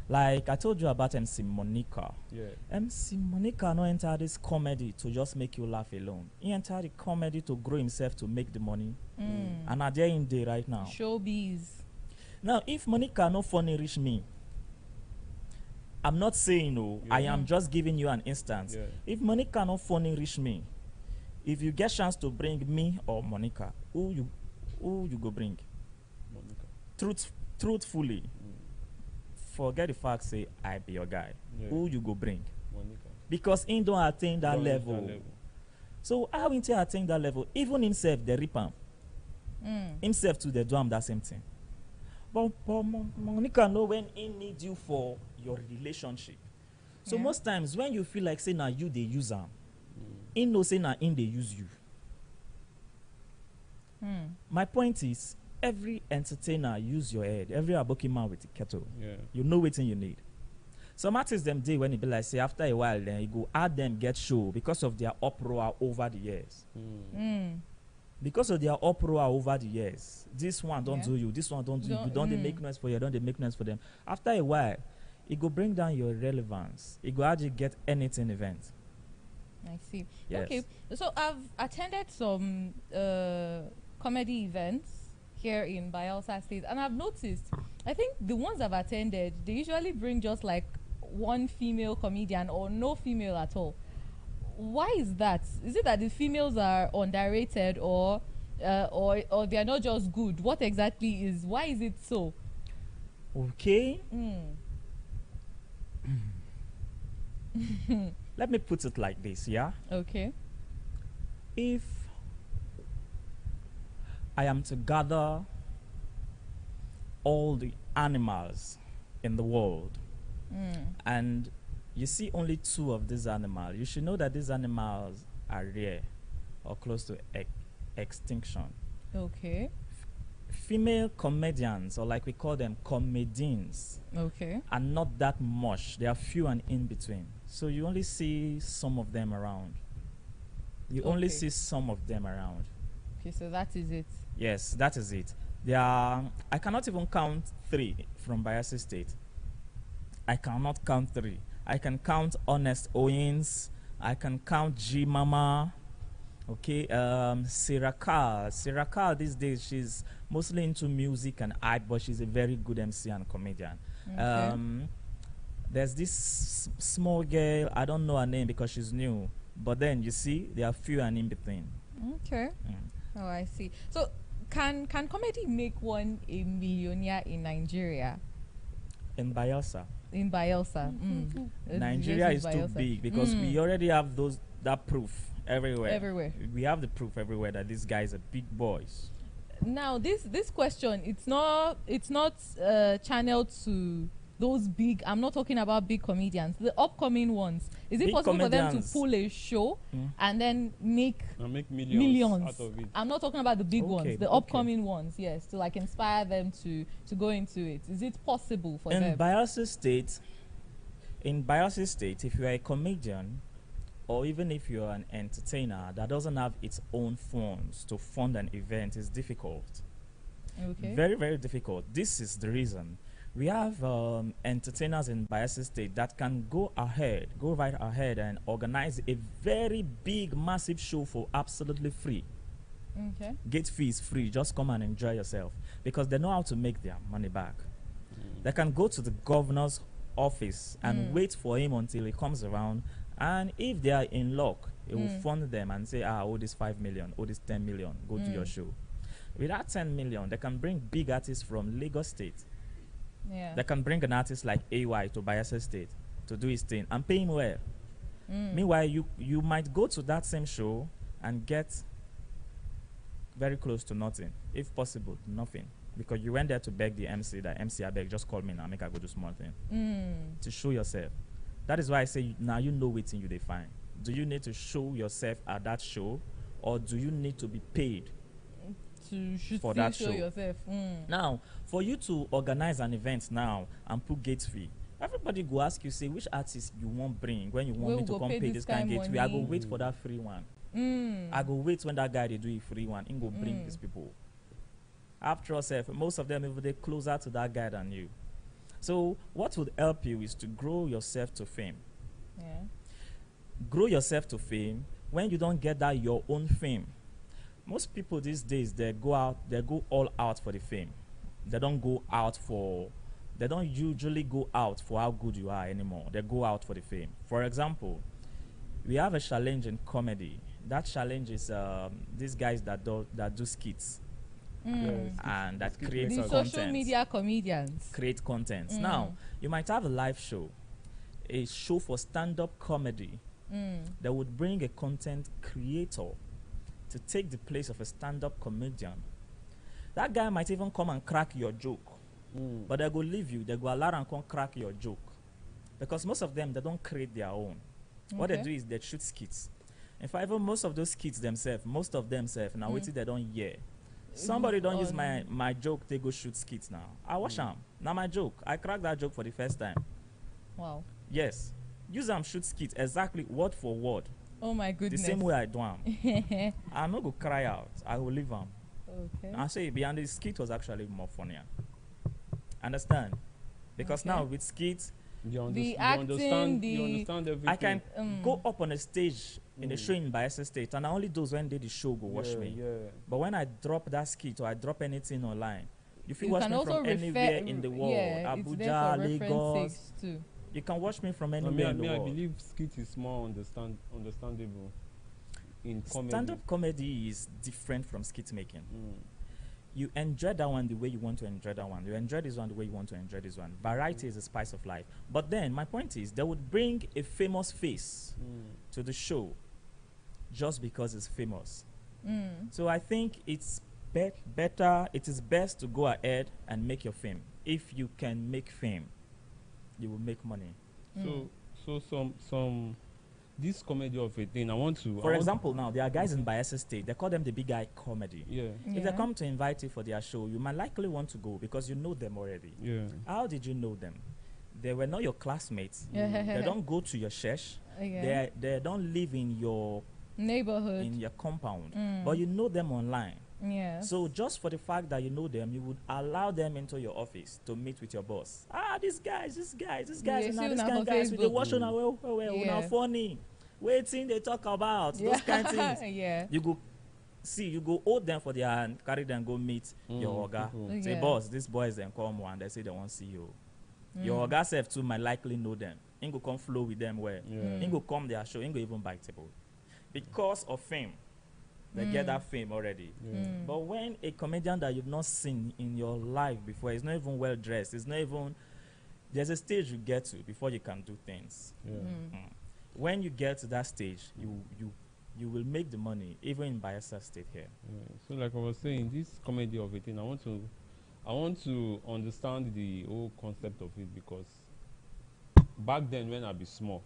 Like I told you about MC Monica. Yeah. MC Monica no enter this comedy to just make you laugh alone. He entered the comedy to grow himself to make the money. And are there in there right now. Showbiz. Now, if Monica no funny reach me, I'm not saying no. I am just giving you an instance. Yeah. If Monica no funny reach me, if you get chance to bring me or Monica, who you go bring? Monica. Truthfully. forget the fact say I be your guy. Yeah. Who you go bring? Monica. Because he don't attain that Don't reach level. So how him to attain that level? Even himself, they rip him. Himself too, they do him that same thing. But Monica know when he need you for your relationship. So most times when you feel like say now you they use him, he know say now him they use you. My point is, every entertainer use your head. Every aboki man with a kettle. Yeah. You know what you need. Some artists them day when it be like say after a while then you go add them get show because of their uproar over the years. Because of their uproar over the years. This one don't do you, this one don't do you. Don't they make noise for you, don't they make noise for them. After a while, it go bring down your relevance. It go actually get anything event. I see. Yes. Okay, so I've attended some comedy events here in Bayelsa State, and I've noticed, I think the ones I've attended, they usually bring just like one female comedian or no female at all. Why is that? Is it that the females are underrated or they are not just good? What exactly is? Why is it so? Okay. Let me put it like this, yeah? Okay. If I am to gather all the animals in the world and you see only 2 of these animals, you should know that these animals are rare or close to extinction. Okay. Female comedians, or like we call them comedians, are not that much. They are few and in between. So you only see some of them around. You only see some of them around. Okay, so that is it. Yes, that is it. There are, I cannot even count 3 from Bayelsa State. I cannot count 3. I can count Honest Owens. I can count G Mama. Okay, Sarah Carl these days, she's mostly into music and art, but she's a very good MC and comedian. Okay. There's this small girl, I don't know her name because she's new, but then you see, there are few and in between. Okay. Oh, I see. So, can comedy make one a millionaire in Nigeria? In Bayelsa. In Bayelsa. Nigeria is too big because we already have that proof everywhere. Everywhere. We have the proof everywhere that these guys are big boys. Now, this question, it's not channeled to those big. I'm not talking about big comedians. The upcoming ones. Is it Big possible for them to comedians. pull a show and then make millions millions out of it? I'm not talking about the big Okay, ones, the okay. upcoming ones. Yes, to like inspire them to go into it. Is it possible for In them? Bayelsa State, if you are a comedian or even if you're an entertainer that doesn't have its own funds to fund an event, is difficult. Okay. Very, very difficult. This is the reason. We have entertainers in Bayelsa State that can go right ahead and organize a very big, massive show for absolutely free. Okay. Gate fees free, just come and enjoy yourself because they know how to make their money back. They can go to the governor's office and wait for him until he comes around, and if they are in luck, he will fund them and say, oh, this 5 million, oh, this 10 million, go to your show. With that 10 million, they can bring big artists from Lagos State. Yeah. They can bring an artist like AY to Bayelsa State to do his thing and pay him well. Meanwhile, you might go to that same show and get very close to nothing, if possible, nothing. Because you went there to beg the MC, that MC, I beg, just call me now, make I go do small thing. To show yourself. That is why I say, now you know what you define. Do you need to show yourself at that show, or do you need to be paid for that show? Yourself. Now, for you to organize an event now and put gate fee, everybody go ask you, say, which artist you want bring when you want me to come pay this kind of gate fee. I go wait for that free one. I go wait when that guy they do a free one. He go bring these people. After all, most of them, if they closer to that guy than you. So what would help you is to grow yourself to fame. Yeah. Grow yourself to fame. When you don't get that your own fame, most people these days, they go all out for the fame. They don't usually go out for how good you are anymore. They go out for the fame. For example, we have a challenge in comedy. That challenge is these guys that do skits. and that skit creates The makers. social media comedians. Create content. Now, you might have a live show, a show for stand-up comedy that would bring a content creator to take the place of a stand-up comedian. That guy might even come and crack your joke, but they go leave you. They go allow and come crack your joke, because most of them, they don't create their own. What they do is they shoot skits. In fact, even most of those skits themselves, most of them now wait till they don't hear. Somebody don't use my joke, they go shoot skits now. I watch them. Now my joke, I cracked that joke for the first time. Wow. Yes. Use them shoot skits exactly word for word. Oh my goodness. The same way I do them. I'm not going to cry out. I will leave them. Okay. I say behind the skit was actually more funnier. Understand? Because now with skits, You The understand, acting, you understand everything. I can go up on a stage in the show in Bayelsa State, and only those when they the show go watch me. But when I drop that skit or I drop anything online, you can watch me from anywhere in the world. Abuja, Lagos. You can watch me from anywhere in the world. I believe skit is more understandable in comedy. Stand-up comedy is different from skit making. You enjoy that one the way you want to enjoy that one. You enjoy this one the way you want to enjoy this one. Variety is the spice of life. But then my point is, they would bring a famous face to the show just because it's famous. So I think it's better. It is best to go ahead and make your fame. If you can make fame, you will make money. So some this comedy of a thing, I want to. For example, now there are guys in Bayelsa State. They call them the big guy comedy. Yeah. If they come to invite you for their show, you might likely want to go because you know them already. Yeah. How did you know them? They were not your classmates. They don't go to your church. They don't live in your neighborhood, in your compound, but you know them online. Yeah. So just for the fact that you know them, you would allow them into your office to meet with your boss. These guys, yeah, and now this kind of guys, they watch on our funny. Waiting, they talk about those kind of things. Yeah. You go hold them for their hand, carry them, go meet your oga. Say, boss, these boys then come and they say they want to see you. Your oga self too might likely know them. He go come flow with them where. He go come their show. He go even bite table. Because of fame, they get that fame already. But when a comedian that you've not seen in your life before is not even well dressed, it's not even, there's a stage you get to before you can do things. When you get to that stage, you will make the money, even in Bayelsa State here. So like I was saying, this comedy of it, I want to understand the whole concept of it, because back then when I be small,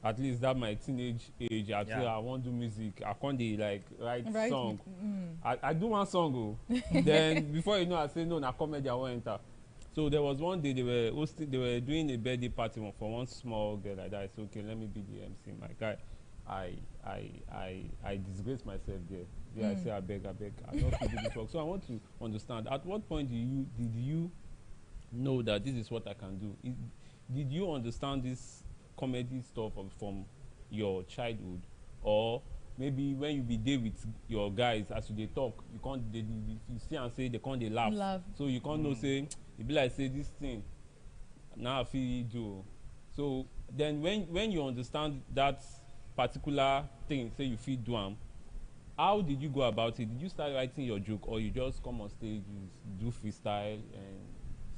at least that my teenage age, I say I want to do music. I can't like write song. I do one song, then before you know, I say no, na comedy I want enter. So there was one day they were doing a birthday party for one small girl like that. I said, okay, let me be the MC. My guy, I disgrace myself there. I say, I beg, I don't do this work. So I want to understand, at what point did you know that this is what I can do? Did you understand this comedy stuff from your childhood, or maybe when you be there with your guys as they talk, you can't you see and say they can't laugh. So you can't know say it be like say this thing now I feel do. So then when you understand that particular thing, say you feel do them, how did you go about it? Did you start writing your joke, or you just come on stage, you do freestyle and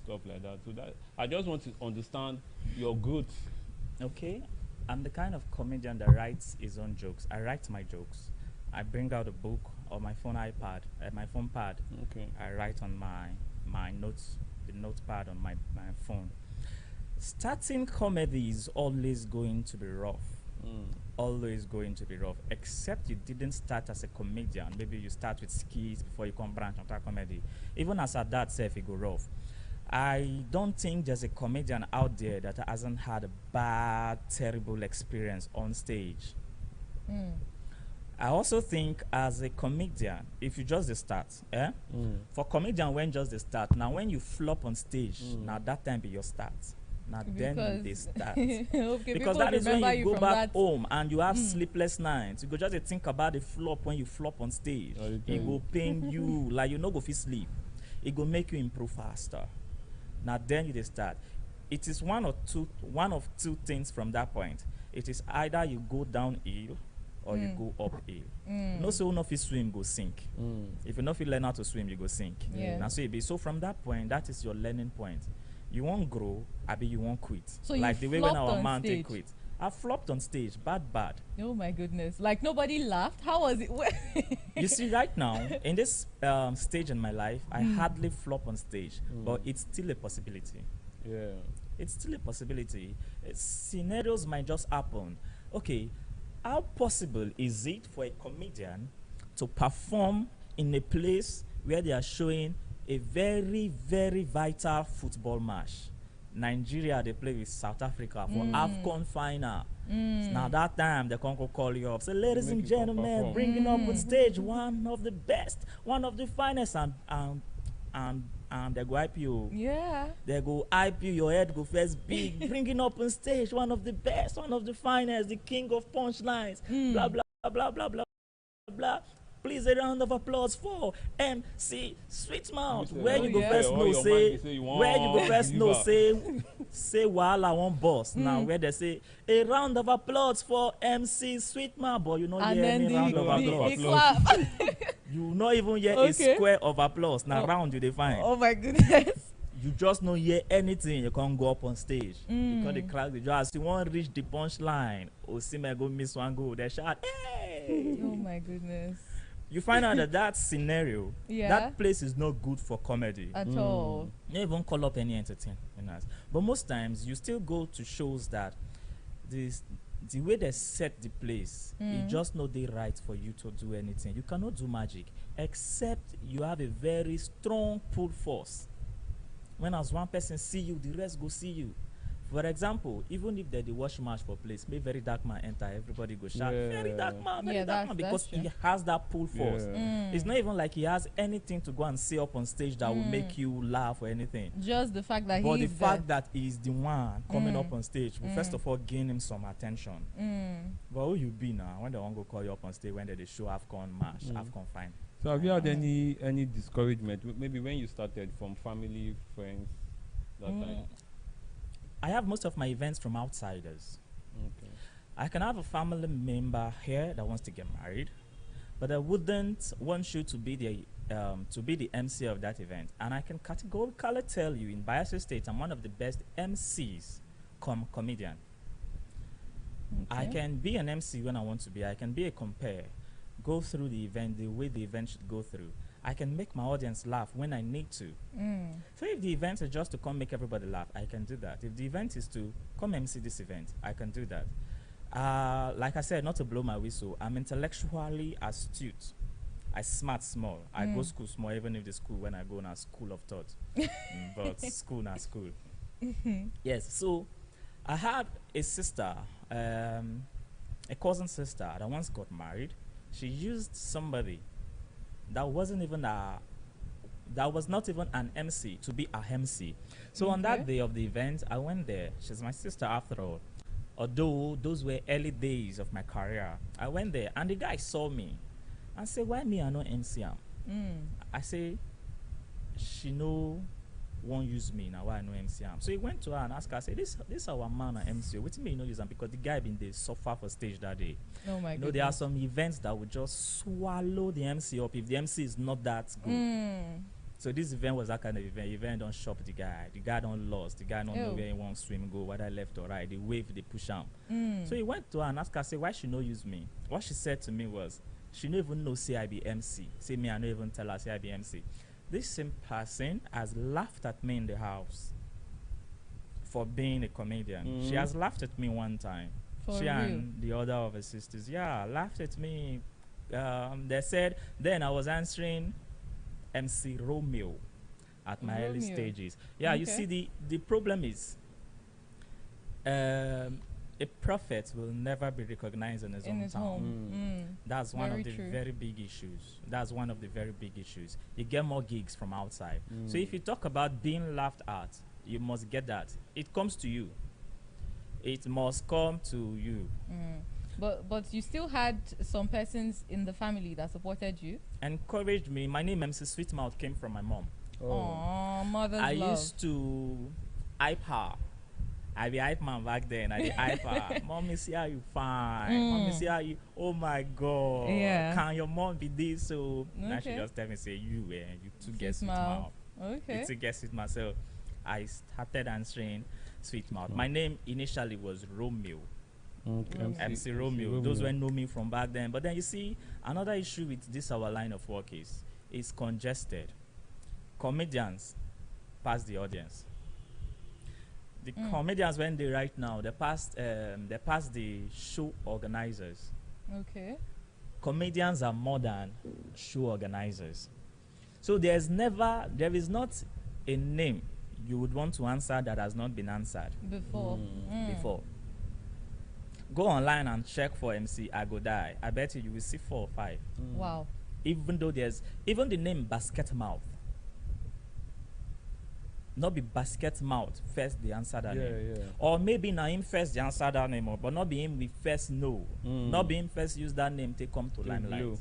stuff like that? So that I just want to understand your growth. Okay, I'm the kind of comedian that writes his own jokes. I write my jokes. I bring out a book or my phone iPad, my phone pad. Okay. I write on my notes, the notepad on my phone. Starting comedy is always going to be rough. Always going to be rough, except you didn't start as a comedian. Maybe you start with skits before you come branch onto comedy. Even as at that self, it go rough. I don't think there's a comedian out there that hasn't had a bad, terrible experience on stage. I also think as a comedian, if you just start, for comedian when just the start, now when you flop on stage, now that time be your start. Now then they start. Okay, because that is when you go back home and you have sleepless nights. You go just think about the flop when you flop on stage. It go pain you, like you no go fit sleep. It go make you improve faster. Now then you start. It is one of two things from that point. It is either you go downhill or you go uphill. No say who no fit swim go sink. If you no fit learn how to swim, you go sink. Yeah. So it be. So from that point, that is your learning point. You won't grow, abi you won't quit. So like you the way when flopped our on man stage. take quit. I flopped on stage, bad. Oh my goodness! Like nobody laughed. How was it? You see, right now in this stage in my life, I hardly flop on stage, but it's still a possibility. Yeah. It's still a possibility. Scenarios might just happen. Okay, how possible is it for a comedian to perform in a place where they are showing a very, very vital football match? Nigeria, they play with South Africa for AFCON final. Now that time, they can call you up. So, ladies and gentlemen, bringing up on stage one of the best, one of the finest, and they go hype you. Yeah. They go hype you, your head go first big, bringing up on stage one of the best, one of the finest, the king of punchlines, blah, blah, blah, blah, blah, blah. Please, a round of applause for MC Sweetmouth. Where you go first know, say, where you go first know, say, while I want boss. Now, where they say, a round of applause for MC Sweetmouth, but you know, hear any round of applause. You not even hear a square of applause. Now, round you define. Oh my goodness. You just not hear anything. You can't go up on stage. You can't crack the jaw. As you want to reach the punchline, Osime go miss one goal. They shout, hey! Oh my goodness. You find out that scenario, Yeah. that place is not good for comedy. At all. You don't even call up any entertainers. But most times, you still go to shows that the way they set the place, it just not the right for you to do anything. You cannot do magic, except you have a very strong pull force. When as one person see you, the rest go see you. For example, even if they watch match for place, may very dark man enter, everybody go shout, very dark man, very dark man, because he has that pull force. It's not even like he has anything to go and say up on stage that will make you laugh or anything. Just the fact that but he's the fact that he's the one coming up on stage will first of all gain him some attention. But who you be now when they want to call you up on stage when they show AFCON match, AFCON fine? So have you had any discouragement, maybe when you started, from family, friends, that time? I have most of my events from outsiders. Okay. I can have a family member here that wants to get married, but I wouldn't want you to be the MC of that event. And I can categorically tell you, in Bayelsa State, I'm one of the best MCs, comedian. I can be an MC when I want to be. I can be a compare, go through the event the way the event should go through. I can make my audience laugh when I need to. So if the event is just to come make everybody laugh, I can do that. If the event is to come MC this event, I can do that. Like I said, not to blow my whistle, I'm intellectually astute. I smart small. I go school small, even if the school when I go na school of thought. But school na school. Yes, so I had a sister, a cousin sister that once got married. She used somebody that was not even an MC to be a MC. So on that day of the event, I went there. She's my sister after all. Although those were early days of my career, I went there and the guy saw me and said, "Why me? I no MC am?" I say, "She no won't use me now. Why I no MC am?" So he went to her and asked her, I said, "This our man at MC. What do you mean you no use him?" Because the guy been there suffer for stage that day. Oh my goodness. There are some events that would just swallow the MC up if the MC is not that good. So this event was that kind of event. Event don't shop the guy. The guy don't lost. The guy don't know where he wants swim go, whether left or right. They wave, they push him. So he went to her and asked her, say, "Why she no use me?" What she said to me was, she don't even know say I be MC. Say me, I don't even tell her say I be MC. This same person has laughed at me in the for being a comedian. She has laughed at me one time. She and the other of her sisters, laughed at me. They said, then I was answering MC Romeo at my early stages. You see, the problem is a prophet will never be recognized in his own town. That's one of the very big issues. That's one of the very big issues. You get more gigs from outside. So if you talk about being laughed at, you must get that. It comes to you. It must come to you. But you still had some persons in the family that supported you? Encouraged me. My name, MC Sweetmouth, came from my mom. Oh, mother's love. I used to hype her I be hype man back then. I be hype her. Mommy, see how you fine. Mommy, see how you. Oh my God. Yeah. Can your mom be this? So now she Okay. just tell me, say you too get sweet mouth. mouth. Okay. You too get sweet mouth. So I started answering sweet mouth. My name initially was Romeo. Okay. MC Romeo. Those who know me from back then. But then you see, another issue with this our line of work is it's congested. Comedians pass the audience. The comedians when they right now, they pass the show organizers. Okay. Comedians are more than show organizers. So there is not a name you would want to answer that has not been answered Before. before. Go online and check for MC Agodai. I bet you will see 4 or 5. Wow. Even though there's even the name Basket Mouth. Not be Basket Mouth first the answer that name. Yeah. Or maybe now him first the answer that name, but not be him we first know. Not be him first use that name to come to limelight.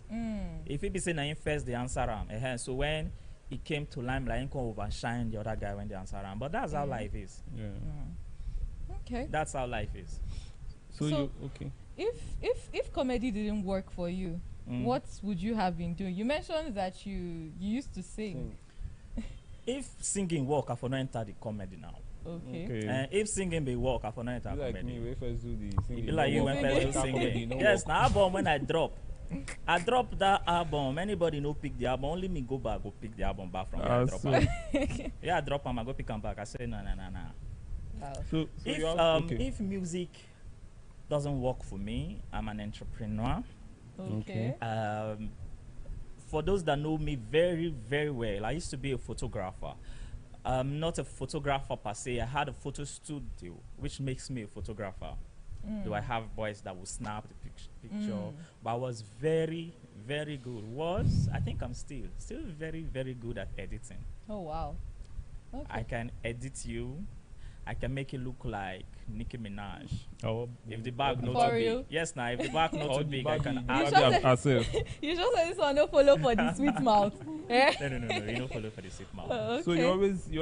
If it be saying him first the answer so when he came to limelight, he can overshine the other guy when the answer but that's how life is. Yeah. Okay. That's how life is. So you okay? If comedy didn't work for you, what would you have been doing? You mentioned that you used to sing. If singing work, I for not enter the comedy now. Okay. If singing be work, I for not enter Like comedy. me, we first do the singing. It be like you when first do singing. Yes, now album when I drop that album. Anybody no pick the album. Only me go back go pick the album back from where I drop am. Yeah, I drop am. I go pick am back. I say no. Wow. So If music doesn't work for me, I'm an entrepreneur. Okay. For those that know me very, very well, I used to be a photographer. Not a photographer per se. I had a photo studio, which makes me a photographer. Do I have boys that will snap the picture? But I was very, very good. I think I'm still very, very good at editing. Oh wow. Okay. I can edit you. I can make it look like Nicki Minaj. Oh, if the bag not For too real? big. Yes, now if the bag not too big, I can You add just said this one no follow for the sweet mouth. Eh? No, you don't follow for the sweet mouth. Okay. So you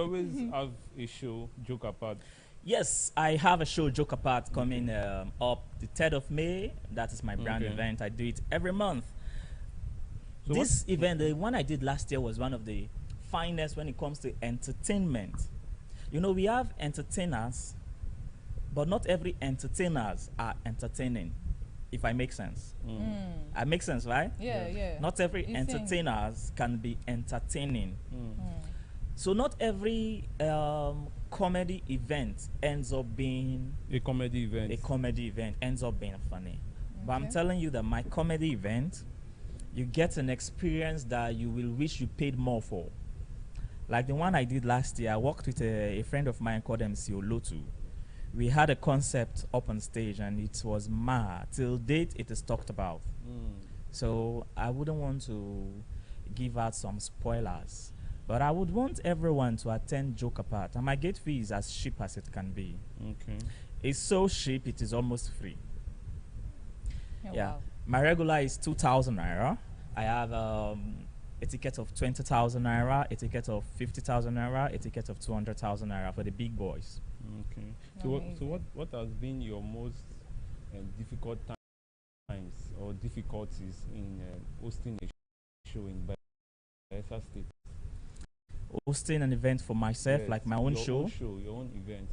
always have a show, Joke Apart. Yes, I have a show, Joke Apart, coming up the 3rd of May. That is my brand event. I do it every month. So this event, the one I did last year, was one of the finest when it comes to entertainment. You know, we have entertainers, but not every entertainers are entertaining, if I make sense. I make sense, right? Yeah. Not every You entertainers can be entertaining. So not every comedy event ends up being a comedy event. A comedy event ends up being funny. But I'm telling you that my comedy event, you get an experience that you will wish you paid more for. Like the one I did last year, I worked with a friend of mine called MC Olotu. We had a concept up on stage and it was mad. Till date, it is talked about. So I wouldn't want to give out some spoilers. But I would want everyone to attend Joke Apart. And my gate fee is as cheap as it can be. Okay. It's so cheap, it is almost free. Oh, Yeah. wow. My regular is 2,000 naira. I have a ticket of 20,000 naira, a ticket of 50,000 naira, a ticket of 200,000 naira for the big boys. Okay. So what has been your most difficult times or difficulties in hosting a show in Bayelsa State? Hosting an event for myself, Yes, like my own your show. own show, your own event.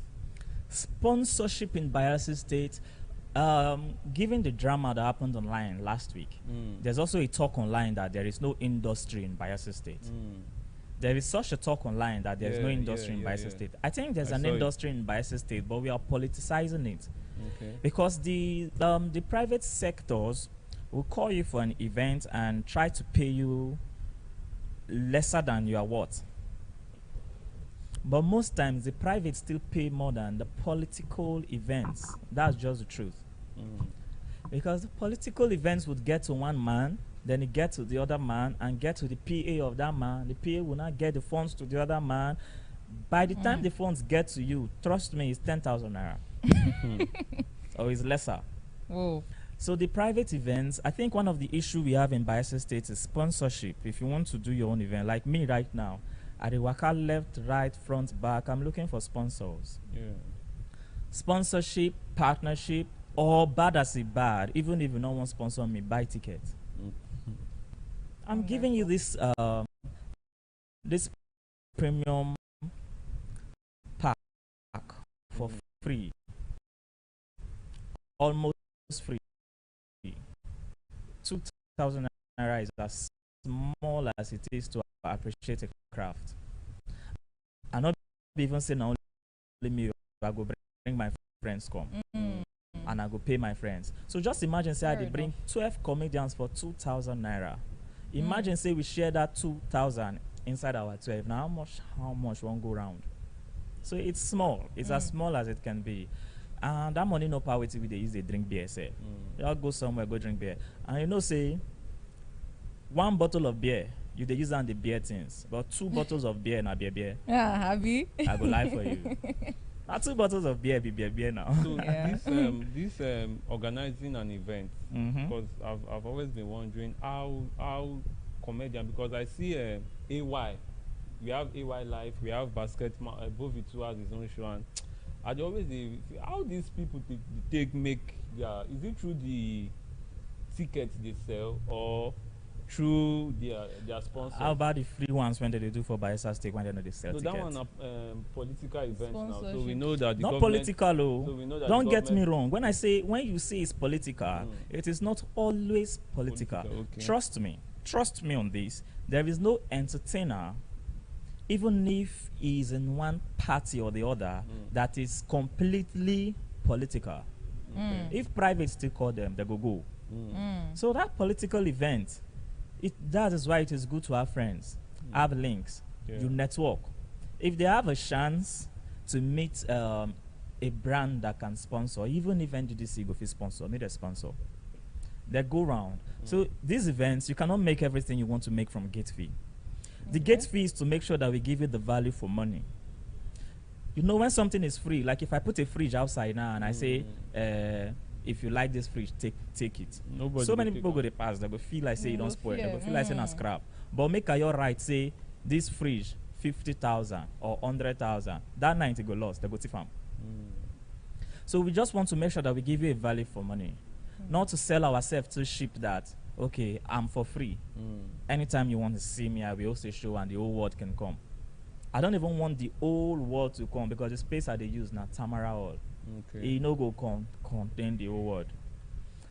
Sponsorship in Bayelsa State. Given the drama that happened online last week, there's also a talk online that there is no industry in Bayelsa State. There is such a talk online that there's no industry in Bayelsa State. I think there's an industry in Bayelsa State, but we are politicizing it. Okay. Because the private sectors will call you for an event and try to pay you lesser than you are worth. But most times the private still pay more than the political events. That's just the truth. Because the political events would get to one man, then it get to the other man, and get to the PA of that man. The PA will not get the funds to the other man. By the time the funds get to you, trust me, it's 10,000 naira. Or it's lesser. Whoa. So the private events, I think one of the issue we have in Bayelsa State is sponsorship. If you want to do your own event, like me right now, at the waka left, right, front, back, I'm looking for sponsors. Yeah. sponsorship, partnership, or bad as a bad, even if you don't want to sponsor me, buy ticket. I'm giving you this this premium pack for free, almost free. 2,000 naira is as small as it is to appreciate a craft. I'm not even saying only me, I go bring my friends come. And I go pay my friends. So just imagine, say, I bring 12 comedians for 2,000 naira. Imagine, say, we share that 2,000 inside our 12. Now, how much won't go round? So it's small. It's as small as it can be. And that money no power with they use, they drink beer, say. Y'all go somewhere, go drink beer. And you know, say, one bottle of beer, you they use on the beer things. But 2 bottles of beer, na beer. Yeah, happy. I go lie for you. Now 2 bottles of beer, beer now. So this organizing an event, because I've always been wondering how comedian, because I see AY, we have AY Life, we have Basketball, both the two has his own show, and I always how these people take make is it through the tickets they sell or through their sponsors? How about the free ones when they do for Bayelsa State when they know they sell tickets? That one political events now, so we know that the not government, political, oh. so we know that don't get me wrong. When you say it's political, it is not always political. Okay. Trust me on this. There is no entertainer, even if he's in one party or the other, that is completely political. If private still call them, they go. So that political event, that is why it is good to have friends, have links, you network. If they have a chance to meet a brand that can sponsor, even if NGDC go for sponsor, meet a sponsor, they go round. So these events, you cannot make everything you want to make from gate fee. The gate fee is to make sure that we give you the value for money. You know, when something is free, like if I put a fridge outside now and I say, if you like this fridge, take it. Nobody so many people go to pass, they go feel like say you don't spoil, they go feel like saying a scrap. But make a your right say this fridge 50,000 or 100,000. That 90 go lost, they go to farm. So we just want to make sure that we give you a value for money, not to sell ourselves to cheap that okay, I'm for free. Anytime you want to see me, I will also show and the whole world can come. I don't even want the whole world to come because the space that they use now, Tamara Hall. It no go contain the whole world.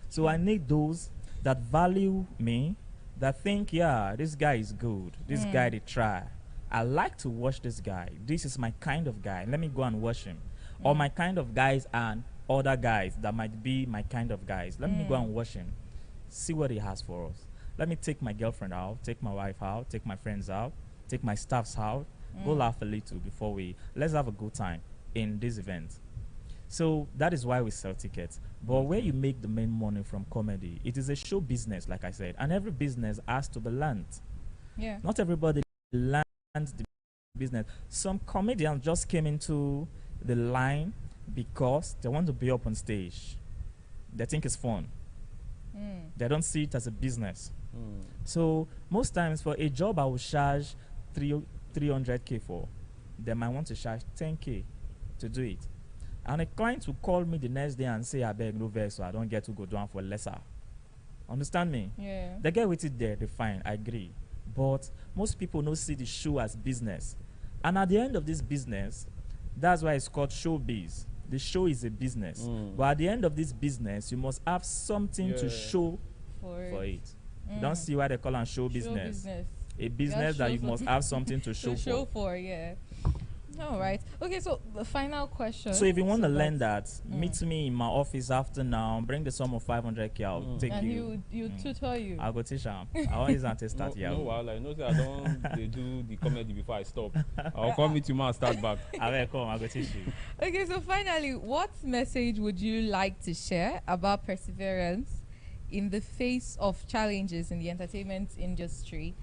So I need those that value me, that think, yeah, this guy is good. This guy, they try. I like to watch this guy. This is my kind of guy. Let me go and watch him. Or my kind of guys and other guys that might be my kind of guys. Let me go and watch him. See what he has for us. Let me take my girlfriend out, take my wife out, take my friends out, take my staffs out, go laugh a little before let's have a good time in this event. So that is why we sell tickets. But where you make the main money from comedy, it is a show business, like I said, and every business has to be learned. Yeah. Not everybody learns the business. Some comedians just came into the line because they want to be up on stage. They think it's fun. They don't see it as a business. So most times for a job I will charge 300K for, they might want to charge 10K to do it. And a client will call me the next day and say, I beg no vex, so I don't get to go down for lesser. Understand me? Yeah. They get with it there, they fine, I agree. But most people don't see the show as business. And at the end of this business, that's why it's called showbiz. The show is a business. But at the end of this business, you must have something to show for it. You don't see why they call it show business. A business that you must have something to show for. Yeah. All right. Okay, so the final question. So if you want to learn that, meet me in my office after now, bring the sum of 500K, I'll take you. And you tutor you. I'll go teach him. I always want to start here. No, I know that I don't they do the comedy before I stop. I'll come meet you and start back. I will come, I'll go teach you. Okay, so finally, what message would you like to share about perseverance in the face of challenges in the entertainment industry?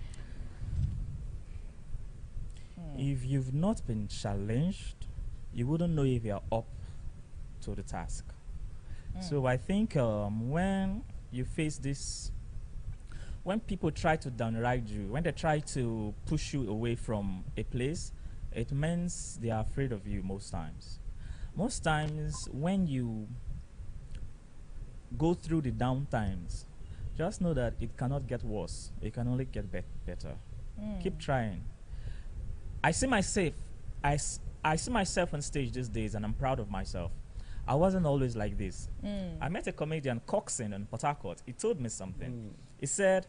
If you've not been challenged, you wouldn't know if you're up to the task. So I think when you face this, when people try to downright you, when they try to push you away from a place, it means they are afraid of you most times. Most times when you go through the down times, just know that it cannot get worse. It can only get better. Keep trying. I see myself on stage these days, and I'm proud of myself. I wasn't always like this. I met a comedian, Coxon, in Port Harcourt. He told me something. He said,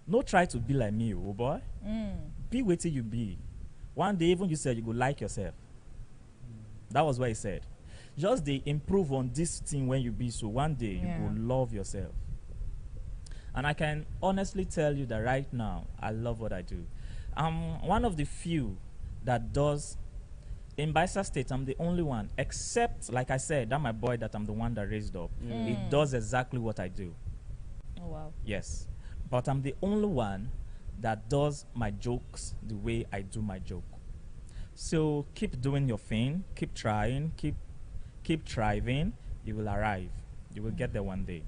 "No try to be like me, oh boy. Be where till you be. One day, even you said you go like yourself." That was what he said. Just they improve on this thing when you be, so one day you will love yourself. And I can honestly tell you that right now, I love what I do. I'm one of the few that does, in Bayelsa State, I'm the only one, except, like I said, that my boy that I'm the one that raised up. It does exactly what I do. Oh, wow. Yes. But I'm the only one that does my jokes the way I do my joke. So keep doing your thing, keep trying, keep thriving. You will arrive. You will get there one day.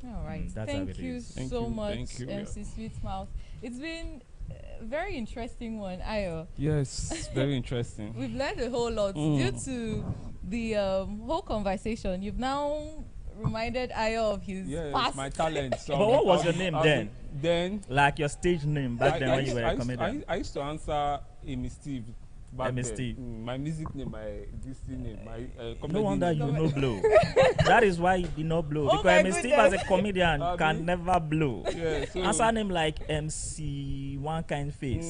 All right. That's Thank you so much, MC Sweetmouth. It's been a very interesting one, Ayo. Yes, very interesting. We've learned a whole lot due to the whole conversation. You've now reminded Ayo of his past. My talent. So but what was your name then? Then, like your stage name back then when you were a comedian. I used to answer Amy Steve. Steve. My music name, my DC name, my comedy no wonder name. you no blow. That is why you did not blow. Oh because MC Steve as a comedian can never blow. Yeah, so answer name like MC One Kind Face,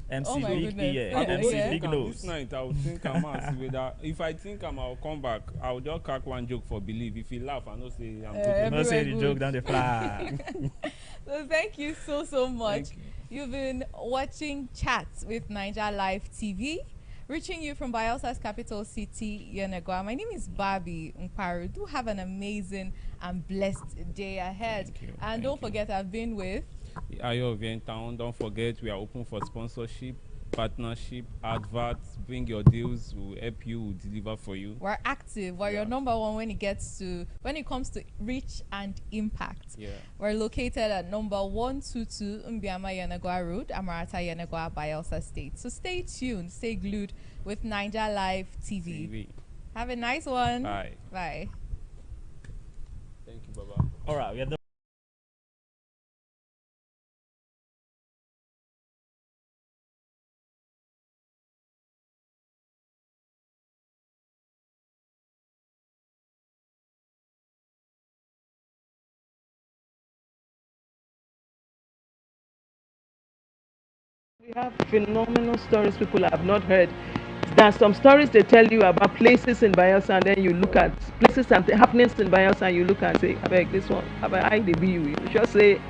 MC Big Ear, MC Big Nose. This night I will think I'm whether if I think I'll come back, I'll just crack one joke for belief. If he laugh, I know say I'm good. No say the joke down the fly. So thank you so much. You've been watching Chats with Naija Live TV, reaching you from Bayelsa's capital city, Yenagoa. My name is Barbie Mparu. Do have an amazing and blessed day ahead. And don't forget, I've been with Ayo of Town. Don't forget, we are open for sponsorship, partnership, adverts. Bring your deals. We'll help you. We'll deliver for you. We're active. We're your number one when it comes to reach and impact. Yeah. We're located at number 122 Mbiama Yenagoa Road, Amarata Yenagoa, Bayelsa State. So stay tuned, stay glued with Naija Live TV. Have a nice one. Bye. Bye. Thank you, Baba. All right, we are done. We have phenomenal stories people have not heard. There are some stories they tell you about places in Bayelsa, and then you look at places and happenings in Bayelsa, and you look and say, I beg this one, I they be you. You just say,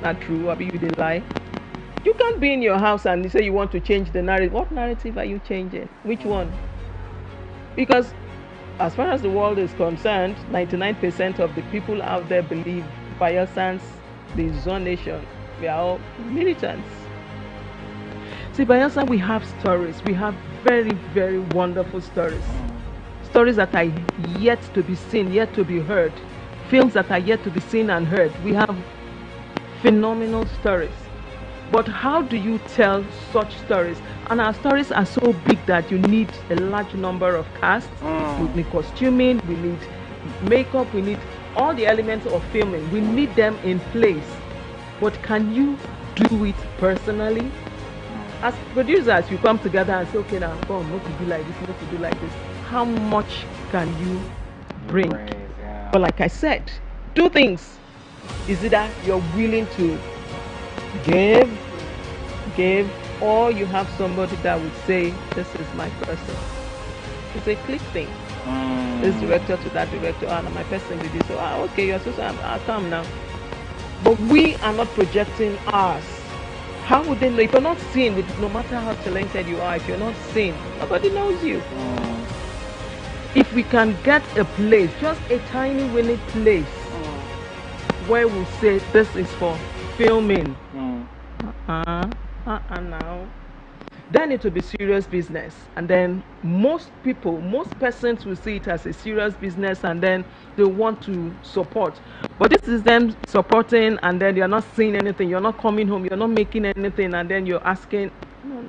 not true, I be you, they lie. You can't be in your house and you say you want to change the narrative. What narrative are you changing? Which one? Because as far as the world is concerned, 99% of the people out there believe Bayelsans, the Zone Nation, we are all militants. See, Bayelsa, we have stories. We have very, very wonderful stories. Stories that are yet to be seen, yet to be heard. Films that are yet to be seen and heard. We have phenomenal stories. But how do you tell such stories? And our stories are so big that you need a large number of cast. We need costuming, we need makeup, we need all the elements of filming. We need them in place. But can you do it personally? As producers, you come together and say, okay, now, come, what to do like this, what to do like this. How much can you bring? But like I said, two things. Is either you're willing to give, or you have somebody that would say, this is my person. It's a click thing. This director to that director, and my person did this. So, okay, you're so I'll come now. But we are not projecting ours. How would they know? If you're not seen, no matter how talented you are, if you're not seen, nobody knows you. If we can get a place, just a tiny winning place, where we say this is for filming, now, then it will be serious business. And then most persons will see it as a serious business, and then they want to support. But this is them supporting, and then you're not seeing anything, you're not coming home, you're not making anything, and then you're asking, no.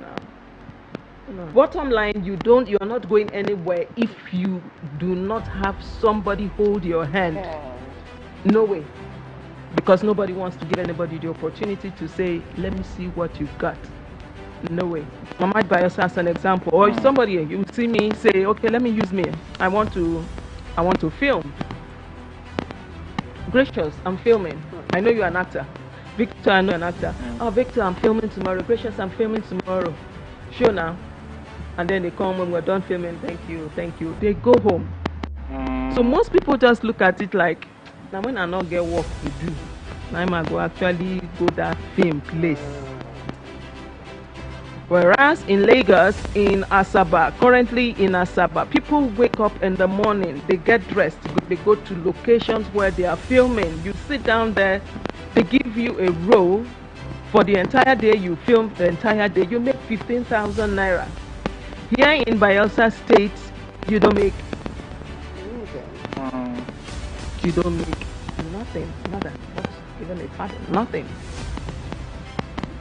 Bottom line, you're not going anywhere if you do not have somebody hold your hand. No way. Because nobody wants to give anybody the opportunity to say, let me see what you've got. No way. Mama Bios as an example. Or somebody, you see me say, okay, let me use me. I want to film. Gracious, I'm filming. I know you're an actor. Victor, I know you're an actor. Oh, Victor, I'm filming tomorrow. Gracious, I'm filming tomorrow. Sure now. And then they come when we're done filming. Thank you, thank you. They go home. So most people just look at it like, now when I not get work to do, now I go actually go that film place. Whereas in Lagos, in Asaba, currently in Asaba, people wake up in the morning, they get dressed, they go to locations where they are filming. You sit down there, they give you a role for the entire day, you film the entire day, you make 15,000 naira. Here in Bayelsa State, you don't make nothing, nada, not even a pattern, nothing.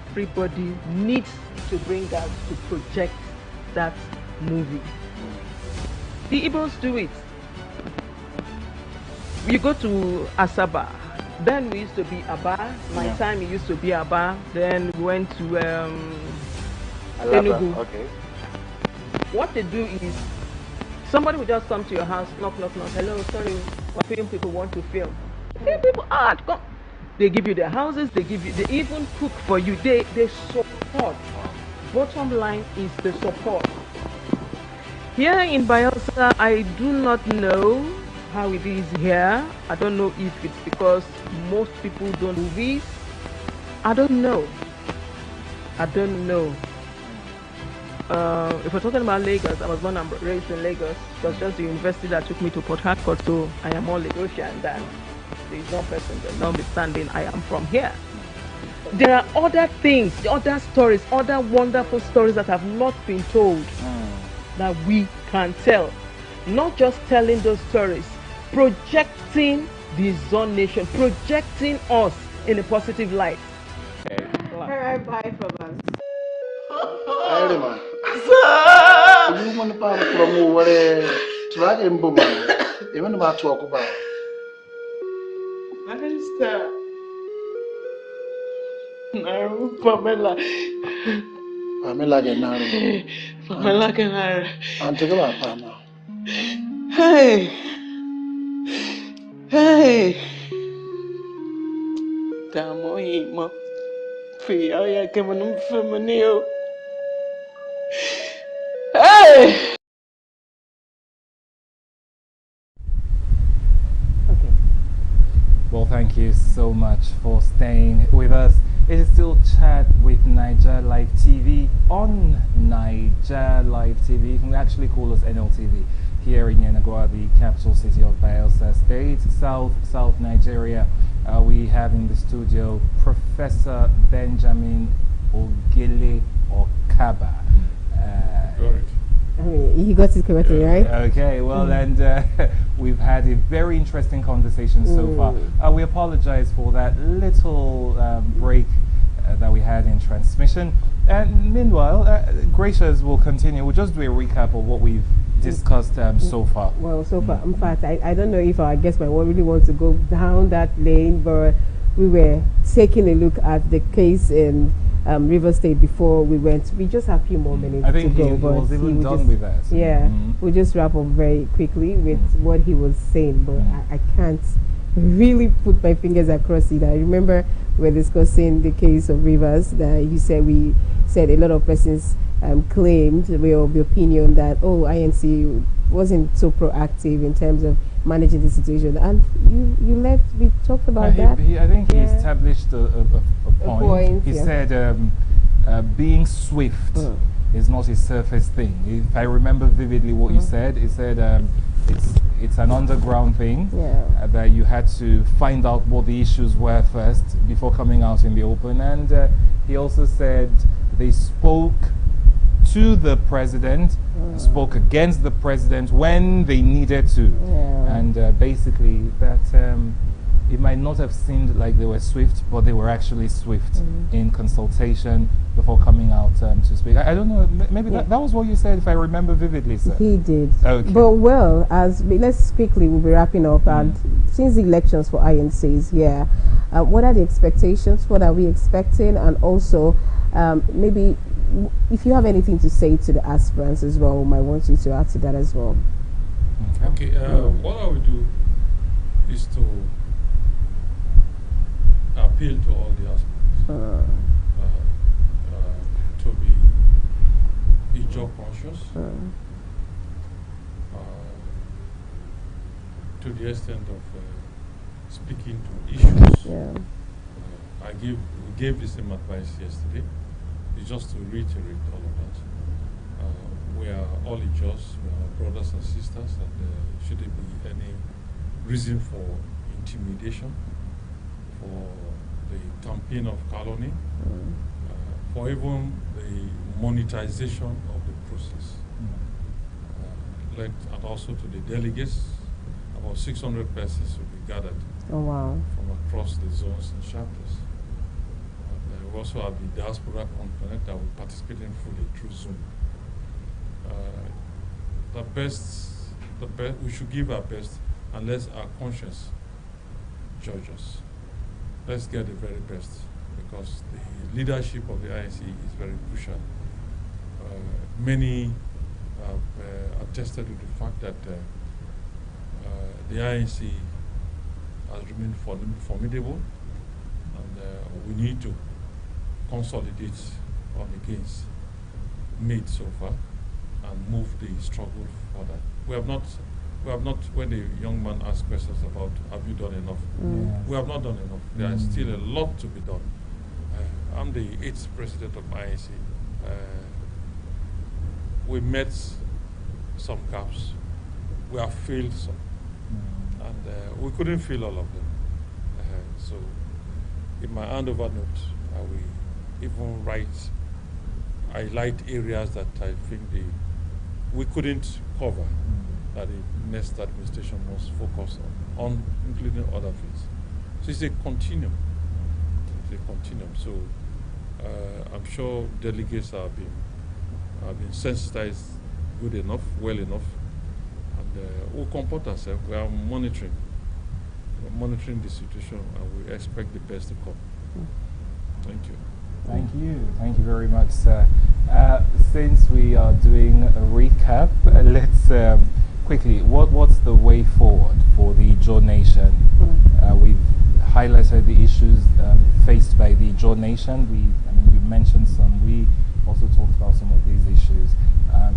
Everybody needs to bring out to project that movie. The Igbos do it. You go to Asaba. Then we used to be Aba. My time it used to be Aba. Then we went to Enugu. Okay. What they do is somebody will just come to your house, knock, knock, knock. Hello, sorry, what film people want to film? People come. They give you their houses. They even cook for you. They support. Bottom line is the support. Here in Bayelsa, I do not know how it is here. I don't know if it's because most people don't do movies. I don't know. If we're talking about Lagos, I was born and raised in Lagos. It was just the university that took me to Port Harcourt, so I am more Lagosian than the non-person, but notwithstanding, I am from here. There are other things, other stories, other wonderful stories that have not been told that we can tell. Not just telling those stories, projecting the Zone Nation, projecting us in a positive light. Okay. Alright, bye from us. Ayrema. You want to buy from where try in Buma. Even about talk about. Master. Naru Pamela. Pamela Genaro. Pamela Genaro. And take about Pamela. Hey. Tamo imo. Fia ya kemanum feminio. Hey. Well, thank you so much for staying with us. It is still Chat with Naija Live TV on Naija Live TV. You can actually call us NLTV here in Yenagoa, the capital city of Bayelsa State, South Nigeria. We have in the studio Professor Benjamin Ogele Okaba. I mean, you got it correctly, right? Okay, well, and we've had a very interesting conversation so far. We apologize for that little break that we had in transmission. And meanwhile, Gracious will continue. We'll just do a recap of what we've discussed so far. Well, so far, in fact, I don't know if our guest might really want to go down that lane, but we were taking a look at the case in River State before we went. We just have a few more minutes I think to go. he was even done with that. Yeah, we'll just wrap up very quickly with what he was saying, but I can't really put my fingers across it. I remember we were discussing the case of Rivers that you said we said a lot of persons claimed, we of the opinion that, oh, INC wasn't so proactive in terms of managing the situation, and you left. We talked about that. I think he established a point. He said being swift is not a surface thing. If I remember vividly what you said, he said it's an underground thing, that you had to find out what the issues were first before coming out in the open. And he also said they spoke to the president, spoke against the president when they needed to, and basically that it might not have seemed like they were swift, but they were actually swift in consultation before coming out to speak. I don't know, maybe that was what you said, if I remember vividly, sir. He did. Okay. But well, let's quickly, we'll be wrapping up. And since the elections for INCs, what are the expectations? What are we expecting? And also, maybe if you have anything to say to the aspirants as well, we might want you to add to that as well. Okay, what I will do is to appeal to all the aspirants to be job conscious to the extent of speaking to issues. We gave the same advice yesterday. It's just to reiterate all of that. We are all Ijos, we are brothers and sisters, and shouldn't be any reason for intimidation, for the campaign of calumny, for even the monetization of the process. And also to the delegates, about 600 persons will be gathered from across the zones and chapters. And we also have the diaspora component that will participate in fully through Zoom. We should give our best unless our conscience judge us. Let's get the very best, because the leadership of the INC is very crucial. Many have attested to the fact that the INC has remained formidable, and we need to consolidate on the gains made so far and move the struggle further. We have not, when the young man asked questions about, have you done enough? We have not done enough. There is still a lot to be done. I'm the 8th president of INC. We met some gaps. We have filled some. And we couldn't fill all of them. So in my handover note, I will even highlight areas that I think we couldn't cover, that the next administration must focus on including other things. So it's a continuum. It's a continuum. So I'm sure delegates have been sensitized good enough, well enough, and we'll comport ourselves. We are monitoring the situation, and we expect the best to come. Thank you. Thank you. Thank you very much, sir. Since we are doing a recap, let's quickly, what's the way forward for the Jaw Nation? We've highlighted the issues faced by the Jaw Nation. You mentioned some. We also talked about some of these issues.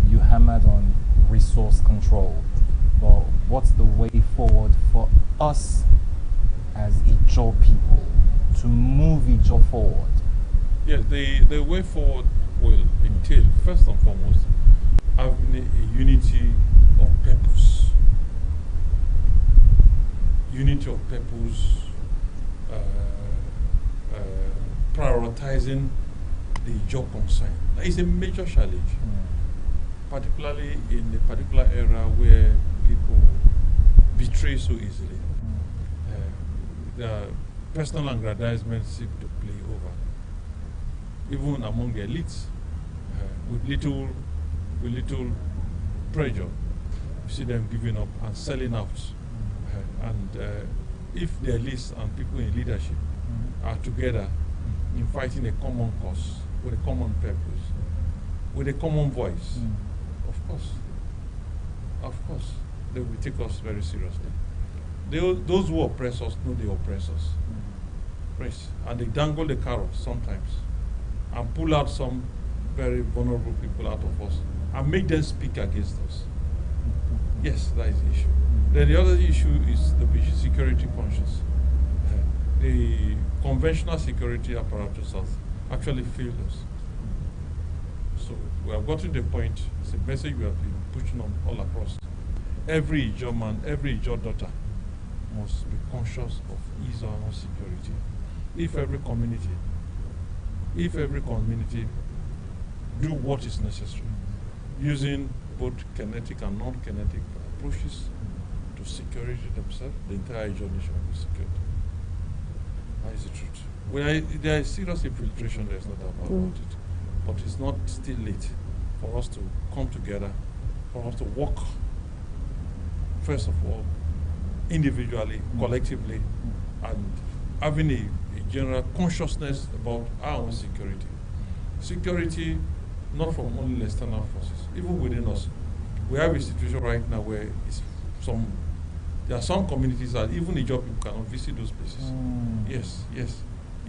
You hammered on resource control. But what's the way forward for us as Ijaw people to move Ijaw forward? Yes, the way forward will entail, first and foremost, having a unity of purpose. Unity of purpose, prioritizing the job concern. That is a major challenge, particularly in the particular era where people betray so easily. The personal aggrandizement seem to play over, even among the elites, with little pressure. You see them giving up and selling out. If the elites and people in leadership are together in fighting a common cause, with a common purpose, with a common voice, of course, they will take us very seriously. Those who oppress us know they oppress us. Right? And they dangle the carrot sometimes and pull out some very vulnerable people out of us and make them speak against us. Yes, that is the issue. Then the other issue is the security conscious. The conventional security apparatus has actually failed us. So we have gotten to the point, it's a message we have been pushing on all across. Every Ijaw man, every Ijaw daughter must be conscious of his or her security. If every community do what is necessary, using both kinetic and non-kinetic approaches to security themselves, the entire Ijaw nation will be secured. That is the truth. There is serious infiltration, there's no doubt about it. But it's not still late for us to come together, for us to work, first of all, individually, collectively, and having a general consciousness about our own security. Security, not from only external forces, even within us. We have a situation right now where there are some communities that even the job people cannot visit those places.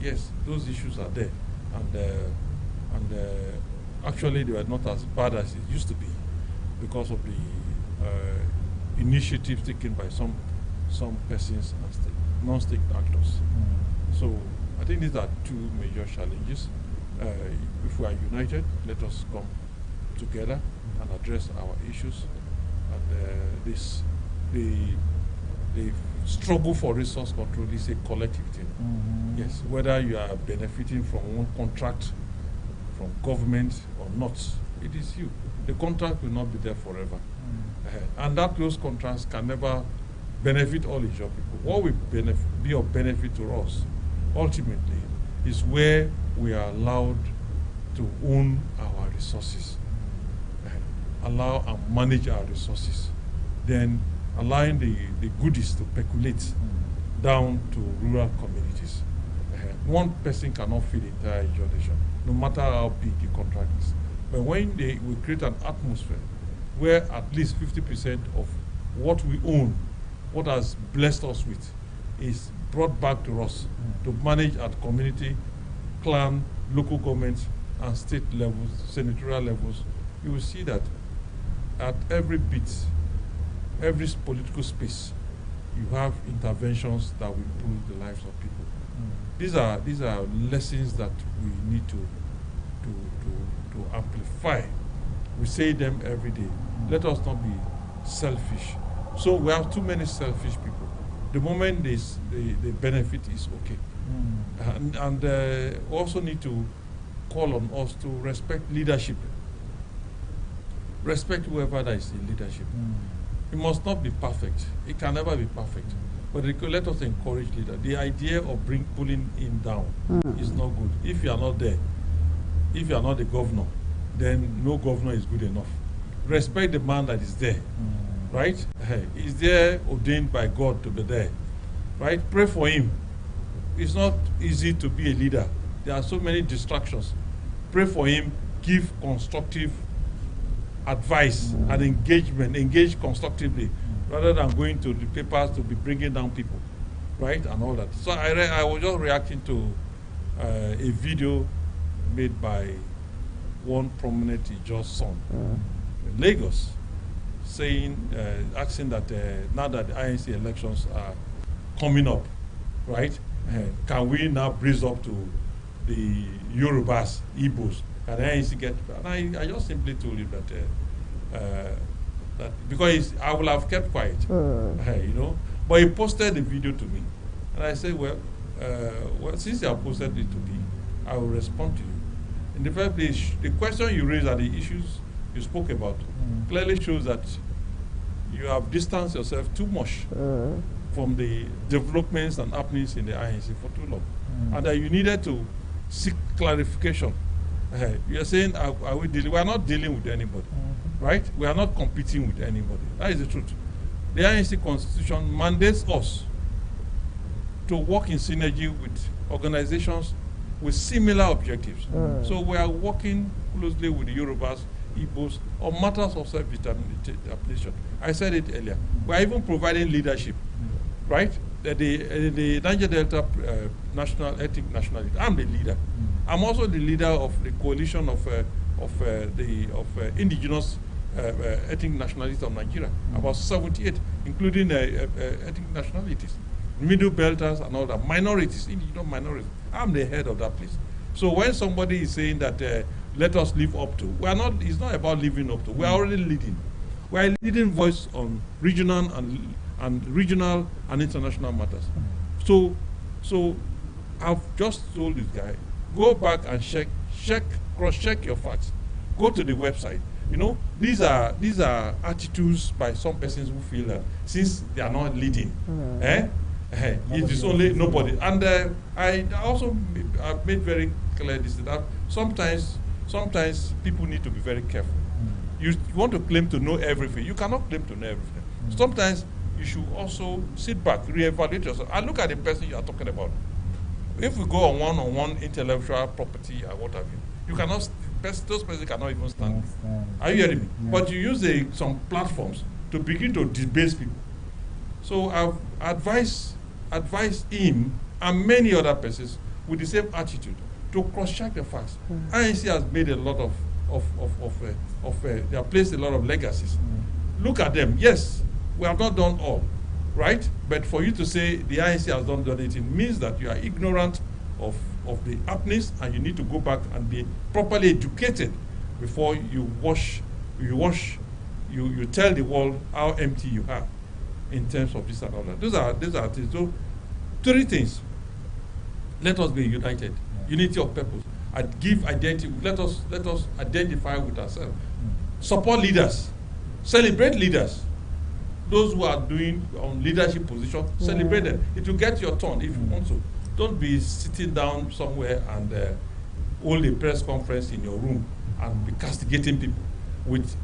Yes, those issues are there, and actually they were not as bad as it used to be because of the initiatives taken by some persons and non-state actors. So I think these are two major challenges. If we are united, let us come together and address our issues. And the struggle for resource control is a collective thing. Yes, whether you are benefiting from one contract from government or not, it is you. The contract will not be there forever. And those contracts can never benefit all Ijaw people. What will be of benefit to us, ultimately, is where we are allowed to own our resources, allow and manage our resources, then allowing the goodies to percolate down to rural communities. One person cannot feed the entire Ijaw nation, no matter how big the contract is. But when we create an atmosphere where at least 50% of what we own, what has blessed us with, is brought back to us to manage at community, clan, local governments, and state levels, senatorial levels, you will see that at every bit, every political space, you have interventions that will improve the lives of people. These are lessons that we need to amplify. We say them every day. Let us not be selfish. So we have too many selfish people. The moment the benefit is okay. And also need to call on us to respect leadership. Respect whoever that is in leadership. It must not be perfect. It can never be perfect. But let us encourage leaders. The idea of pulling him down is not good. If you are not there, if you are not the governor, then no governor is good enough. Respect the man that is there, right? He's there ordained by God to be there, right? Pray for him. It's not easy to be a leader. There are so many distractions. Pray for him, give constructive advice and engage constructively, rather than going to the papers to be bringing down people, right? And all that. So I was just reacting to a video made by one prominent Ijaw son in Lagos, saying, asking that now that the INC elections are coming up, right? Can we now breeze up to the Yorubas, Igbos, and the INC get? And I just simply told him that because I will have kept quiet, you know. But he posted the video to me, and I said, well, since you have posted it to me, I will respond to you. In the first place, the question you raised and the issues you spoke about clearly shows that you have distanced yourself too much from the developments and happenings in the INC for too long, and that you needed to seek clarification. You are saying, are we dealing? We are not dealing with anybody, right? We are not competing with anybody. That is the truth. The INC Constitution mandates us to work in synergy with organizations with similar objectives. So we are working closely with the Yorubas, Igbos, on matters of self-determination. I said it earlier. We are even providing leadership, right? The Niger Delta National Ethnic Nationality. I'm the leader. I'm also the leader of the coalition of indigenous ethnic nationalities of Nigeria, about 78, including ethnic nationalities, middle belters and all that, minorities, indigenous minorities. I'm the head of that place. So when somebody is saying that let us live up to, we are not. It's not about living up to. We are already leading. We are a leading voice on regional and international matters. So I've just told this guy, go back and cross-check your facts. Go to the website. You know, these are attitudes by some persons who feel that since they are not leading, It is only nobody. And I also I've made very clear this that sometimes people need to be very careful. You want to claim to know everything. You cannot claim to know everything. Sometimes you should also sit back, reevaluate yourself, and look at the person you are talking about. If we go on one-on-one intellectual property or what have you, you cannot. Those persons cannot even stand. Are you hearing me? Yeah. But you use some platforms to begin to debase people. So I've advised him and many other persons with the same attitude to cross-check the facts. INC has made a lot they have placed a lot of legacies. Look at them. Yes, we have not done all, right? But for you to say the INC has not done it, it means that you are ignorant of the happenings, and you need to go back and be properly educated before you tell the world how empty you are in terms of this and all that. These are things. So 3 things. Let us be united. Unity of purpose. And give identity. Let us identify with ourselves. Support leaders. Celebrate leaders. Those who are doing on leadership position, celebrate them. It will get your turn if you want to. Don't be sitting down somewhere and hold a press conference in your room and be castigating people with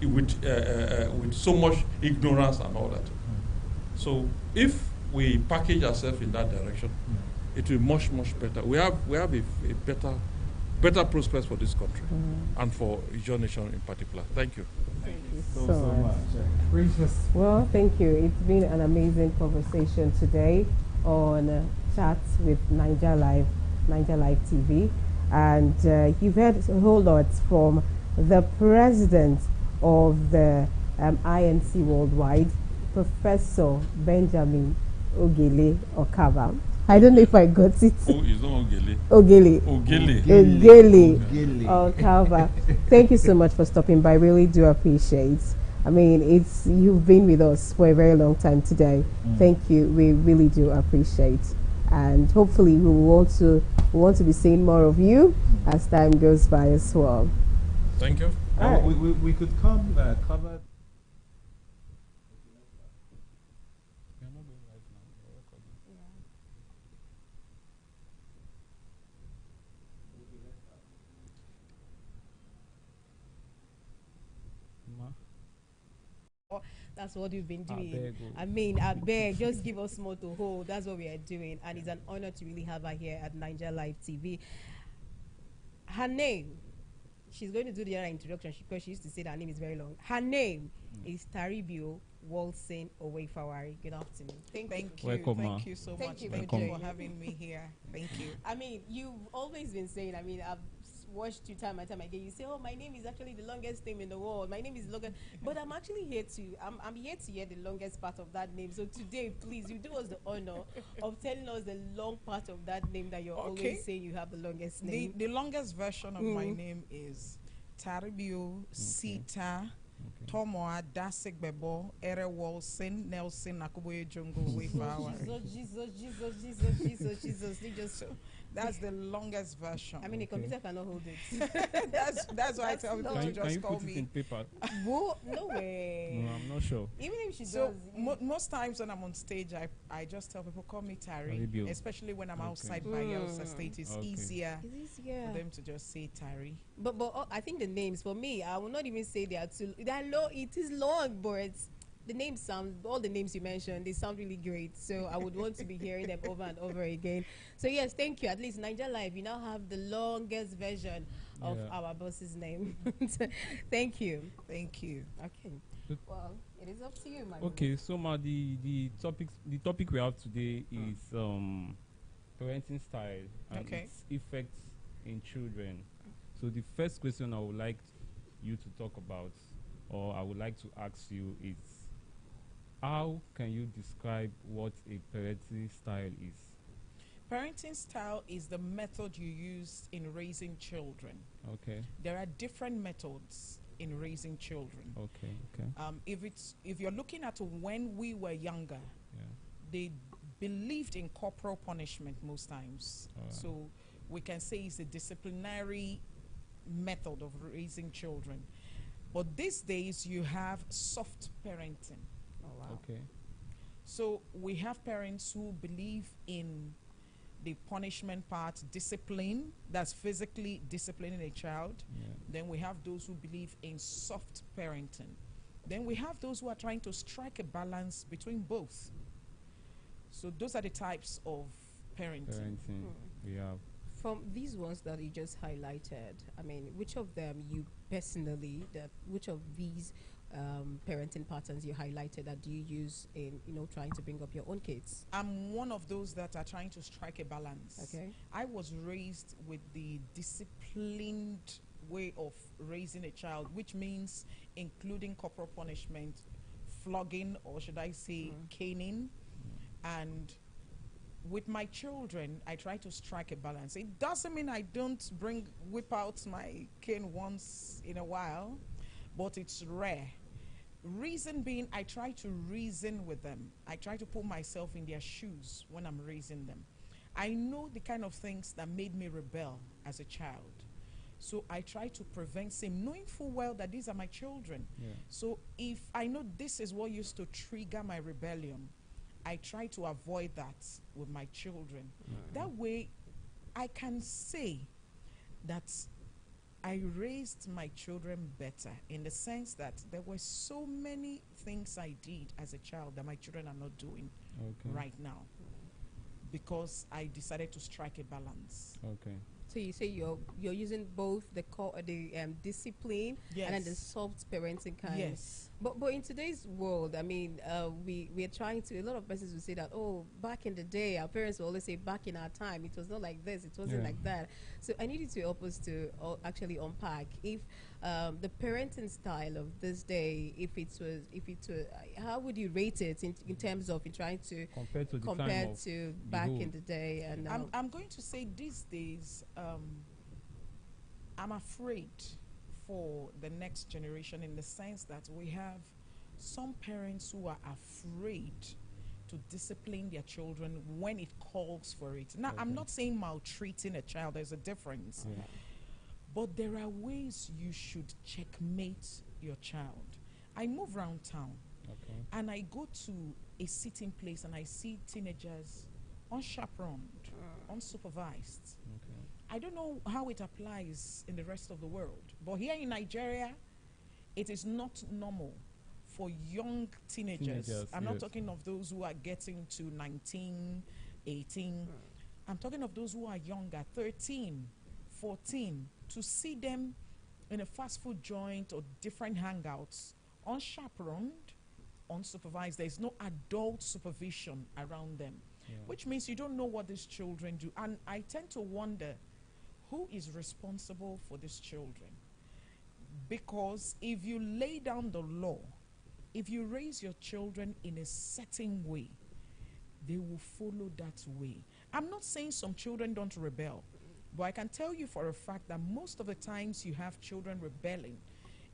so much ignorance and all that. So if we package ourselves in that direction, it will be much better. We have a better prospects for this country and for your nation in particular. Thank you. Thank you so much. Well, thank you. It's been an amazing conversation today on Chats with Naija Live TV, and you've heard a whole lot from the president of the INC Worldwide, Professor Benjamin Ogele Okava. I don't know if I got it. Oh, it's not Ogele. Ogele Okava. Thank you so much for stopping by. Really do appreciate. I mean, you've been with us for a very long time today. Thank you. We really do appreciate, and hopefully we want to be seeing more of you as time goes by as well. Thank you. We could come cover. That's what we've been doing. I mean, I beg, just give us more to hold. That's what we are doing. And it's an honor to really have her here at Naija Live TV. Her name, she's going to do the other introduction because she used to say that her name is very long. Her name is Taribio Walson Owefawari. Good afternoon. Thank you. Welcome, Thank you so much. Thank you for having me here. Thank you. I mean, you've always been saying, I mean, I've watched you time and time again. You say, oh, my name is actually the longest name in the world. My name is the longest. But I'm actually here I'm here to hear the longest part of that name. So today, please, you do us the honor of telling us the long part of that name that you're always saying you have the longest name. The longest version of my name is Taribio Sita Tomoa Dasegbebo Ere Walson Nelson Nakuboye Jungle Jesus. That's the longest version. I mean, a computer cannot hold it. that's why I tell people to just call me. Can you put it in paper? No way. No, I'm not sure. Even if she does. Most times when I'm on stage, I just tell people, call me Tari. Especially when I'm outside Bayelsa State, it's easier for them to just say Tari. But I think the names, for me, I will not even say they are too. It is long, but the names all the names you mentioned, they sound really great. So I would want to be hearing them over and over again. So yes, thank you. At least Naija Live, you now have the longest version of our boss's name. Thank you. Thank you. Okay. Well, it is up to you, my Okay, so the topic we have today is parenting style and its effects in children. So the first question I would like you to talk about, or I would like to ask you, is how can you describe what a parenting style is? Parenting style is the method you use in raising children. Okay. There are different methods in raising children. Okay. If you're looking at when we were younger, they believed in corporal punishment most times. So we can say it's a disciplinary method of raising children. But these days you have soft parenting. Okay. So we have parents who believe in the punishment part, discipline, that's physically disciplining a child. Then we have those who believe in soft parenting. Then we have those who are trying to strike a balance between both. So those are the types of parenting. We have. From these ones that you just highlighted, I mean, which of them you personally, which of these parenting patterns you highlighted that do you use in, trying to bring up your own kids? I'm one of those that are trying to strike a balance. Okay. I was raised with the disciplined way of raising a child, which means including corporal punishment, flogging, or should I say caning. And with my children, I try to strike a balance. It doesn't mean I don't whip out my cane once in a while, but it's rare. Reason being, I try to reason with them. I try to put myself in their shoes when I'm raising them. I know the kind of things that made me rebel as a child. So I try to prevent same, knowing full well that these are my children. So if I know this is what used to trigger my rebellion, I try to avoid that with my children. That way, I can say that I raised my children better, in the sense that there were so many things I did as a child that my children are not doing right now, because I decided to strike a balance. Okay. So you say you're using both the discipline and then the soft parenting kind. Yes. But in today's world, I mean, we're trying to. A lot of persons will say that, oh, back in the day, our parents will always say, back in our time, it was not like this, it wasn't like that. So I need you to help us to actually unpack if the parenting style of this day, if it was, how would you rate it in terms of in trying to compare to back in the day? And I'm going to say these days, I'm afraid for the next generation, in the sense that we have some parents who are afraid to discipline their children when it calls for it. Now, I'm not saying maltreating a child, there's a difference. But there are ways you should checkmate your child. I move around town and I go to a sitting place and I see teenagers unchaperoned, unsupervised. I don't know how it applies in the rest of the world, but here in Nigeria, it is not normal for young teenagers. I'm not talking of those who are getting to 19, 18. I'm talking of those who are younger, 13, 14, to see them in a fast food joint or different hangouts, unchaperoned, unsupervised. There's no adult supervision around them, which means you don't know what these children do. And I tend to wonder, who is responsible for these children? Because if you lay down the law, if you raise your children in a certain way, they will follow that way. I'm not saying some children don't rebel, but I can tell you for a fact that most of the times you have children rebelling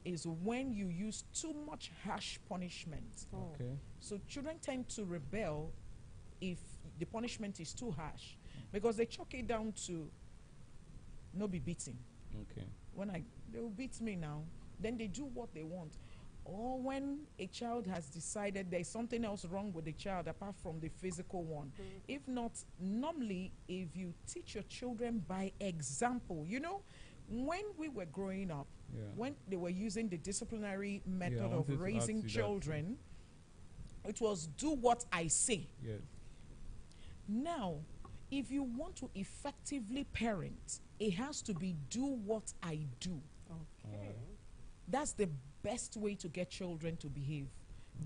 is when you use too much harsh punishment. So children tend to rebel if the punishment is too harsh, because they chalk it down to no be beating. They will beat me now, then they do what they want. Or when a child has decided there's something else wrong with the child apart from the physical one. If not, normally, if you teach your children by example, when we were growing up, when they were using the disciplinary method of raising children, it was do what I say. Now, if you want to effectively parent, it has to be do what I do. That's the best way to get children to behave.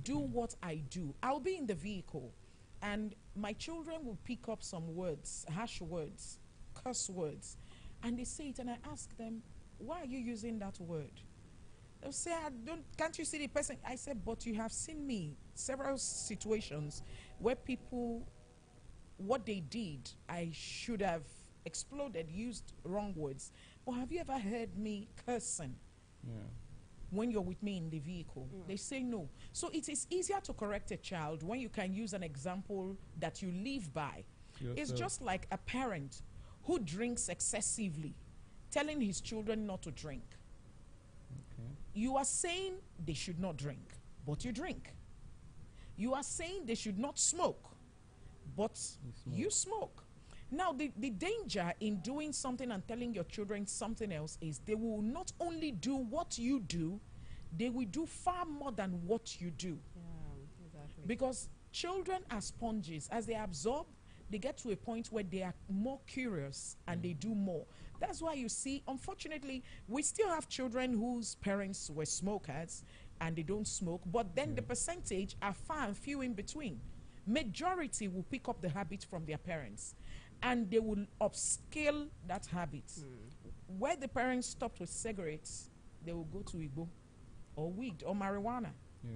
Do what I do. I'll be in the vehicle and my children will pick up some words, harsh words, curse words, and they say it, and I ask them, why are you using that word? They'll say, can't you see the person? I said, but you have seen me several situations where people, what they did, I should have exploded, used wrong words. Or have you ever heard me cursing when you're with me in the vehicle? They say no. So it is easier to correct a child when you can use an example that you live by. It's just like a parent who drinks excessively, telling his children not to drink. You are saying they should not drink, but you drink. You are saying they should not smoke, but you smoke. Now, the danger in doing something and telling your children something else is they will not only do what you do, they will do far more than what you do. Yeah, exactly. Because children are sponges. As they absorb, they get to a point where they are more curious and they do more. That's why you see, unfortunately, we still have children whose parents were smokers and they don't smoke, but then the percentage are far and few in between. Majority will pick up the habit from their parents and they will upscale that habit. Where the parents stopped with cigarettes, they will go to Igbo or weed or marijuana. Yeah.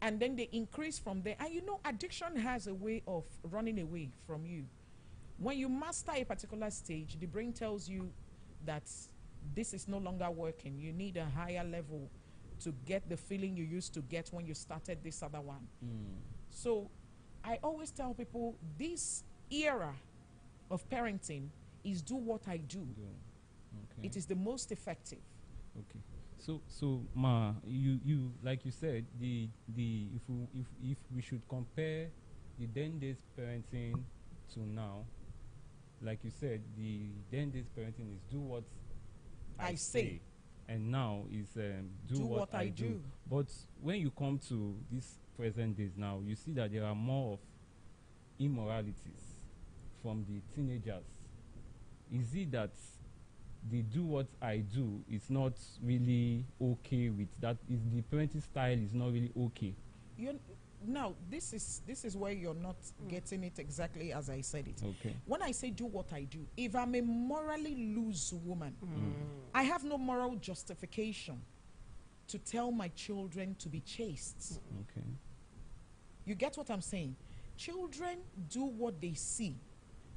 And then they increase from there. And you know, addiction has a way of running away from you. When you master a particular stage, the brain tells you that this is no longer working. You need a higher level to get the feeling you used to get when you started this other one. So I always tell people this era of parenting is do what I do. Okay. It is the most effective. Okay. So Ma, you like you said, if we should compare the then days parenting to now, like you said, the then days parenting is do what I say, and now is do what I do. But when you come to these present days now, you see that there are more of immoralities from the teenagers. Is it that the do what I do is not really okay with that? Is the parenting style is not really okay? Now, this is where you're not getting it exactly as I said it. Okay. When I say do what I do, if I'm a morally loose woman, I have no moral justification to tell my children to be chaste. Okay. You get what I'm saying? Children do what they see,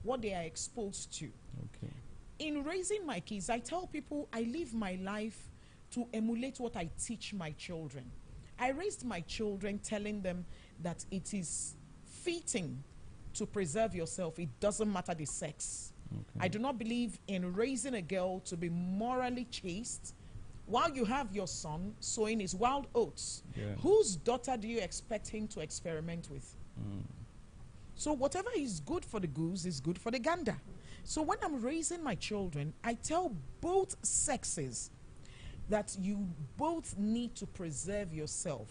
what they are exposed to. Okay. In raising my kids, I tell people I live my life to emulate what I teach my children. I raised my children telling them that it is fitting to preserve yourself. It doesn't matter the sex. Okay. I do not believe in raising a girl to be morally chaste while you have your son sowing his wild oats. Yeah. Whose daughter do you expect him to experiment with? So whatever is good for the goose is good for the gander. So when I'm raising my children, I tell both sexes that you both need to preserve yourself.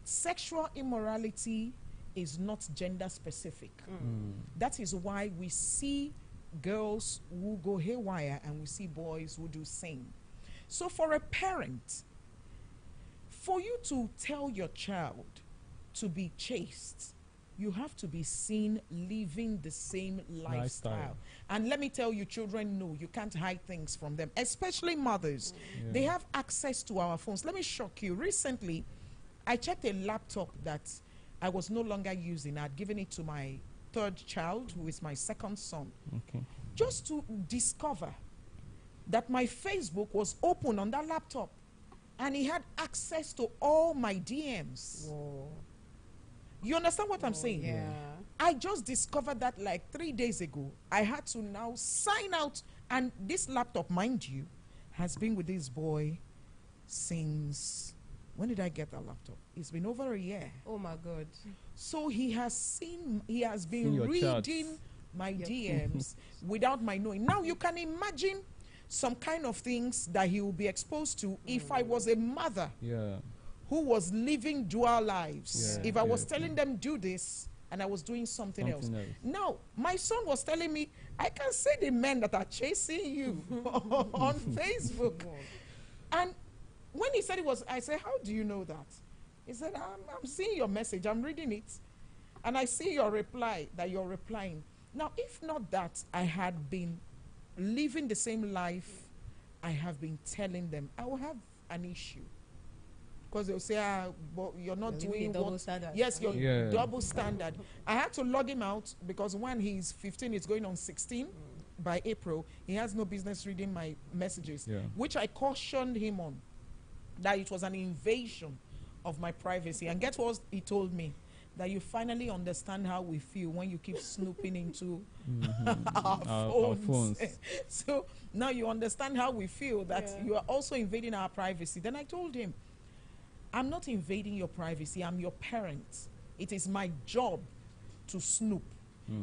Sexual immorality is not gender specific. That is why we see girls who go haywire and we see boys who do same. So for a parent, for you to tell your child to be chaste, you have to be seen living the same lifestyle. And let me tell you, children know you can't hide things from them, especially mothers. Yeah. They have access to our phones. Let me shock you. Recently, I checked a laptop that I was no longer using. I'd given it to my third child, who is my second son, Okay. just to discover that my Facebook was open on that laptop. And he had access to all my DMs. Whoa. You understand what I'm saying? Yeah. I just discovered that like 3 days ago. I had to now sign out. And this laptop, mind you, has been with this boy since, when did I get that laptop? It's been over a year. Oh my God. So he has Seen been your reading chats. my DMs without my knowing. Now you can imagine some kind of things that he will be exposed to if I was a mother Yeah. who was living dual lives. Yeah, If I was yeah, telling them do this and I was doing something else. Something else. Now, my son was telling me, I can see the men that are chasing you on Facebook. And when he said it was, I said, how do you know that? He said, I'm seeing your message, I'm reading it. And I see your reply, that you're replying. Now, if not that, I had been living the same life I have been telling them, I will have an issue. Because they'll say, but you're not You're doing double what... standard. Yes, you're Yeah. double standard. I had to log him out because when he's 15, it's going on 16 by April. He has no business reading my messages, Yeah. which I cautioned him on, that it was an invasion of my privacy. And guess what he told me? That you finally understand how we feel when you keep snooping into our phones. So now you understand how we feel, that you are also invading our privacy. Then I told him, I'm not invading your privacy. I'm your parent. It is my job to snoop.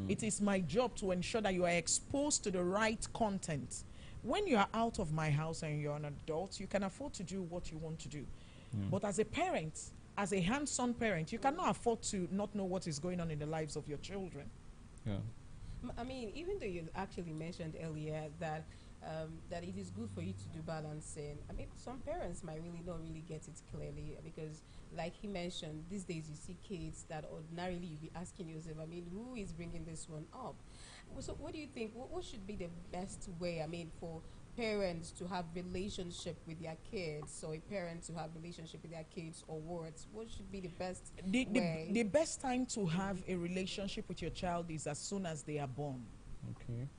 It is my job to ensure that you are exposed to the right content. When you are out of my house and you're an adult, you can afford to do what you want to do. But as a parent, as a hands-on parent, you cannot afford to not know what is going on in the lives of your children. Yeah. I mean, even though you actually mentioned earlier that that it is good for you to do balancing, I mean, some parents might really not really get it clearly because, like he mentioned, these days you see kids that ordinarily you'd be asking yourself, I mean, who is bringing this one up? So what do you think? What should be the best way, I mean, for parents to have relationship with their kids, or a parent to have relationship with their kids, or words? What should be the best way? The best time to have a relationship with your child is as soon as they are born. Okay.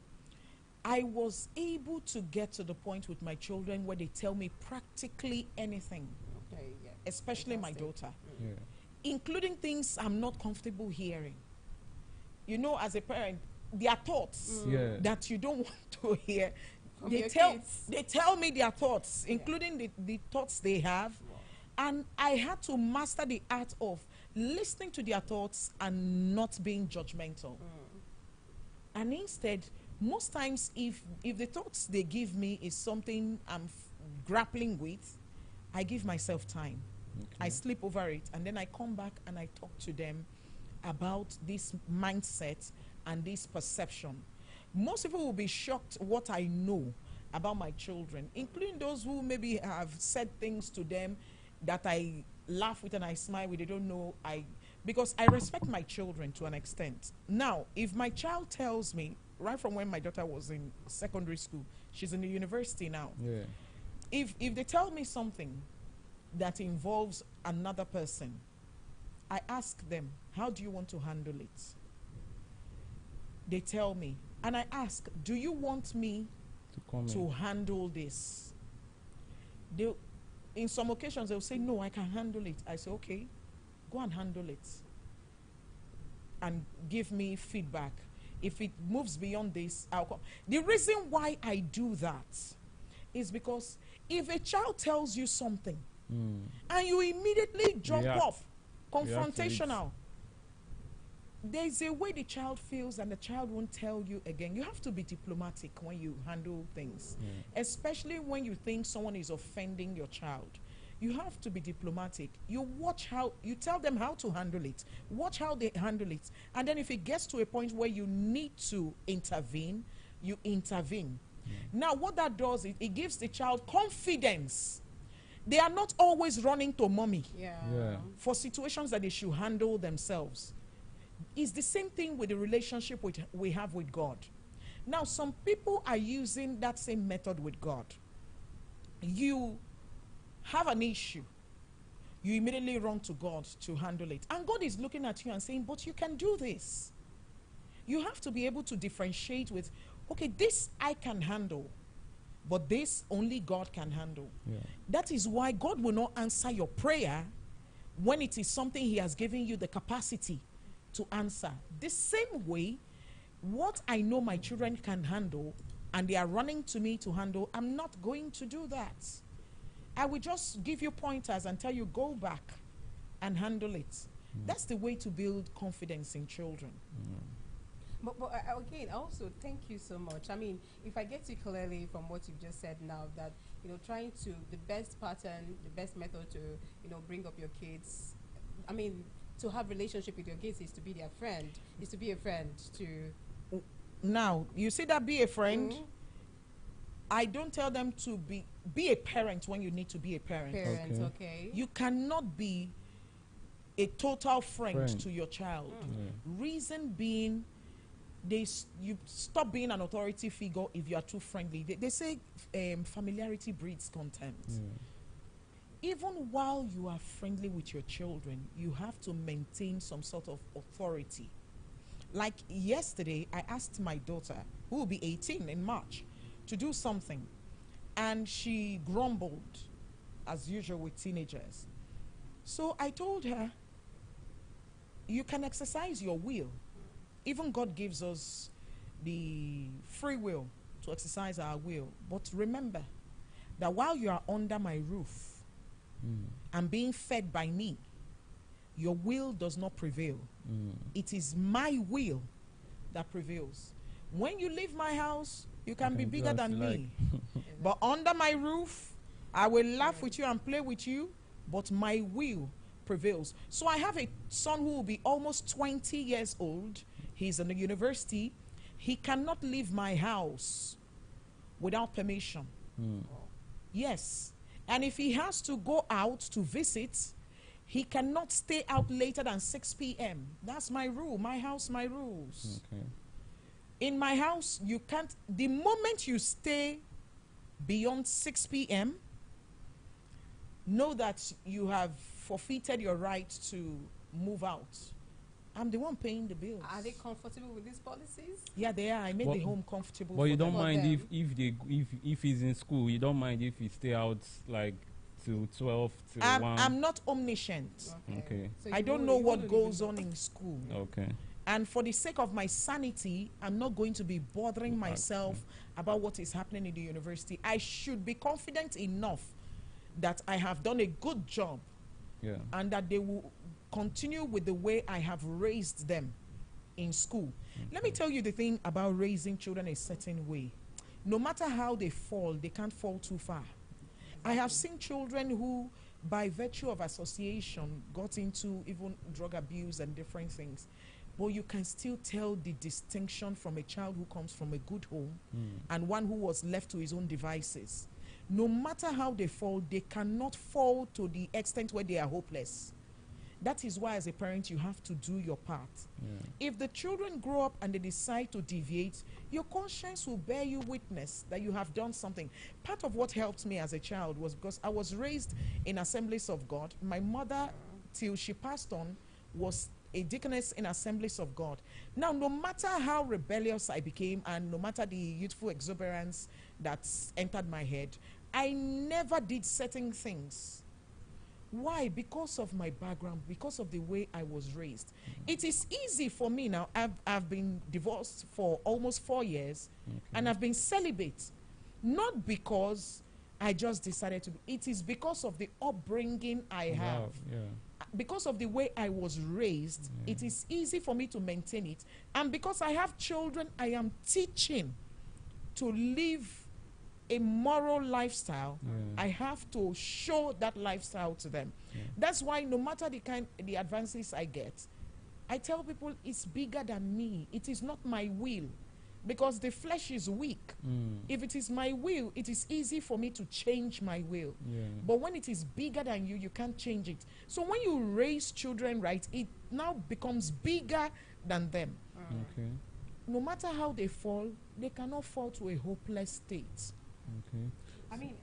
I was able to get to the point with my children where they tell me practically anything, especially my daughter, including things I'm not comfortable hearing. You know, as a parent, their thoughts that you don't want to hear, they tell me their thoughts, including the thoughts they have. And I had to master the art of listening to their thoughts and not being judgmental. And instead, most times, if the thoughts they give me is something I'm grappling with, I give myself time. I sleep over it, and then I come back and I talk to them about this mindset and this perception. Most people will be shocked what I know about my children, including those who maybe have said things to them that I laugh with and I smile with. They don't know because I respect my children to an extent. Now, if my child tells me, right from when my daughter was in secondary school, she's in the university now. If they tell me something that involves another person, I ask them, how do you want to handle it? They tell me, and I ask, do you want me to handle this? In some occasions, they'll say, no, I can handle it. I say, okay, go and handle it and give me feedback. If it moves beyond this, I'll come. The reason why I do that is because if a child tells you something and you immediately jump off, confrontational, there's a way the child feels and the child won't tell you again. You have to be diplomatic when you handle things, especially when you think someone is offending your child. You have to be diplomatic. You watch how, you tell them how to handle it. Watch how they handle it. And then if it gets to a point where you need to intervene, you intervene. Now, what that does is it gives the child confidence. They are not always running to mommy for situations that they should handle themselves. It's the same thing with the relationship we have with God. Now, some people are using that same method with God. You have an issue, you immediately run to God to handle it. And God is looking at you and saying, but you can do this. You have to be able to differentiate with, okay, this I can handle, but this only God can handle. That is why God will not answer your prayer when it is something he has given you the capacity to answer. The same way, what I know my children can handle and they are running to me to handle, I'm not going to do that. I will just give you pointers and tell you, go back and handle it. That's the way to build confidence in children. But again, also, thank you so much. I mean, if I get you clearly from what you've just said now, that, you know, trying to, the best pattern, the best method to, you know, bring up your kids, I mean, to have relationship with your kids is to be their friend, is to be a friend to... Now, you see that be a friend? I don't tell them to be a parent when you need to be a parent. Okay. You cannot be a total friend to your child. Reason being, you stop being an authority figure if you are too friendly. They say familiarity breeds contempt. Even while you are friendly with your children, you have to maintain some sort of authority. Like yesterday, I asked my daughter, who will be 18 in March, to do something, and she grumbled, as usual with teenagers. So I told her, you can exercise your will. Even God gives us the free will to exercise our will. But remember that while you are under my roof, and being fed by me, your will does not prevail. It is my will that prevails. When you leave my house, you can be bigger than me. But under my roof, I will laugh with you and play with you, but my will prevails. So I have a son who will be almost 20 years old. He's in the university. He cannot leave my house without permission. Yes. And if he has to go out to visit, he cannot stay out later than 6 p.m. That's my rule. My house, my rules. Okay. In my house, you can't, the moment you stay beyond 6 p.m., know that you have forfeited your right to move out. I'm the one paying the bills. Are they comfortable with these policies? Yeah, they are. I made the home comfortable. But you don't them. mind if he's in school. You don't mind if he stay out like till 12 till 1. I'm not omniscient. Okay. So I don't know what goes on in school. Okay. And for the sake of my sanity, I'm not going to be bothering myself about what is happening in the university. I should be confident enough that I have done a good job, and that they will continue with the way I have raised them in school. Let me tell you the thing about raising children a certain way. No matter how they fall, they can't fall too far. I have seen children who, by virtue of association, got into even drug abuse and different things. But you can still tell the distinction from a child who comes from a good home and one who was left to his own devices. No matter how they fall, they cannot fall to the extent where they are hopeless. That is why, as a parent, you have to do your part. If the children grow up and they decide to deviate, your conscience will bear you witness that you have done something. Part of what helped me as a child was because I was raised in Assemblies of God. My mother, till she passed on, was a deaconess in Assemblies of God. Now, no matter how rebellious I became and no matter the youthful exuberance that entered my head, I never did certain things. Why? Because of my background, because of the way I was raised. It is easy for me now. I've been divorced for almost 4 years, and I've been celibate. Not because I just decided to be. It is because of the upbringing I have. Because of the way I was raised, it is easy for me to maintain it. And because I have children, I am teaching to live a moral lifestyle. I have to show that lifestyle to them. That's why no matter the advances I get, I tell people it's bigger than me. It is not my will, because the flesh is weak. If it is my will, it is easy for me to change my will. But when it is bigger than you, you can't change it. So when you raise children right, it now becomes bigger than them. No matter how they fall, they cannot fall to a hopeless state. I mean,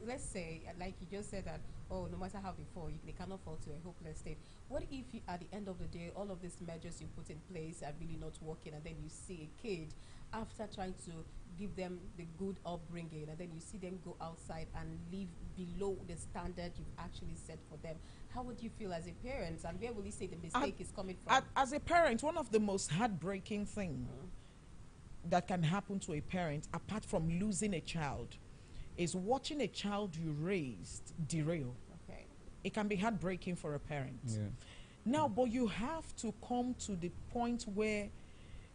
let's say, like you just said that, oh, no matter how they fall, they cannot fall to a hopeless state. What if at the end of the day, all of these measures you put in place are really not working, and then you see a kid, after trying to give them the good upbringing, and then you see them go outside and live below the standard you've actually set for them? How would you feel as a parent, and where will you say the mistake is coming from? As a parent, one of the most heartbreaking things that can happen to a parent, apart from losing a child, is watching a child you raised derail. It can be heartbreaking for a parent. Now, but you have to come to the point where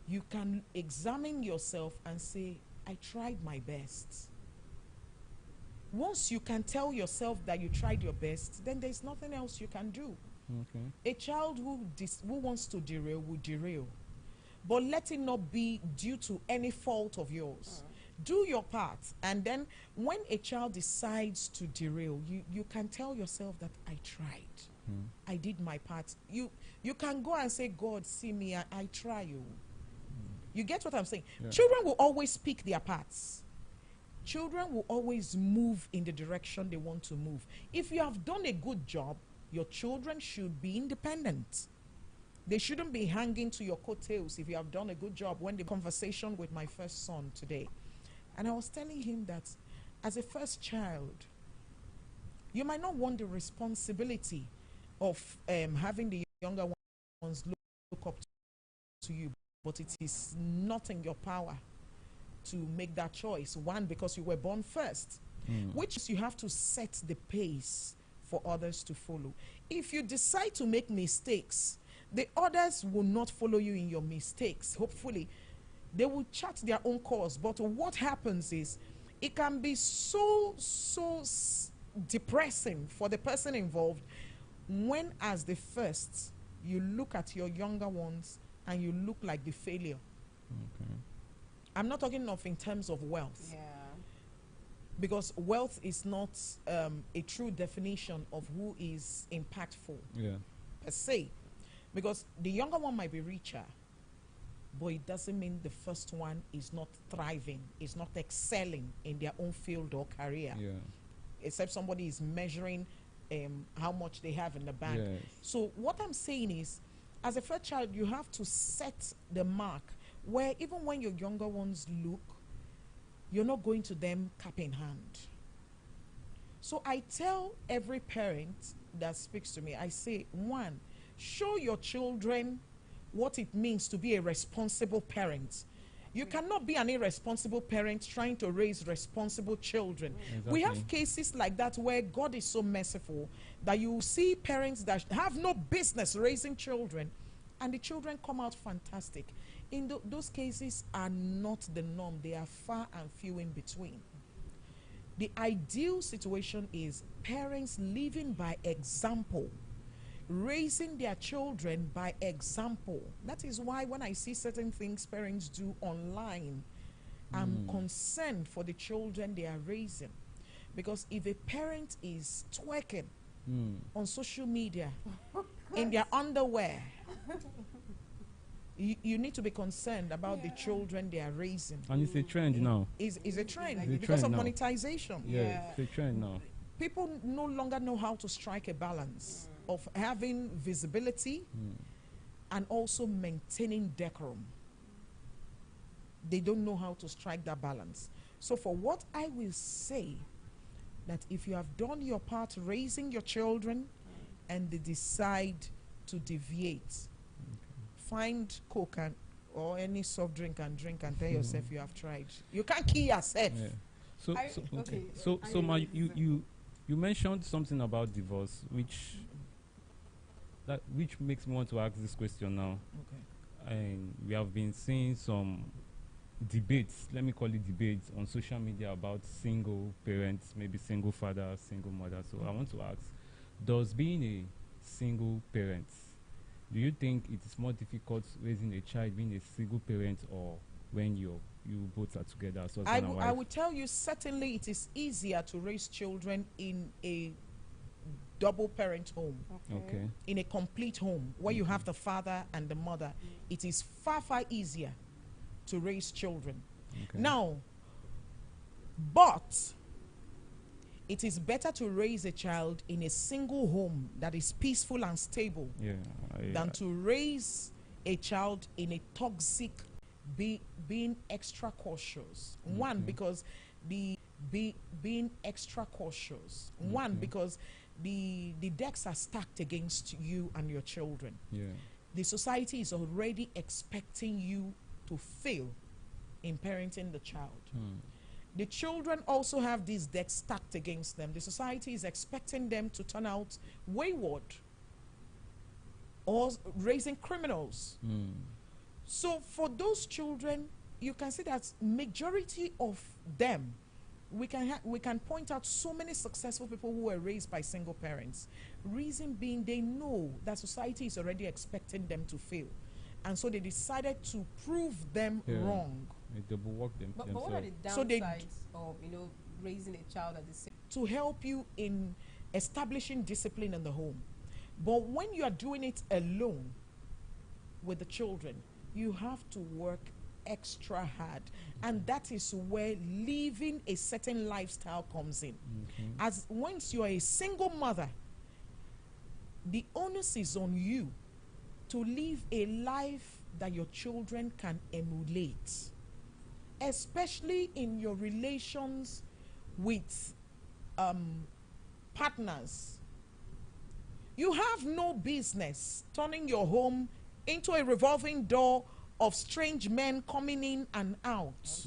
you can examine yourself and say, I tried my best. Once you can tell yourself that you tried your best, then there's nothing else you can do. A child who wants to derail will derail. But let it not be due to any fault of yours. Do your part. And then when a child decides to derail, you can tell yourself that I tried. I did my part. You can go and say, God, see me, I try you. You get what I'm saying? Children will always pick their parts. Children will always move in the direction they want to move. If you have done a good job, your children should be independent. They shouldn't be hanging to your coattails if you have done a good job. When the conversation with my first son today, and I was telling him that as a first child, you might not want the responsibility of having the younger ones look up to you, but it is not in your power to make that choice. One, because you were born first, which is you have to set the pace for others to follow. If you decide to make mistakes, the others will not follow you in your mistakes. Hopefully, they will chart their own course. But what happens is, it can be so depressing for the person involved when, as the first, you look at your younger ones and you look like the failure. Okay. I'm not talking of in terms of wealth. Yeah. Because wealth is not a true definition of who is impactful per se. Because the younger one might be richer, but it doesn't mean the first one is not thriving, is not excelling in their own field or career. Yeah. Except somebody is measuring how much they have in the bank. Yes. So what I'm saying is, as a first child, you have to set the mark where even when your younger ones look, you're not going to them cap in hand. So I tell every parent that speaks to me, I say, one, show your children what it means to be a responsible parent. You cannot be an irresponsible parent trying to raise responsible children. Exactly. We have cases like that where God is so merciful that you see parents that have no business raising children, and the children come out fantastic. In those cases are not the norm. They are far and few in between. The ideal situation is parents living by example, raising their children by example. That is why when I see certain things parents do online, I'm concerned for the children they are raising. Because if a parent is twerking on social media in their underwear, you need to be concerned about the children they are raising. And it's a trend now. Is a trend It's a because trend of now. monetization. Yeah, it's a trend now. People no longer know how to strike a balance of having visibility and also maintaining decorum. They don't know how to strike that balance. So for what I will say, that if you have done your part raising your children and they decide to deviate, find Coke or any soft drink and drink and tell yourself you have tried. You can't kill yourself. Yeah. So you mentioned something about divorce, which makes me want to ask this question now. Okay. And we have been seeing some debates, let me call it debates, on social media about single parents, maybe single father, single mother. So I want to ask, does being a single parent, do you think it is more difficult raising a child being a single parent, or when you both are together? So I would tell you, certainly it is easier to raise children in a double parent home. Okay. In a complete home where you have the father and the mother. It is far, far easier to raise children. Okay. Now, but it is better to raise a child in a single home that is peaceful and stable than to raise a child in a toxic, being extra cautious. One, because being extra cautious. One, because the decks are stacked against you and your children. Yeah. The society is already expecting you to fail in parenting the child. The children also have these decks stacked against them. The society is expecting them to turn out wayward or raising criminals. So for those children, you can see that majority of them, we can point out so many successful people who were raised by single parents. Reason being, they know that society is already expecting them to fail. And so they decided to prove them wrong. They will work them But what are the downsides So of raising a child at the same to help you in establishing discipline in the home. But when you are doing it alone with the children, you have to work extra hard. And that is where living a certain lifestyle comes in. As once you are a single mother, the onus is on you to live a life that your children can emulate, especially in your relations with partners. You have no business turning your home into a revolving door of strange men coming in and out.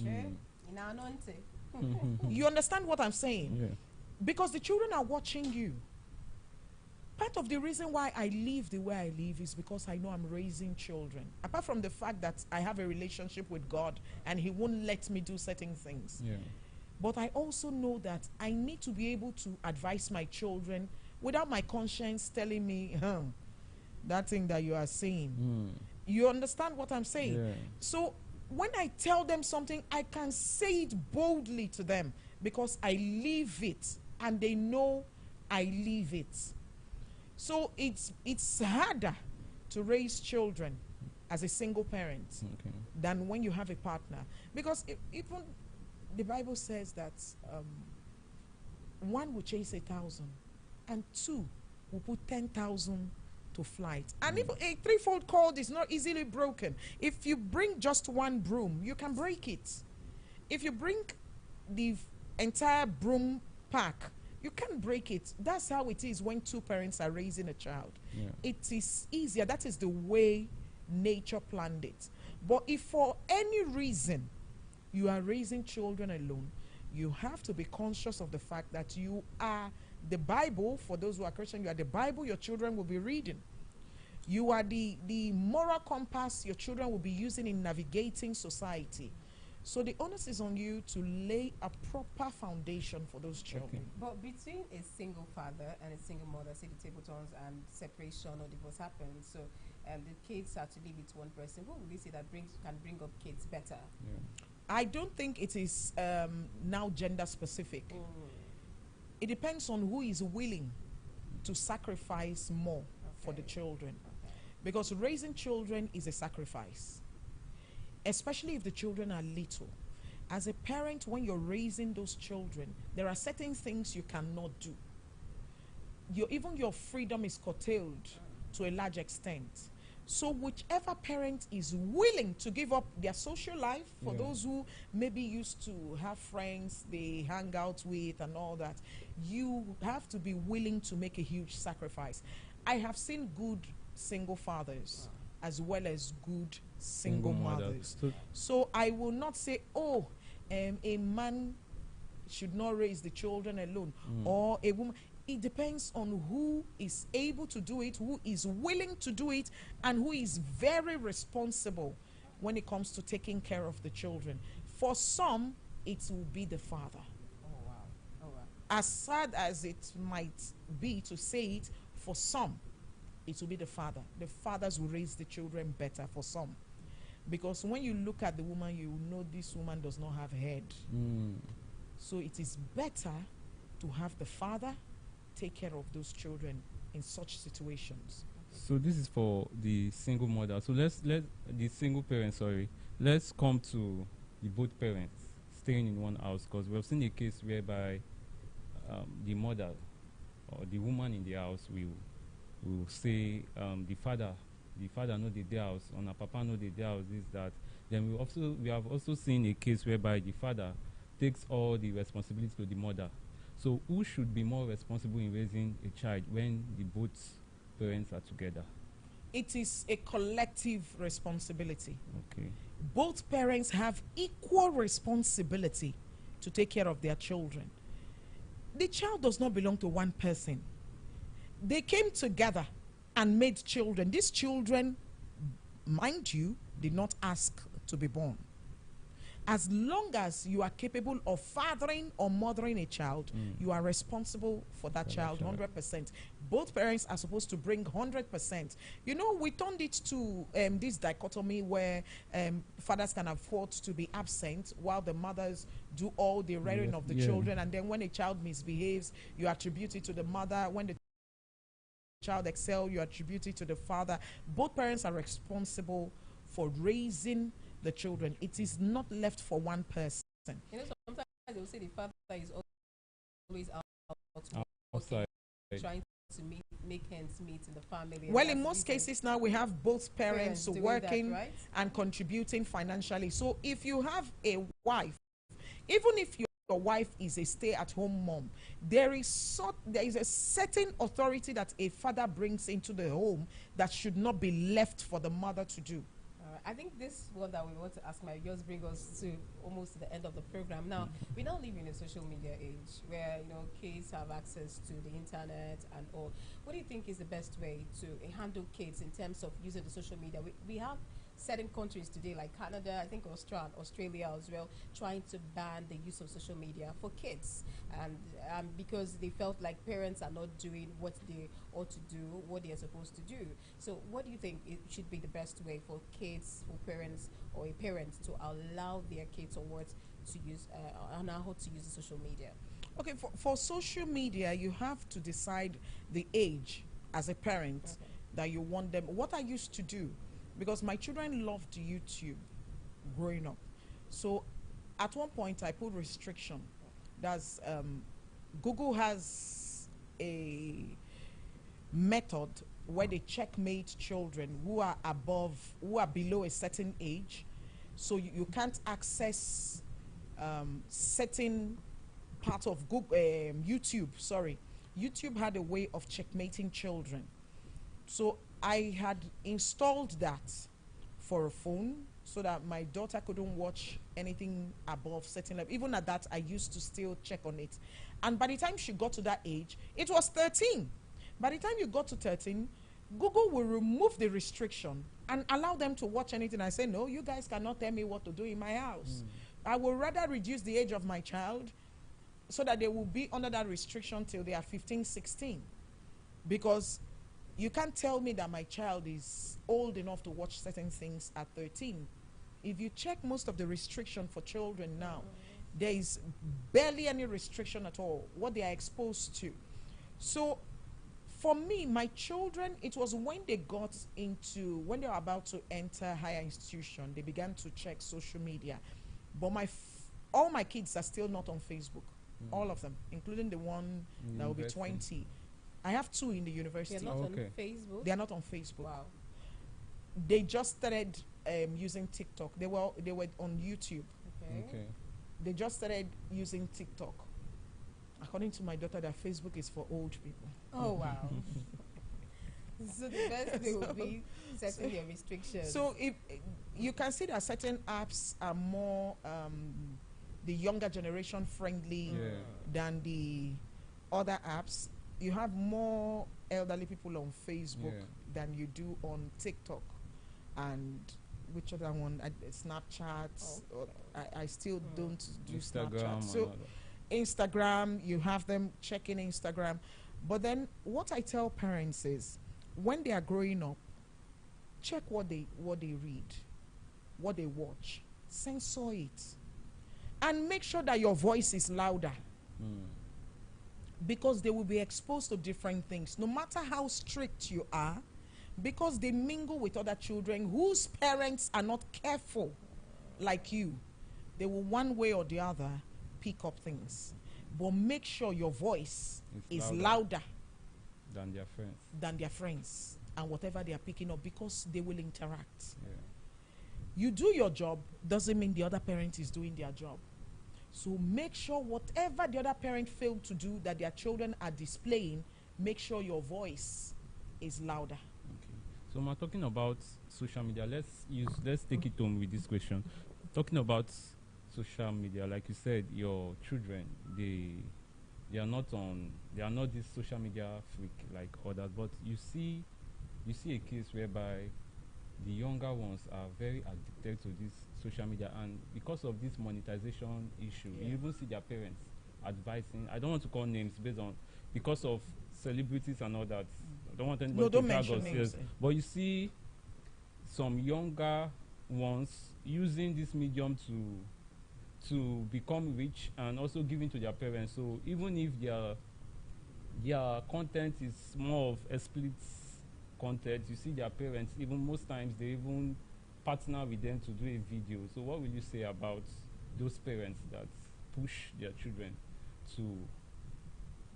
You understand what I'm saying? Yeah. Because the children are watching you. Part of the reason why I live the way I live is because I know I'm raising children. Apart from the fact that I have a relationship with God and He won't let me do certain things. Yeah. But I also know that I need to be able to advise my children without my conscience telling me, that thing that you are saying. You understand what I'm saying? Yeah. So when I tell them something, I can say it boldly to them because I live it and they know I live it. So it's harder to raise children as a single parent than when you have a partner, because even the Bible says that one will chase 1,000 and two will put 10,000 to flight. And if a threefold cord is not easily broken, if you bring just one broom, you can break it. If you bring the entire broom pack, you can't break it. That's how it is when two parents are raising a child. Yeah. It is easier. That is the way nature planned it. But if for any reason you are raising children alone, you have to be conscious of the fact that you are the Bible. For those who are Christian, you are the Bible your children will be reading. You are the moral compass your children will be using in navigating society. So the onus is on you to lay a proper foundation for those children. But between a single father and a single mother, say the table turns and separation or divorce happens, so the kids have to live with one person, who will you say that can bring up kids better? I don't think it is now gender specific. It depends on who is willing to sacrifice more for the children. Because raising children is a sacrifice, especially if the children are little. As a parent, when you're raising those children, there are certain things you cannot do. Even your freedom is curtailed to a large extent. So whichever parent is willing to give up their social life, for those who maybe used to have friends they hang out with and all that, you have to be willing to make a huge sacrifice. I have seen good single fathers as well as good single mothers. So I will not say, a man should not raise the children alone, or a woman. It depends on who is able to do it, who is willing to do it, and who is very responsible when it comes to taking care of the children. For some, it will be the father. As sad as it might be to say it, for some, it will be the father. The fathers will raise the children better for some. Because when you look at the woman, you know this woman does not have a head. So it is better to have the father take care of those children in such situations. So this is for the single mother. So let's the single parents. Let's come to the both parents staying in one house, because we have seen a case whereby the mother or the woman in the house will say the father know the house, or papa know the house, is that. Then we have also seen a case whereby the father takes all the responsibility to the mother. So who should be more responsible in raising a child when the both parents are together? It is a collective responsibility. Okay. Both parents have equal responsibility to take care of their children. The child does not belong to one person. They came together and made children. These children, mind you, did not ask to be born. As long as you are capable of fathering or mothering a child, you are responsible for that child 100%. Both parents are supposed to bring 100%. You know, we turned it to this dichotomy where fathers can afford to be absent while the mothers do all the rearing of the children. And then when a child misbehaves, you attribute it to the mother. When the child excels, you attribute it to the father. Both parents are responsible for raising the children. It is not left for one person. You know, sometimes they will say the father is always outside trying to make ends meet in the family. Well, in most cases now we have both parents working that, right? And contributing financially. So if you have a wife, even if your wife is a stay-at-home mom, there is a certain authority that a father brings into the home that should not be left for the mother to do. I think this one that we want to ask might just bring us to almost to the end of the program. Now, we now live in a social media age where, kids have access to the internet and all. What do you think is the best way to handle kids in terms of using the social media? We have certain countries today like Canada, I think Australia as well, trying to ban the use of social media for kids, and because they felt like parents are not doing what they ought to do, what they are supposed to do. So what do you think it should be the best way for kids, for parents, or a parent to allow their kids or what to use on how to use the social media? Okay, for social media, you have to decide the age as a parent that you want them. What I used to do, because my children loved YouTube growing up. So at one point I put restriction. That's Google has a method where they checkmate children who are below a certain age. So you can't access certain part of Google, YouTube. Sorry, YouTube had a way of checkmating children. So I had installed that for a phone so that my daughter couldn't watch anything above certain level. Even at that, I used to still check on it. And by the time she got to that age, it was 13. By the time you got to 13, Google will remove the restriction and allow them to watch anything. I say, no, you guys cannot tell me what to do in my house. I would rather reduce the age of my child so that they will be under that restriction till they are 15, 16. Because you can't tell me that my child is old enough to watch certain things at 13. If you check most of the restriction for children now, there is barely any restriction at all, what they are exposed to. So for me, my children, it was when they when they were about to enter higher institution, they began to check social media. But all my kids are still not on Facebook, all of them, including the one that will be 20. I have 2 in the university. They're not on Facebook? They are not on Facebook. Wow. They just started using TikTok. They were on YouTube. Okay. They just started using TikTok. According to my daughter, that Facebook is for old people. Oh, wow. So the best thing would be setting your restrictions. So if you can see that certain apps are more the younger generation friendly than the other apps. You have more elderly people on Facebook than you do on TikTok, and which other one? Snapchat. I still don't do Instagram. Snapchat. So Instagram, you have them checking Instagram. But then what I tell parents is, when they are growing up, check what they read, what they watch, censor it, and make sure that your voice is louder. Because they will be exposed to different things, no matter how strict you are, because they mingle with other children whose parents are not careful like you. They will one way or the other pick up things. But make sure your voice is louder than their friends. And whatever they are picking up, because they will interact. You do your job doesn't mean the other parent is doing their job. So make sure whatever the other parent failed to do that their children are displaying, make sure your voice is louder. Okay. So we're talking about social media. Let's take it home with this question. Talking about social media, like you said, your children, they are not this social media freak like others, but you see a case whereby the younger ones are very addicted to this social media, and because of this monetization issue, you even see their parents advising. I don't want to call names because of celebrities and all that. I don't want anybody to drag us here. But you see some younger ones using this medium to become rich and also giving to their parents. So even if their content is more of explicit content, you see their parents, even most times they even partner with them to do a video. So what will you say about those parents that push their children to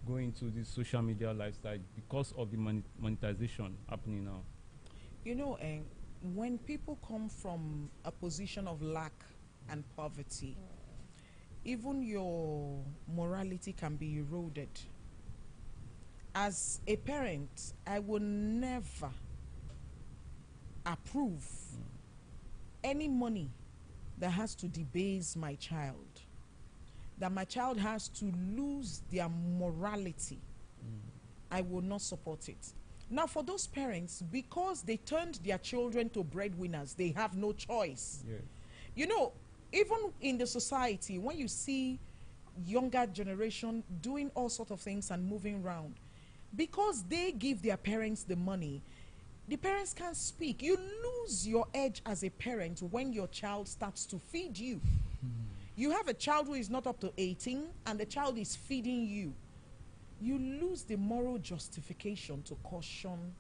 go into this social media lifestyle because of the monetization happening now? You know, when people come from a position of lack and poverty, even your morality can be eroded. As a parent, I will never approve any money that has to debase my child, that my child has to lose their morality, I will not support it. Now, for those parents, because they turned their children to breadwinners, they have no choice. Yes. You know, even in the society, when you see younger generation doing all sorts of things and moving around, because they give their parents the money, the parents can't speak. You lose your edge as a parent when your child starts to feed you. You have a child who is not up to 18 and the child is feeding you. You lose the moral justification to caution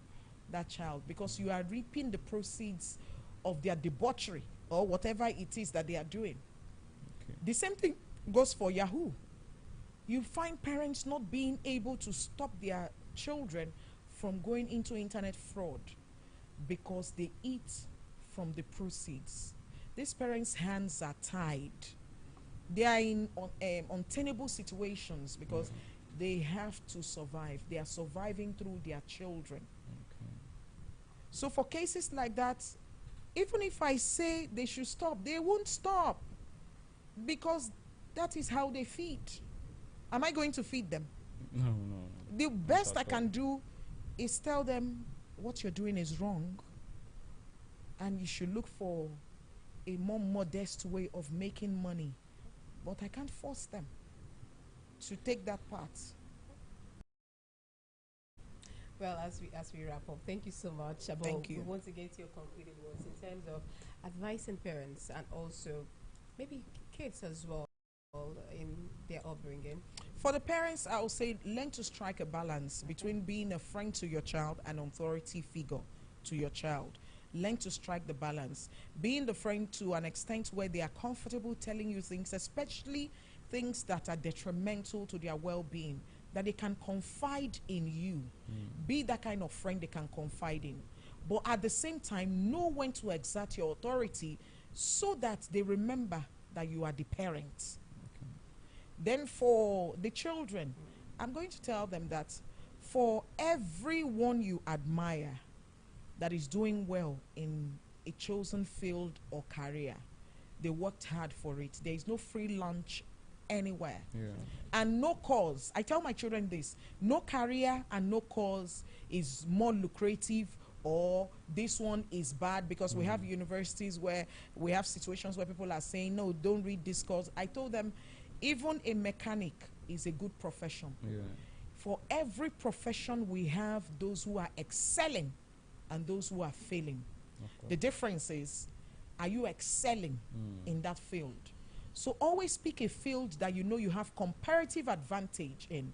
that child because you are reaping the proceeds of their debauchery or whatever it is that they are doing. Okay. The same thing goes for Yahoo. You find parents not being able to stop their children from going into internet fraud because they eat from the proceeds. These parents' hands are tied. They are in untenable situations because they have to survive. They are surviving through their children. Okay. So for cases like that, even if I say they should stop, they won't stop because that is how they feed. Am I going to feed them? No. The best I can do is tell them what you're doing is wrong and you should look for a more modest way of making money. But I can't force them to take that path. Well, as we wrap up, thank you so much. Thank you. We want to get your concluded words in terms of advising parents and also maybe kids as well in their upbringing. For the parents, I will say learn to strike a balance between being a friend to your child and authority figure to your child. Learn to strike the balance. Being the friend to an extent where they are comfortable telling you things, especially things that are detrimental to their well-being, that they can confide in you. Be that kind of friend they can confide in. But at the same time, know when to exert your authority so that they remember that you are the parent. Then for the children, I'm going to tell them that for everyone you admire that is doing well in a chosen field or career, they worked hard for it. There is no free lunch anywhere. Yeah. And no cause. I tell my children this, no career and no cause is more lucrative or this one is bad, because we have universities where we have situations where people are saying, no, don't read this course. I told them, even a mechanic is a good profession. Yeah. For every profession, we have those who are excelling and those who are failing. The difference is, are you excelling in that field? So always pick a field that you know you have comparative advantage in,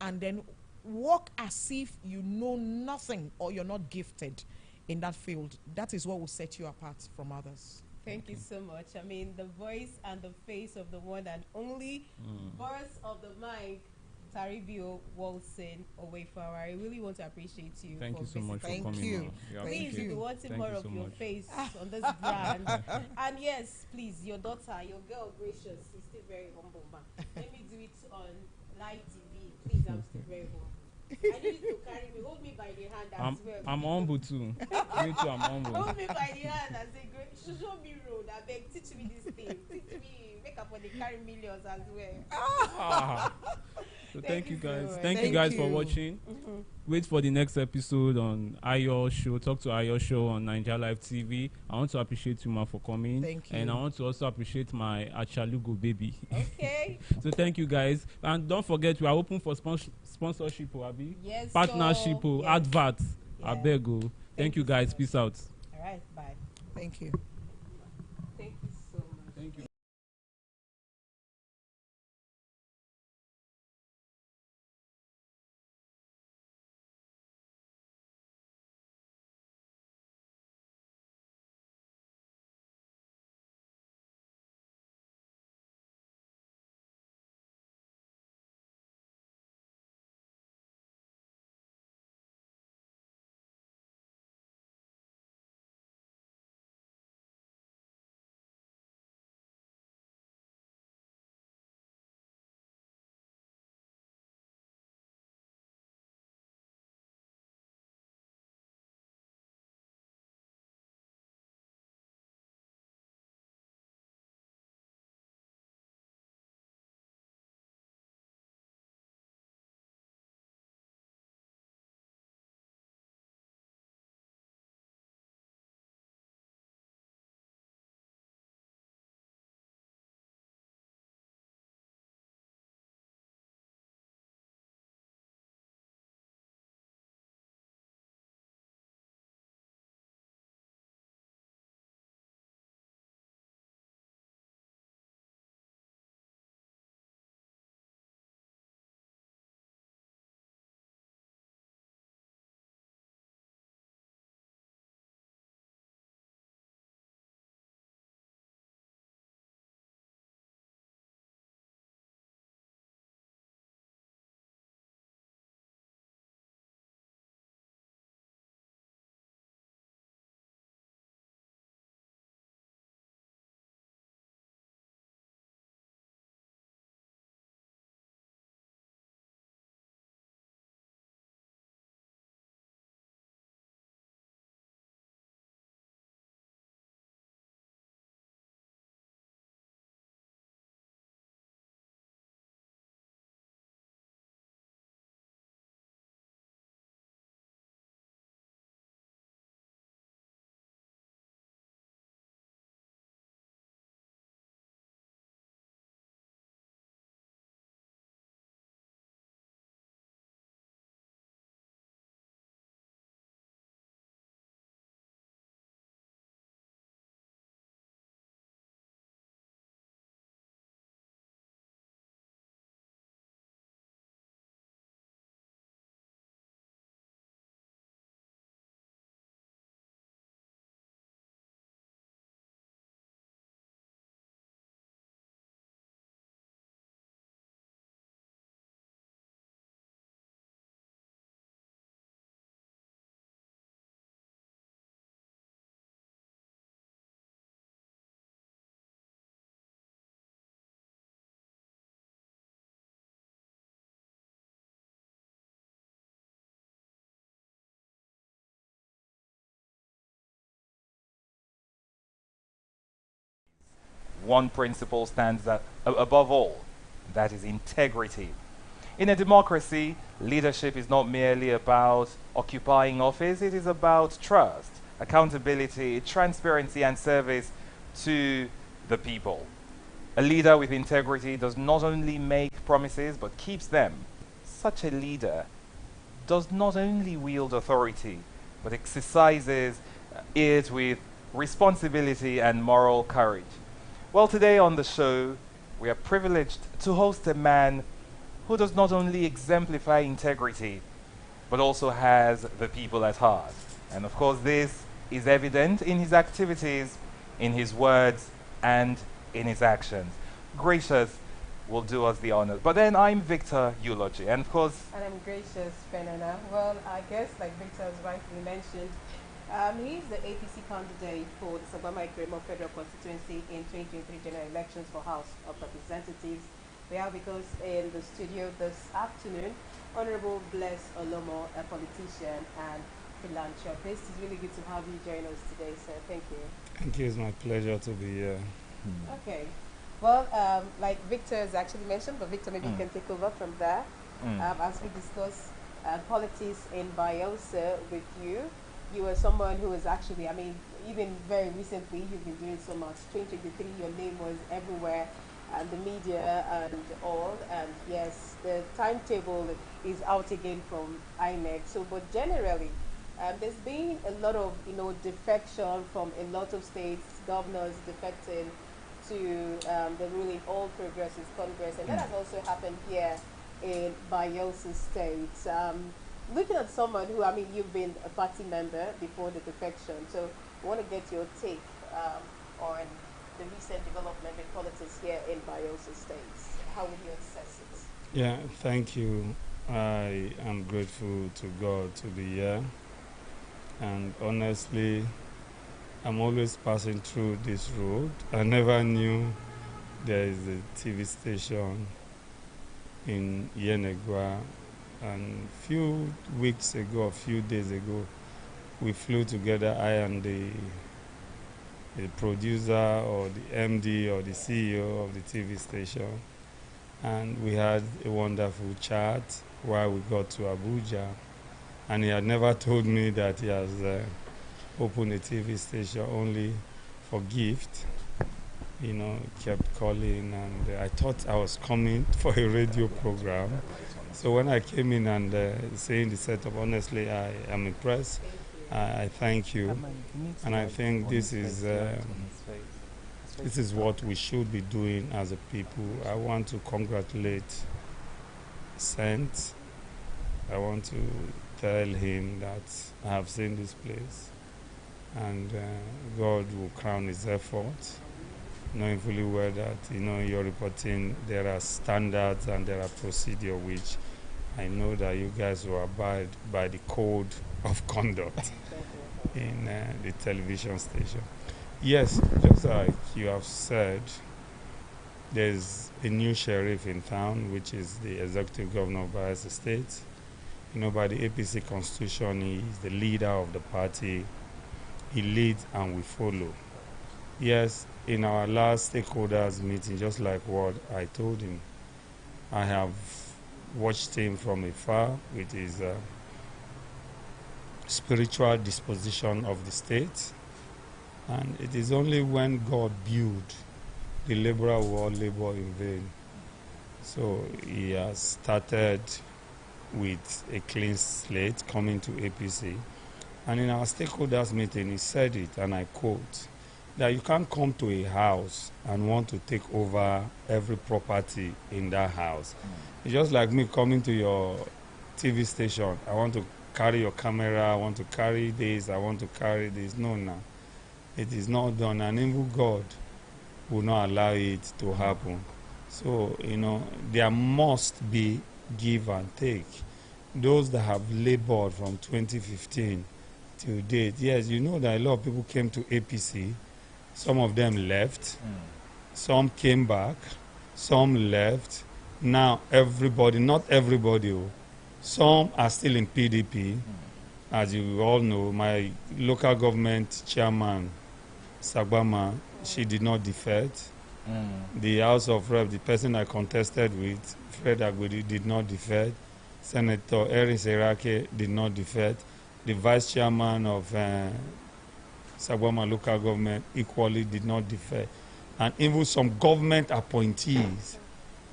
and then work as if you know nothing or you're not gifted in that field. That is what will set you apart from others. Thank you so much. I mean, the voice and the face of the one and only voice of the mic, Taribio Wilson Owefara. I really want to appreciate you. Thank you so much for coming. Please, if you wanted more of your face on this brand. And yes, please, your daughter, your girl Gracious, is still very humble, man. Let me do it on live TV. Please, I'm still very humble. I need you to carry me, hold me by the hand as well. I'm humble too. Me too, I'm humble. Hold me by the hand and say, show me road, I beg, teach me this thing. Teach me, make up for the carry millions as well. So thank you guys. Thank you guys for watching. Wait for the next episode on Ayo Show. Talk to Ayo Show on Naija Live TV. I want to appreciate you, ma, for coming. Thank you. And I want to also appreciate my Achalugo baby. Okay. So thank you guys. And don't forget, we are open for sponsorship, Abi. Yes. Partnership, yes. advert. Yeah. I beg you. Thank you guys. Peace out. All right. Bye. Thank you. Thank you so much. Thank you. one principle stands above all. That is integrity. In a democracy, leadership is not merely about occupying office, it is about trust, accountability, transparency, and service to the people. A leader with integrity does not only make promises, but keeps them. Such a leader does not only wield authority, but exercises it with responsibility and moral courage. Well, today on the show, we are privileged to host a man who does not only exemplify integrity, but also has the people at heart. And of course, this is evident in his activities, in his words, and in his actions. Gracious will do us the honor. But then I'm Victor Eulogy, and of course... And I'm Gracious Fenana. Well, I guess, like Victor has rightly mentioned, he's the APC candidate for the Sagama Ikremo Federal Constituency in 2023 general elections for House of Representatives. We have with us in the studio this afternoon, Honorable Bless Olomo, a politician and philanthropist. It's really good to have you join us today, sir. Thank you. Thank you. It's my pleasure to be here. Okay. Well, like Victor has actually mentioned, but Victor, maybe you can take over from there as we discuss politics in Bayelsa with you. You were someone who was actually, I mean, even very recently, you've been doing so much. 2023, your name was everywhere, and the media and all. And yes, the timetable is out again from INEC. So, but generally, there's been a lot of, defection from a lot of states, governors defecting to the ruling All Progressive Congress, and that has also happened here in Bayelsa State. Looking at someone who, I mean, you've been a party member before the defection, so I want to get your take on the recent development in politics here in Bayelsa State. How would you assess it? Yeah, thank you. I am grateful to God to be here, and honestly, I'm always passing through this road. I never knew there is a TV station in Yenegua, and a few weeks ago, a few days ago, we flew together, I and the producer or the MD or the CEO of the TV station, and we had a wonderful chat while we got to Abuja, and he had never told me that he has opened a TV station only for gift. Kept calling, and I thought I was coming for a radio program. So when I came in and saying the setup, honestly, I am impressed. I thank you, and I think this is what we should be doing as a people. I want to congratulate Saint. I want to tell him that I have seen this place, and God will crown his effort, knowing fully well that, you're reporting there are standards and there are procedures which I know that you guys will abide by the code of conduct in the television station. Yes, just like you have said, there's a new sheriff in town, which is the executive governor of Bayelsa State. By the APC constitution, he is the leader of the party. He leads and we follow. Yes, in our last stakeholders meeting, just like what I told him, I have watched him from afar with his spiritual disposition of the state. And it is only when God built, the laborer will all labor in vain. So he has started with a clean slate coming to APC. And in our stakeholders meeting, he said it, and I quote, that you can't come to a house and want to take over every property in that house. It's just like me coming to your TV station. I want to carry your camera, I want to carry this, I want to carry this. No. It is not done, and even God will not allow it to happen. So, there must be give and take. Those that have labored from 2015 till date, yes, that a lot of people came to APC. Some of them left, some came back, some left. Now everybody, not everybody, some are still in PDP. As you all know, my local government chairman, Sagbama, she did not defect. The House of Rep, the person I contested with, Fred Agudi, did not defect. Senator Erin Serake did not defect. The vice chairman of Sagbama local government equally did not defect. And even some government appointees,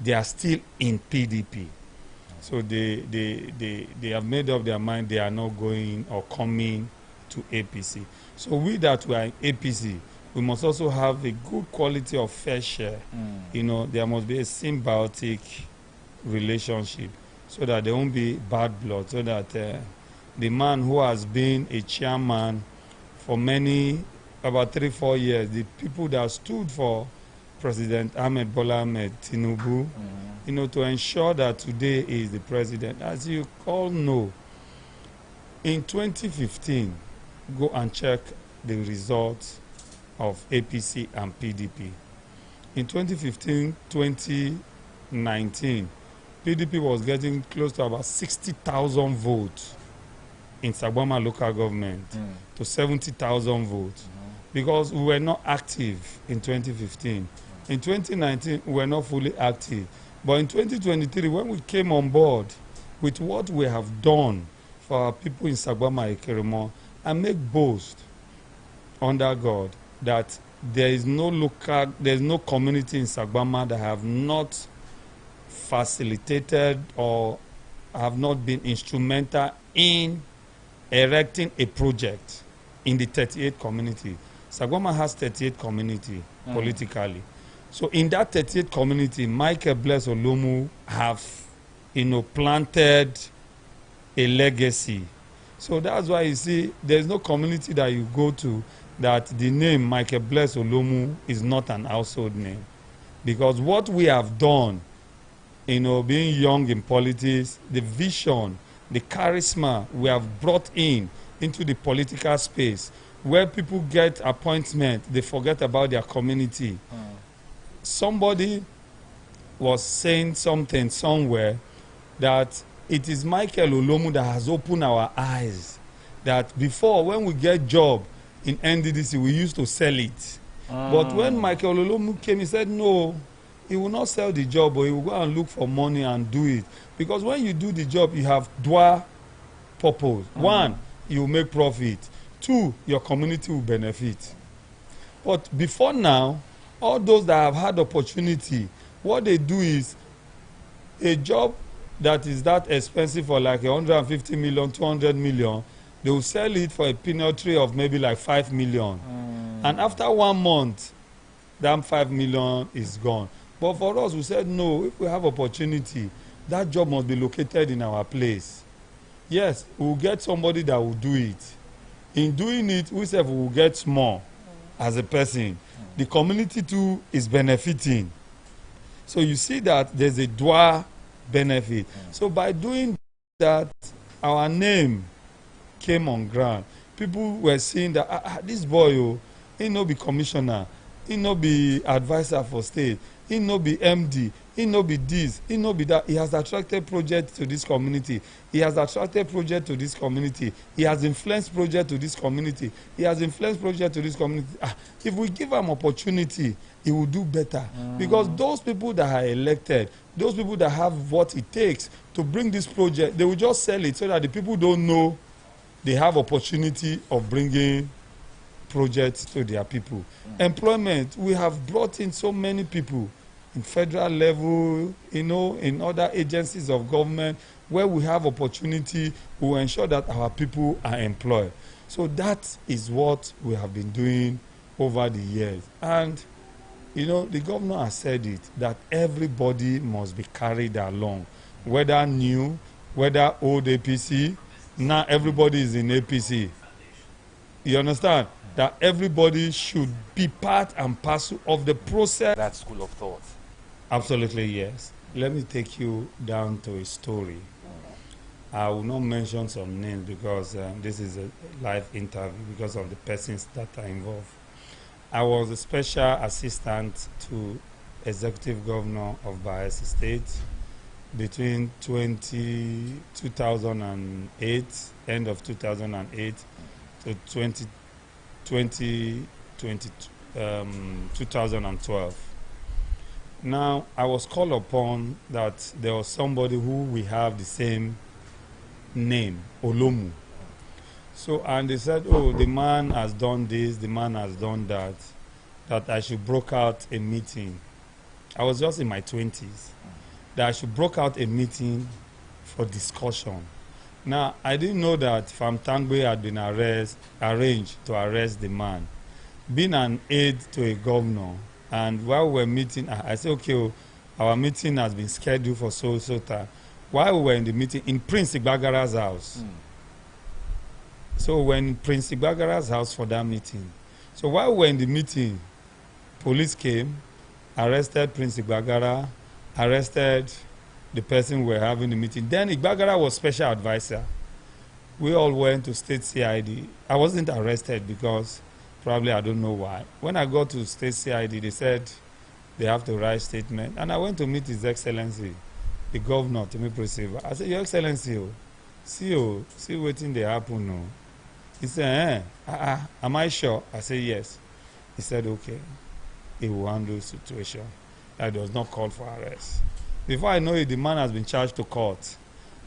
they are still in PDP. So they have made up their mind they are not going or coming to APC. So we that we are in APC, we must also have a good quality of fair share. You know, there must be a symbiotic relationship so that there won't be bad blood, so that the man who has been a chairman for about 3-4 years, the people that stood for President Ahmed Bola Ahmed Tinubu, you know, to ensure that today is the president. As you all know, in 2015, go and check the results of APC and PDP. In 2015-2019, PDP was getting close to about 60,000 votes in Sagbama local government to 70,000 votes because we were not active in 2015. In 2019, we were not fully active. But in 2023, when we came on board with what we have done for our people in Sagbama Ikeremo, I make boast under God that there is no community in Sagbama that have not facilitated or have not been instrumental in erecting a project in the 38 community. Sagbama has 38 community politically. So in that 38 community, Michael Bless Olomu have, you know, planted a legacy. So that's why you see there's no community that you go to that the name Michael Bless Olomu is not an household name. Because what we have done, you know, being young in politics, the vision, the charisma we have brought into the political space, where people get appointment, they forget about their community. Somebody was saying something somewhere that it is Michael Olomu that has opened our eyes. That before, when we get job in NDDC, we used to sell it. But when Michael Olomu came, he said, no, he will not sell the job, but he will go and look for money and do it. Because when you do the job, you have dual purpose. One, you will make profit. Two, your community will benefit. But before now, all those that have had opportunity, what they do is a job that is that expensive for like 150 million, 200 million, they will sell it for a peanutry of maybe like 5 million. And after 1 month, that 5 million is gone. But for us, we said, no, if we have opportunity, that job must be located in our place. Yes, we will get somebody that will do it. In doing it, we said we will get more as a person. The community too is benefiting. So you see that there's a dual benefit. So by doing that, our name came on ground. People were seeing that this boy, he no be commissioner, he no be advisor for state, he no be MD, he no be this, he no be that. He has attracted project to this community. He has attracted project to this community. He has influenced project to this community. He has influenced project to this community. If we give him opportunity, he will do better. Because those people that are elected, those people that have what it takes to bring this project, they will just sell it so that the people don't know they have opportunity of bringing projects to their people. Employment, we have brought in so many people in federal level, you know, in other agencies of government, where we have opportunity, we will ensure that our people are employed. So that is what we have been doing over the years. And, you know, the governor has said it, that everybody must be carried along, whether new, whether old APC. Now everybody is in APC. You understand? That everybody should be part and parcel of the process. That school of thought. Absolutely, yes. Let me take you down to a story. I will not mention some names because this is a live interview because of the persons that are involved. I was a special assistant to Executive Governor of Bayelsa State between 2008, end of 2008 to 2012. Now, I was called upon that there was somebody who we have the same name, Olomu. So, and they said, oh, the man has done this, the man has done that I should broker out a meeting. I was just in my 20s. That I should broker out a meeting for discussion. Now, I didn't know that Famtangwe had been arranged to arrest the man. Being an aide to a governor, and while we were meeting, I said, okay, oh, our meeting has been scheduled for so time. While we were in the meeting, in Prince Igbagara's house. So we were in Prince Igbagara's house for that meeting. So while we were in the meeting, police came, arrested Prince Igbagara, arrested the person we were having the meeting. Then Igbagara was special advisor. We all went to state CID. I wasn't arrested because probably I don't know why. When I got to state CID, they said they have to write statement. And I went to meet His Excellency, the governor, Timi Presiva. I said, Your Excellency, see what thing they happen now. He said, am I sure? I said, yes. He said, okay. He will handle the situation. That does not call for arrest. Before I know it, the man has been charged to court.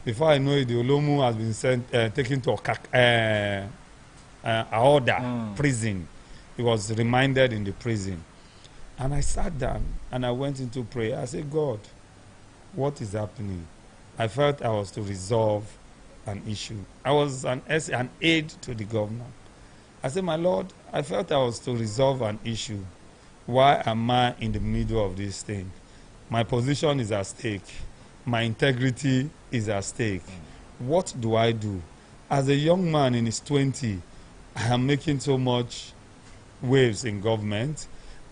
Before I know it, the Olomu has been taken to Aoda prison. He was reminded in the prison. And I sat down and I went into prayer. I said, God, what is happening? I felt I was to resolve an issue. I was an aide to the governor. I said, my Lord, I felt I was to resolve an issue. Why am I in the middle of this thing? My position is at stake. My integrity is at stake. What do I do? As a young man in his 20s, I am making so much waves in government,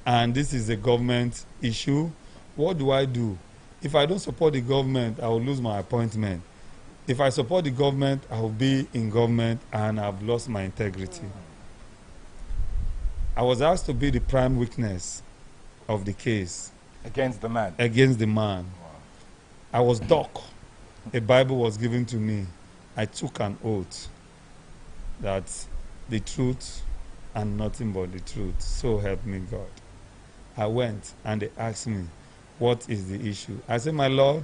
and this is a government issue. What do I do? If I don't support the government, I will lose my appointment. If I support the government, I will be in government and I've lost my integrity. I was asked to be the prime witness of the case. Against the man? Against the man. Wow. I was doc. A Bible was given to me. I took an oath that the truth and nothing but the truth. So help me God. I went and they asked me, what is the issue? I said, my Lord,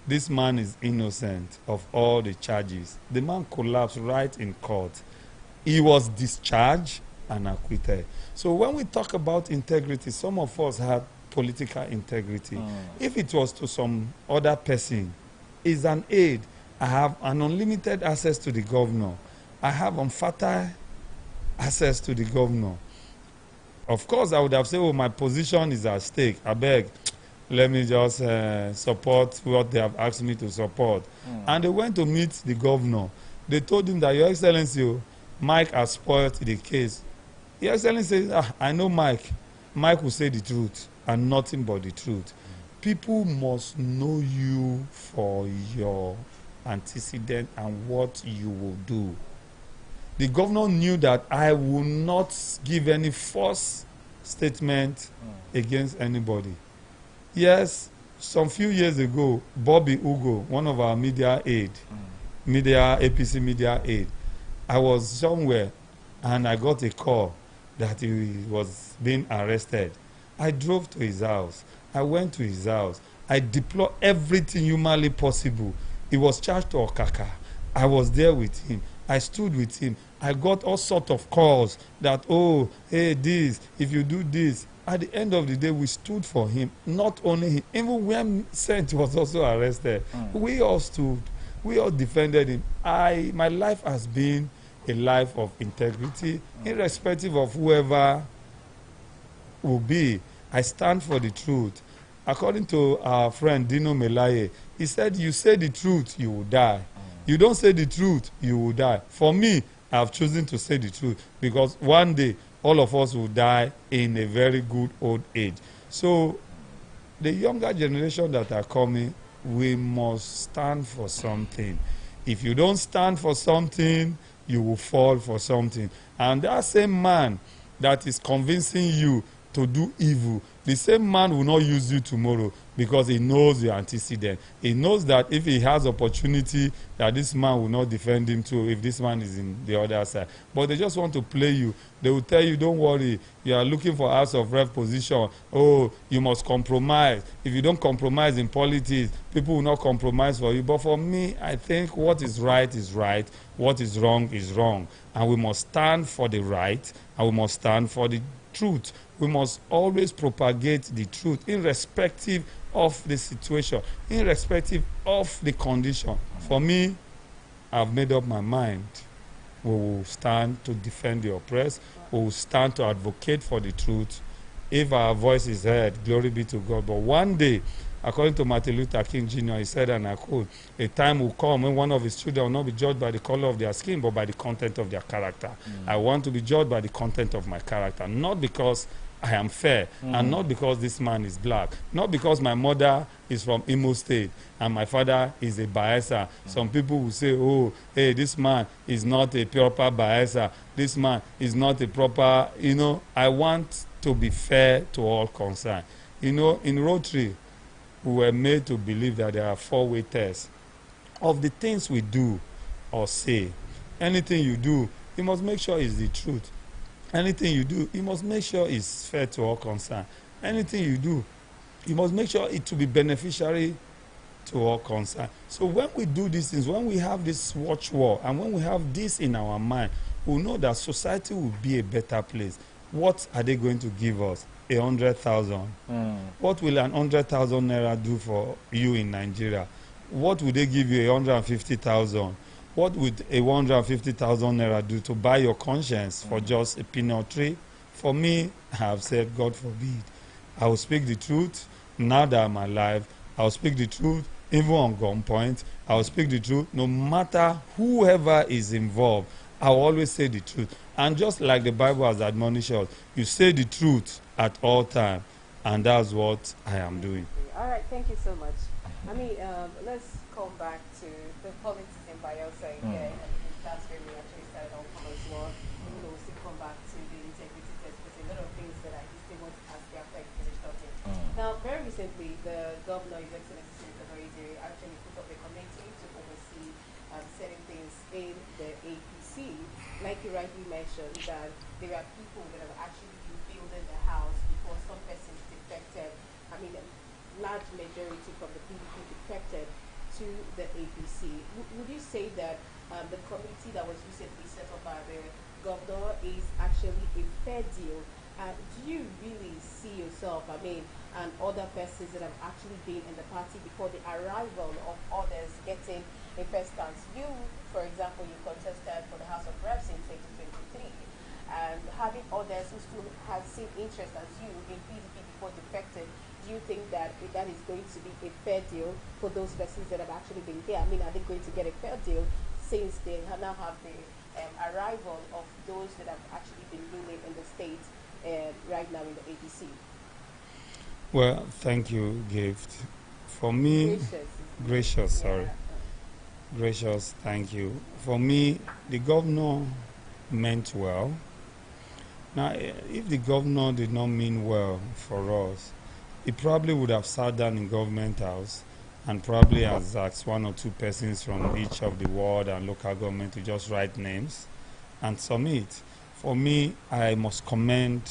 this man is innocent of all the charges. The man collapsed right in court. He was discharged and acquitted. So when we talk about integrity, some of us have political integrity. If it was to some other person, is an aide. I have an unlimited access to the governor. I have unfertile access to the governor. Of course, I would have said, oh, my position is at stake. I beg, let me just support what they have asked me to support. And they went to meet the governor. They told him that, Your Excellency, Mike has spoiled the case. Your Excellency says, I know Mike. Mike will say the truth and nothing but the truth. People must know you for your antecedent and what you will do. The governor knew that I will not give any false statement against anybody. Yes, some few years ago, Bobby Ugo, one of our APC media aide, I was somewhere and I got a call that he was being arrested. I drove to his house. I went to his house. I deployed everything humanly possible. He was charged to Okaka. I was there with him. I stood with him. I got all sorts of calls that, oh, hey, this, if you do this. At the end of the day, we stood for him. Not only him, even when Saint was also arrested, we all stood. We all defended him. My life has been a life of integrity, irrespective of whoever will be. I stand for the truth. According to our friend Dino Melaye, he said, you say the truth, you will die. You don't say the truth, you will die. For me, I have chosen to say the truth because one day, all of us will die in a very good old age. So the younger generation that are coming, we must stand for something. If you don't stand for something, you will fall for something. And that same man that is convincing you to do evil, The same man will not use you tomorrow because he knows your antecedent. He knows that if he has opportunity, that this man will not defend him too if this man is in the other side. But they just want to play you. They will tell you, don't worry, you are looking for House of Rep position. Oh, you must compromise. If you don't compromise in politics, people will not compromise for you. But for me, I think what is right, what is wrong, and we must stand for the right, and we must stand for the truth. We must always propagate the truth, irrespective of the situation, irrespective of the condition. For me, I've made up my mind. We will stand to defend the oppressed. We will stand to advocate for the truth. If our voice is heard, glory be to God. But one day, according to Martin Luther King Jr., he said, and I quote, a time will come when one of his children will not be judged by the color of their skin, but by the content of their character. I want to be judged by the content of my character, not because I am fair, and not because this man is black, not because my mother is from Imo State and my father is a Bayelsa. Some people will say, oh, hey, this man is not a proper Bayelsa. This man is not a proper, I want to be fair to all concerned. In Rotary, we were made to believe that there are four-way tests of the things we do or say. Anything you do, you must make sure it's the truth. Anything you do, you must make sure it's fair to all concerned. Anything you do, you must make sure it will be beneficiary to all concerned. So when we do these things, when we have this watch word, and when we have this in our mind, we'll know that society will be a better place. What are they going to give us? 100,000. What will 100,000 naira do for you in Nigeria? What would they give you? 150,000. What would a 150,000 naira do to buy your conscience for just a peanut tree? For me, I have said, God forbid. I will speak the truth now that I'm alive. I will speak the truth even on gunpoint. I will speak the truth no matter whoever is involved. I will always say the truth. And just like the Bible has admonished us, you say the truth at all times. And that's what I am doing. All right, thank you so much. I mean, let's come back to the politics in Bayelsa again. That's where we actually started off from as well. We'll still come back to the integrity test because a lot of things that I still want to ask after I finish talking. Now, very recently, the governor, His Excellency Senator Naija, actually put up a committee to oversee certain things in the APC. Like you rightly mentioned, that there are people that have actually been building the house before some persons defected. I mean, a large majority from the PDP defected to the APC. Would you say that the committee that was recently set up by the governor is actually a fair deal? Do you really see yourself, and other persons that have actually been in the party before the arrival of others getting a first chance? You, for example, you contested for the House of Reps in 2023, and having others who still have same interest as you in PDP before defected, do you think that that is going to be a fair deal for those persons that have actually been there? Are they going to get a fair deal since they now have the arrival of those that have actually been ruling in the state right now in the APC? Well, thank you, Gift. For me, gracious, thank you. For me, the governor meant well. Now, if the governor did not mean well for us, he probably would have sat down in government house and probably has asked one or two persons from each of the ward and local government to just write names and submit. For me, I must commend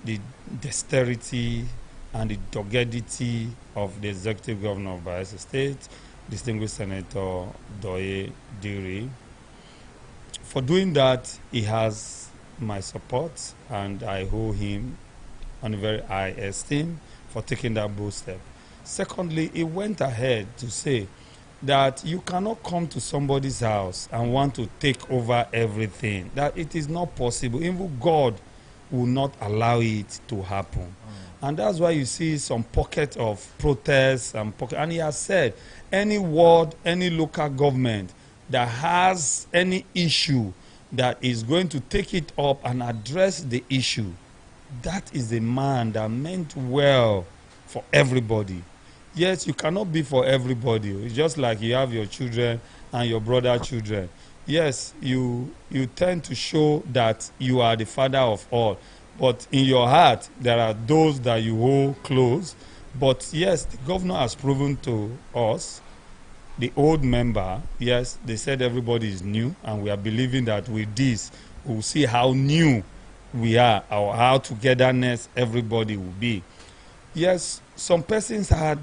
the dexterity and the doggedity of the executive governor of Bayelsa State, distinguished Senator Doye Diri. For doing that, he has my support, and I owe him on a very high esteem for taking that bold step. Secondly, he went ahead to say that you cannot come to somebody's house and want to take over everything, that it is not possible. Even God will not allow it to happen. And that's why you see some pocket of protests and he has said any ward, any local government that has any issue that is going to take it up and address the issue, that is a man that meant well for everybody. Yes, you cannot be for everybody. It's just like you have your children and your brother children. Yes, you tend to show that you are the father of all. But in your heart, there are those that you hold close. But yes, the governor has proven to us, the old member, yes, they said everybody is new, and we are believing that with this, we'll see how new we are, or how togetherness everybody will be. Yes, some persons had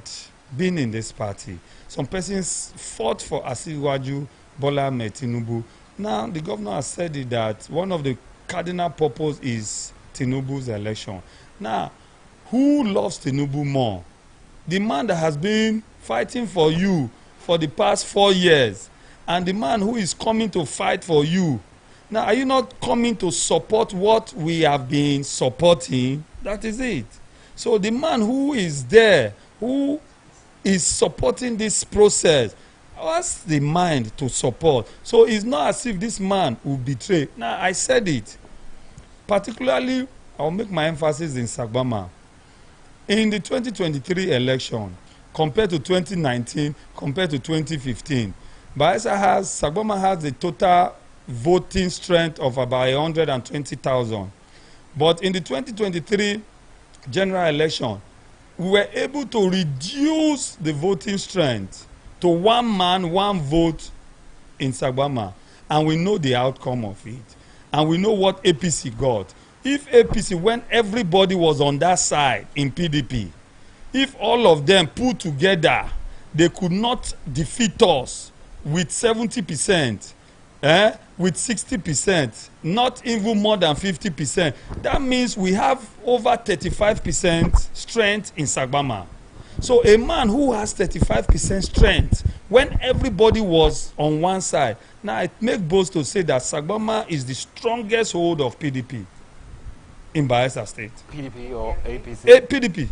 been in this party. Some persons fought for Asiwaju Bola Ahmed Tinubu. Now, the governor has said it that one of the cardinal purpose is Tinubu's election. Now, who loves Tinubu more? The man that has been fighting for you for the past 4 years, and the man who is coming to fight for you. Now, are you not coming to support what we have been supporting? That is it. So the man who is there, who is supporting this process, has the mind to support. So it's not as if this man will betray. Now, I said it. Particularly, I'll make my emphasis in Sagbama. In the 2023 election, compared to 2019, compared to 2015, Sagbama has a total voting strength of about 120,000. But in the 2023 general election, we were able to reduce the voting strength to 1 man, 1 vote in Sagbama. And we know the outcome of it. And we know what APC got. If APC, when everybody was on that side in PDP, if all of them put together, they could not defeat us with 70%, with 60%, not even more than 50%. That means we have over 35% strength in Sagbama. So a man who has 35% strength, when everybody was on one side, now I make boast to say that Sagbama is the strongest hold of PDP in Bayelsa State. PDP or APC? PDP.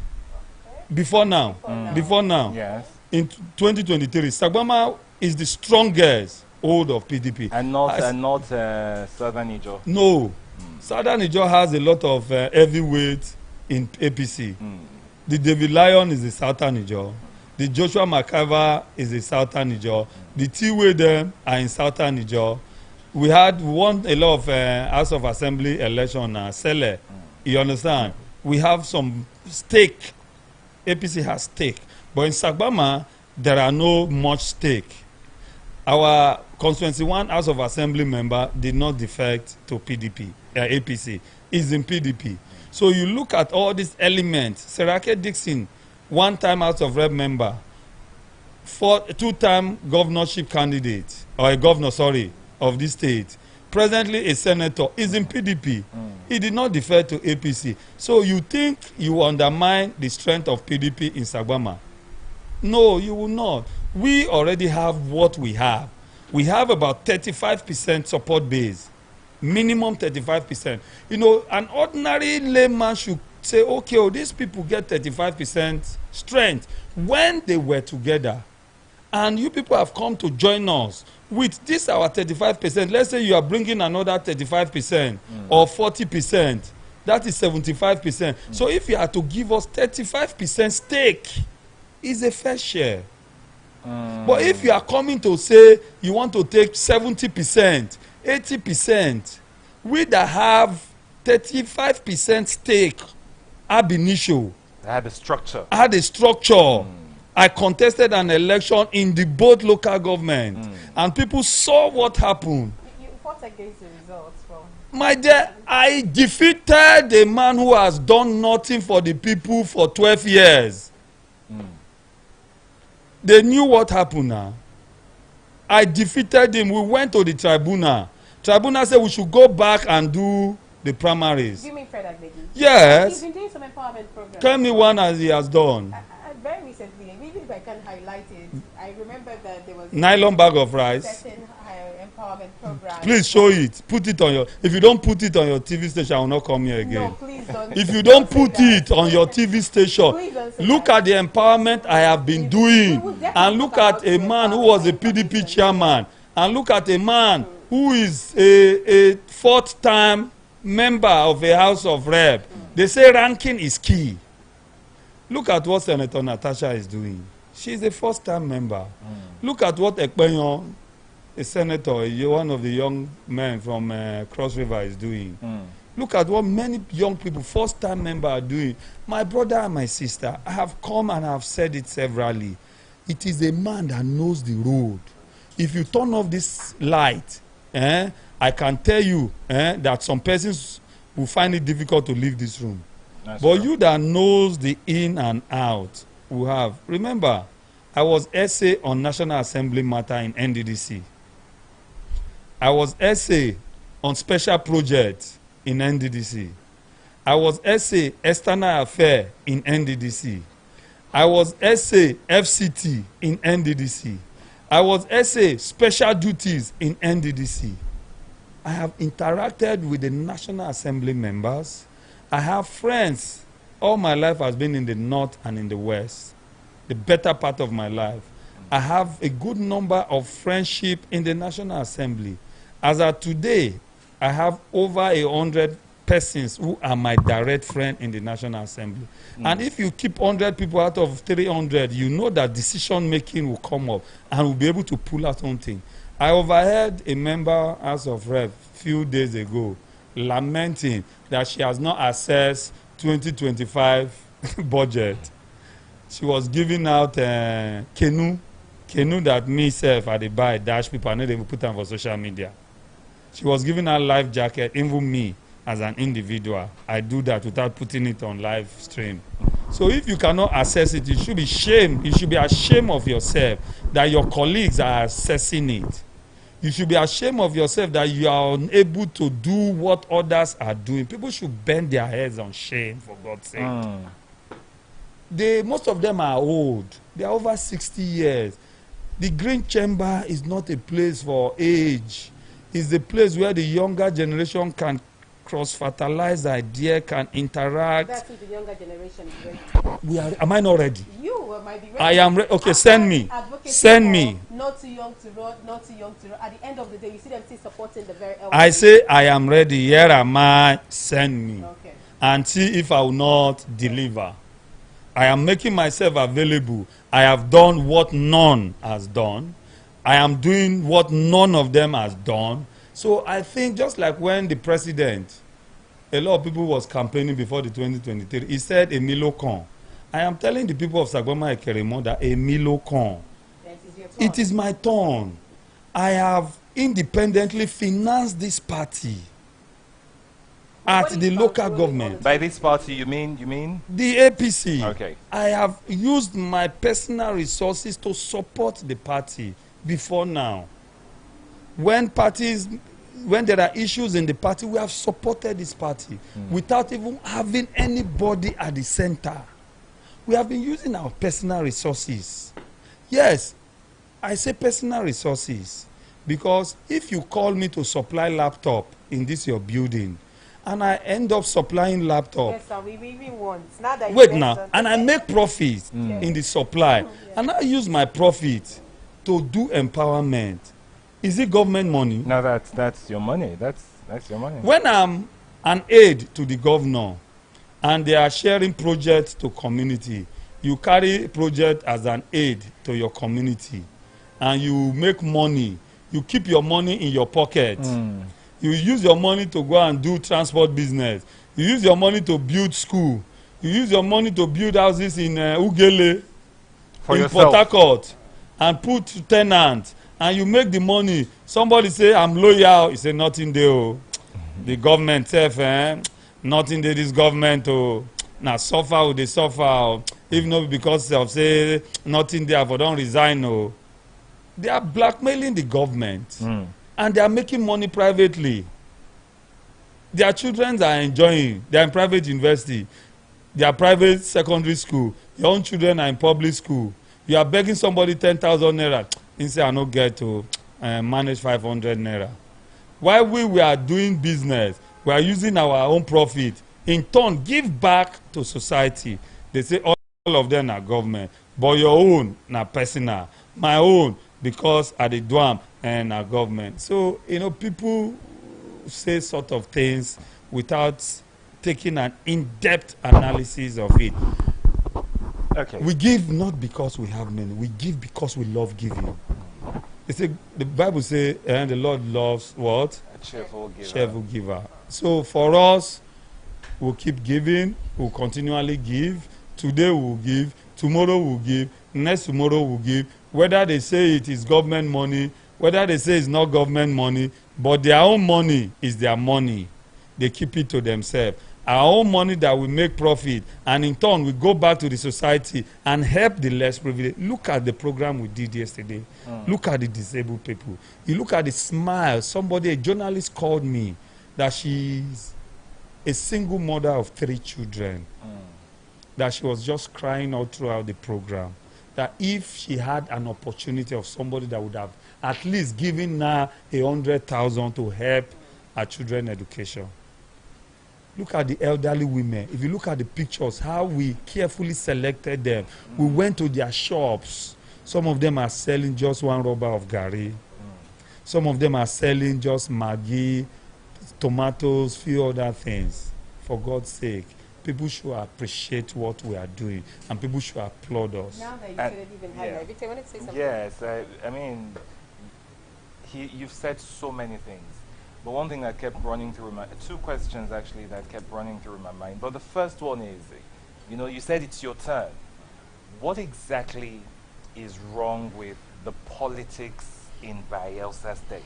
Before now. Before now. Yes. In 2023, Sagbama is the strongest hold of PDP. And not Southern Niger? No. Southern Niger has a lot of heavyweight in APC. The David Lion is the Southern Niger. The Joshua McIver is the Southern Niger. The T-Way them are in Southern Niger. We won a lot of House of Assembly election, Sele. You understand? We have some stake. APC has stake. But in Sagbama, there are no much stake. Our constituency 1 House of Assembly member did not defect to PDP, APC. Is in PDP. So you look at all these elements. Serake Dixon, 1-time House of Rep member, 2-time governorship candidate, or a governor, sorry, of this state. Presently a senator, is in PDP. He did not defer to APC. So you think you undermine the strength of PDP in Sagbama? No, you will not. We already have what we have. We have about 35% support base. Minimum 35%. You know, an ordinary layman should say, okay, oh, these people get 35% strength when they were together. And you people have come to join us with this our 35%. Let's say you are bringing another 35% or 40%. That is 75%. So if you are to give us 35% stake, it's a fair share. But if you are coming to say you want to take 70%, 80%, we that have 35% stake ab initio. They had a structure. Had a structure. I contested an election in the both local government, and people saw what happened. You fought against the results from... My dear, I defeated a man who has done nothing for the people for 12 years. They knew what happened now. I defeated him. We went to the tribunal. Tribunal said we should go back and do the primaries. Do you mean Fred Agbegi? Yes. He's been doing some empowerment programs. Tell me one as he has done. Very recently, even if I can highlight it, I remember that there was... Nylon bag of rice. Certain empowerment program. Please show it. Put it on your... If you don't put it on your TV station, I will not come here again. No, please don't. If you don't put it on your TV station, look at the empowerment I have been doing. And look at a man who was a PDP chairman. And look at a man who is a 4th-time member of a House of Rep. They say ranking is key. Look at what Senator Natasha is doing. She's a 1st-time member. Look at what Ekpenyon, a senator, one of the young men from Cross River, is doing. Look at what many young people, first-time members are doing. My brother and my sister, I have come and I have said it severally. It is a man that knows the road. If you turn off this light, I can tell you that some persons will find it difficult to leave this room. That's but true. You that knows the in and out will have. Remember, I was essay on National Assembly matter in NDDC. I was essay on special projects in NDDC. I was essay external affair in NDDC. I was essay FCT in NDDC. I was essay special duties in NDDC. I have interacted with the National Assembly members. I have friends. All my life has been in the north and in the west. The better part of my life. I have a good number of friendship in the National Assembly. As of today, I have over 100 persons who are my direct friend in the National Assembly. And if you keep 100 people out of 300, you know that decision making will come up and will be able to pull out something. I overheard a member House of Rep few days ago lamenting that she has not accessed 2025 budget. She was giving out canoe that me self at the buy dash people and they will put them for social media. She was giving out life jacket, even me as an individual. I do that without putting it on live stream. So if you cannot access it, you should be ashamed. You should be ashamed of yourself that your colleagues are accessing it. You should be ashamed of yourself that you are unable to do what others are doing. People should bend their heads on shame, for God's sake. Most of them are old. They are over 60 years. The Green Chamber is not a place for age. It's a place where the younger generation can cross-fertilize ideas, can interact. That's what the younger generation is ready. Am I not ready? You might be ready. I am ready. Okay, send me. Send me. Not too young to run, not too young to run. At the end of the day, you see them still supporting the very elderly. I say I am ready. Here am I. Send me. Okay. And see if I will not deliver. I am making myself available. I have done what none has done. I am doing what none of them has done. So I think just like when the president, a lot of people was campaigning before the 2023, he said a Milocon. I am telling the people of Sagbama Ekeremo that a Milocon. It is my turn. I have independently financed this party at the local government. By this party, you mean? The APC. Okay. I have used my personal resources to support the party before now. When there are issues in the party, we have supported this party without even having anybody at the center. We have been using our personal resources. Yes, I say personal resources because if you call me to supply laptop in this your building, and I end up supplying laptop. Yes, sir, we even want. Now that wait now, and I make profit in the supply, and I use my profit to do empowerment. Is it government money? No, that's your money. That's your money. When I'm an aide to the governor, and they are sharing projects to community, you carry project as an aid to your community, and you make money. You keep your money in your pocket. You use your money to go and do transport business. You use your money to build school. You use your money to build houses in Ugele, in Port Harcourt, and put tenants. And you make the money. Somebody say, I'm loyal. You say, nothing there. Oh. The government self, nothing there, this government. Oh. Now, suffer, they suffer. Oh. If not because of, say, nothing there, but don't resign. Oh. They are blackmailing the government. And they are making money privately. Their children are enjoying. They are in private university. They are private secondary school. Your own children are in public school. You are begging somebody 10,000 naira. He say, I don't get to manage 500 naira. While we are doing business, we are using our own profit. In turn, give back to society. They say all of them are government. But your own, na personal. My own, because at the DWAM and our government. So, people say sort of things without taking an in-depth analysis of it. Okay. We give not because we have money. We give because we love giving. They say, the Bible says, and the Lord loves what? A cheerful giver. Cheerful giver. So for us, we'll keep giving, we'll continually give. Today we'll give, tomorrow we'll give, next tomorrow we'll give. Whether they say it is government money, whether they say it's not government money, but their own money is their money. They keep it to themselves. Our own money that we make profit, and in turn we go back to the society and help the less privileged. Look at the program we did yesterday. Look at the disabled people. You look at the smile. Somebody, a journalist, called me that she's a single mother of 3 children. That she was just crying all throughout the program. That if she had an opportunity of somebody that would have at least given her 100,000 to help her children's education. Look at the elderly women. If you look at the pictures, how we carefully selected them. We went to their shops. Some of them are selling just 1 rubber of gari. Some of them are selling just Maggi, tomatoes, few other things. For God's sake, people should appreciate what we are doing, and people should applaud us. Now that you said it even higher, Victor, I wanted to say something. Yes, I mean, you've said so many things. But one thing that kept running through my, 2 questions actually that kept running through my mind. But the first one is, you know, you said it's your turn. What exactly is wrong with the politics in Bayelsa State?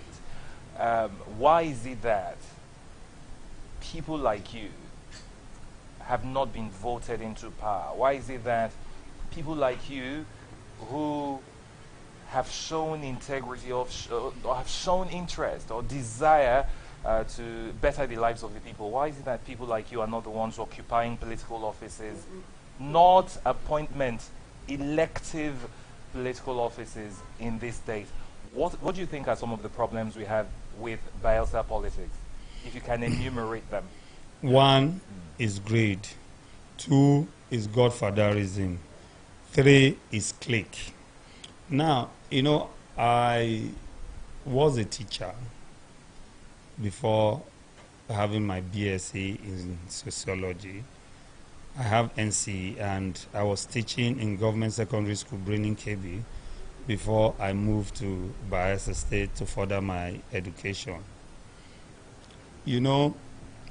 Why is it that people like you have not been voted into power? Why is it that people like you who have shown integrity or have shown interest or desire to better the lives of the people, why is it that people like you are not the ones occupying political offices, not appointment, elective political offices in this state? What do you think are some of the problems we have with Bayelsa politics, if you can enumerate them? 1 is greed. 2 is godfatherism. 3 is clique. Now, you know, I was a teacher before having my BSc in sociology. I have NC, and I was teaching in government secondary school, Brenning KB, before I moved to Bayelsa State to further my education. You know,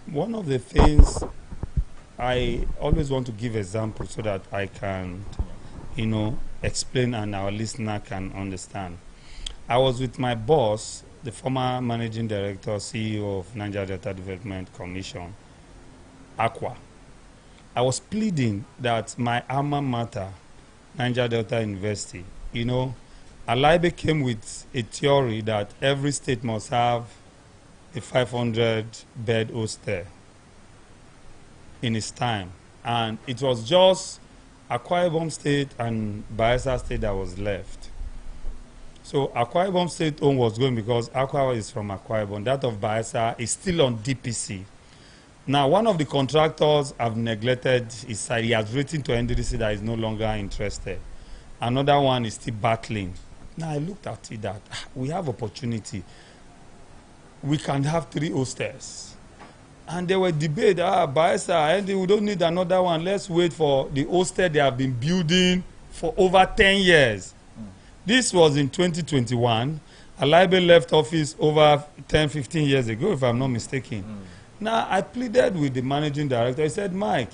one of the things I always want to give examples so that I can, you know, explain and our listener can understand. I was with my boss, the former managing director, CEO of Naija Delta Development Commission, Aqua. I was pleading that my alma mater, Naija Delta University, you know, Alaibe came with a theory that every state must have a 500-bed hostel in its time. And it was just Akwa Ibom State and Bayelsa State that was left. So Akwa Ibom State own was going because Akwa is from Akwa Ibom. That of Bayelsa is still on DPC. Now, one of the contractors have neglected his side. He has written to NDDC that is no longer interested. Another one is still battling. Now, I looked at it that we have opportunity. We can have 3 hostels. And there were debate, Bayelsa, we don't need another one. Let's wait for the hostel they have been building for over 10 years. This was in 2021. Alaibe left office over 10, 15 years ago, if I'm not mistaken. Now, I pleaded with the managing director. He said, Mike,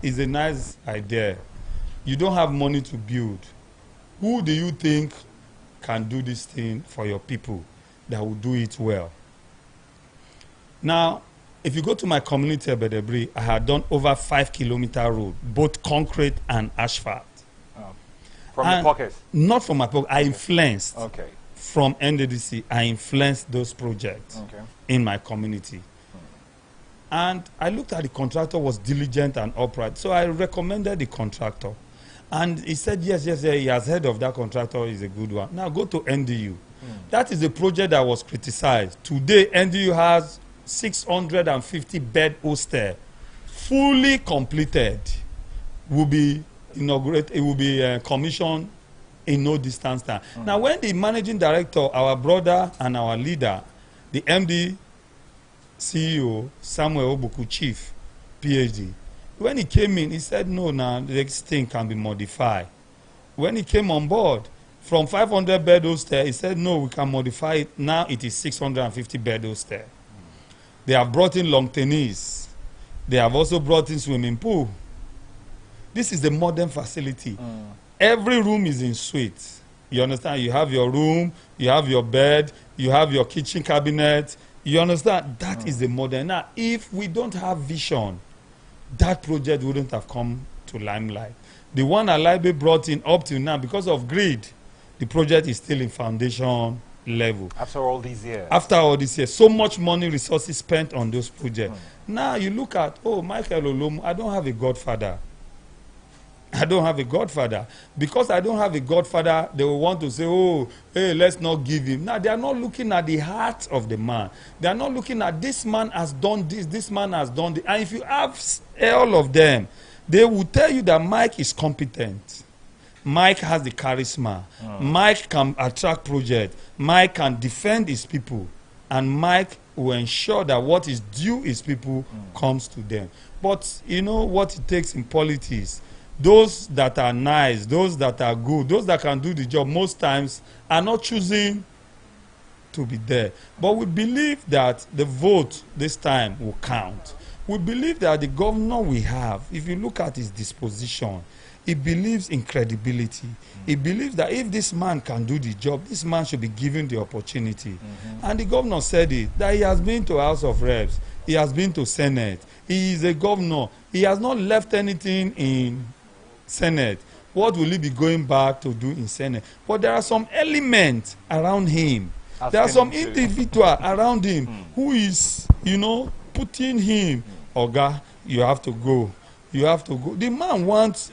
it's a nice idea. You don't have money to build. Who do you think can do this thing for your people that will do it well? Now, if you go to my community at Bedebri, I had done over 5-kilometer road, both concrete and asphalt. From your pocket? Not from my pocket. I influenced. Okay. From NDDC, I influenced those projects in my community. And I looked at the contractor was diligent and upright. So I recommended the contractor. And he said, yes, he has heard of that contractor, is a good one. Now go to NDU. That is a project that was criticized. Today, NDU has 650-bed hostel, fully completed, will be inaugurated, it will be commissioned in no distance time. Now, when the managing director, our brother and our leader, the MD, CEO, Samuel Obuku, Chief, PhD, when he came in, he said, no, this thing can be modified. When he came on board, from 500-bed hostel, he said, no, we can modify it. Now it is 650-bed hostel. They have brought in long tennis. They have also brought in swimming pool. This is the modern facility. Every room is in suite. You understand? You have your room, you have your bed, you have your kitchen cabinet. You understand? That is the modern. Now, if we don't have vision, that project wouldn't have come to limelight. The one Alaibe brought in up till now, because of greed, the project is still in foundation level. After all these years. After all these years, so much money, resources spent on those projects. Now you look at, oh, Michael Olomu, I don't have a godfather. I don't have a godfather. Because I don't have a godfather, they will want to say, oh, hey, let's not give him. Now, they are not looking at the heart of the man. They are not looking at this man has done this man has done this. And if you ask all of them, they will tell you that Mike is competent. Mike has the charisma. Mike can attract projects. Mike can defend his people. And Mike will ensure that what is due his people comes to them. But you know what it takes in politics? Those that are nice, those that are good, those that can do the job most times are not choosing to be there. But we believe that the vote this time will count. We believe that the governor we have, if you look at his disposition, he believes in credibility. He believes that if this man can do the job, this man should be given the opportunity. And the governor said it, that he has been to House of Reps, he has been to Senate, he is a governor, he has not left anything in Senate. What will he be going back to do in Senate? But there are some elements around him. There are some individual around him who is, you know, putting him, Oga, you have to go. You have to go. The man wants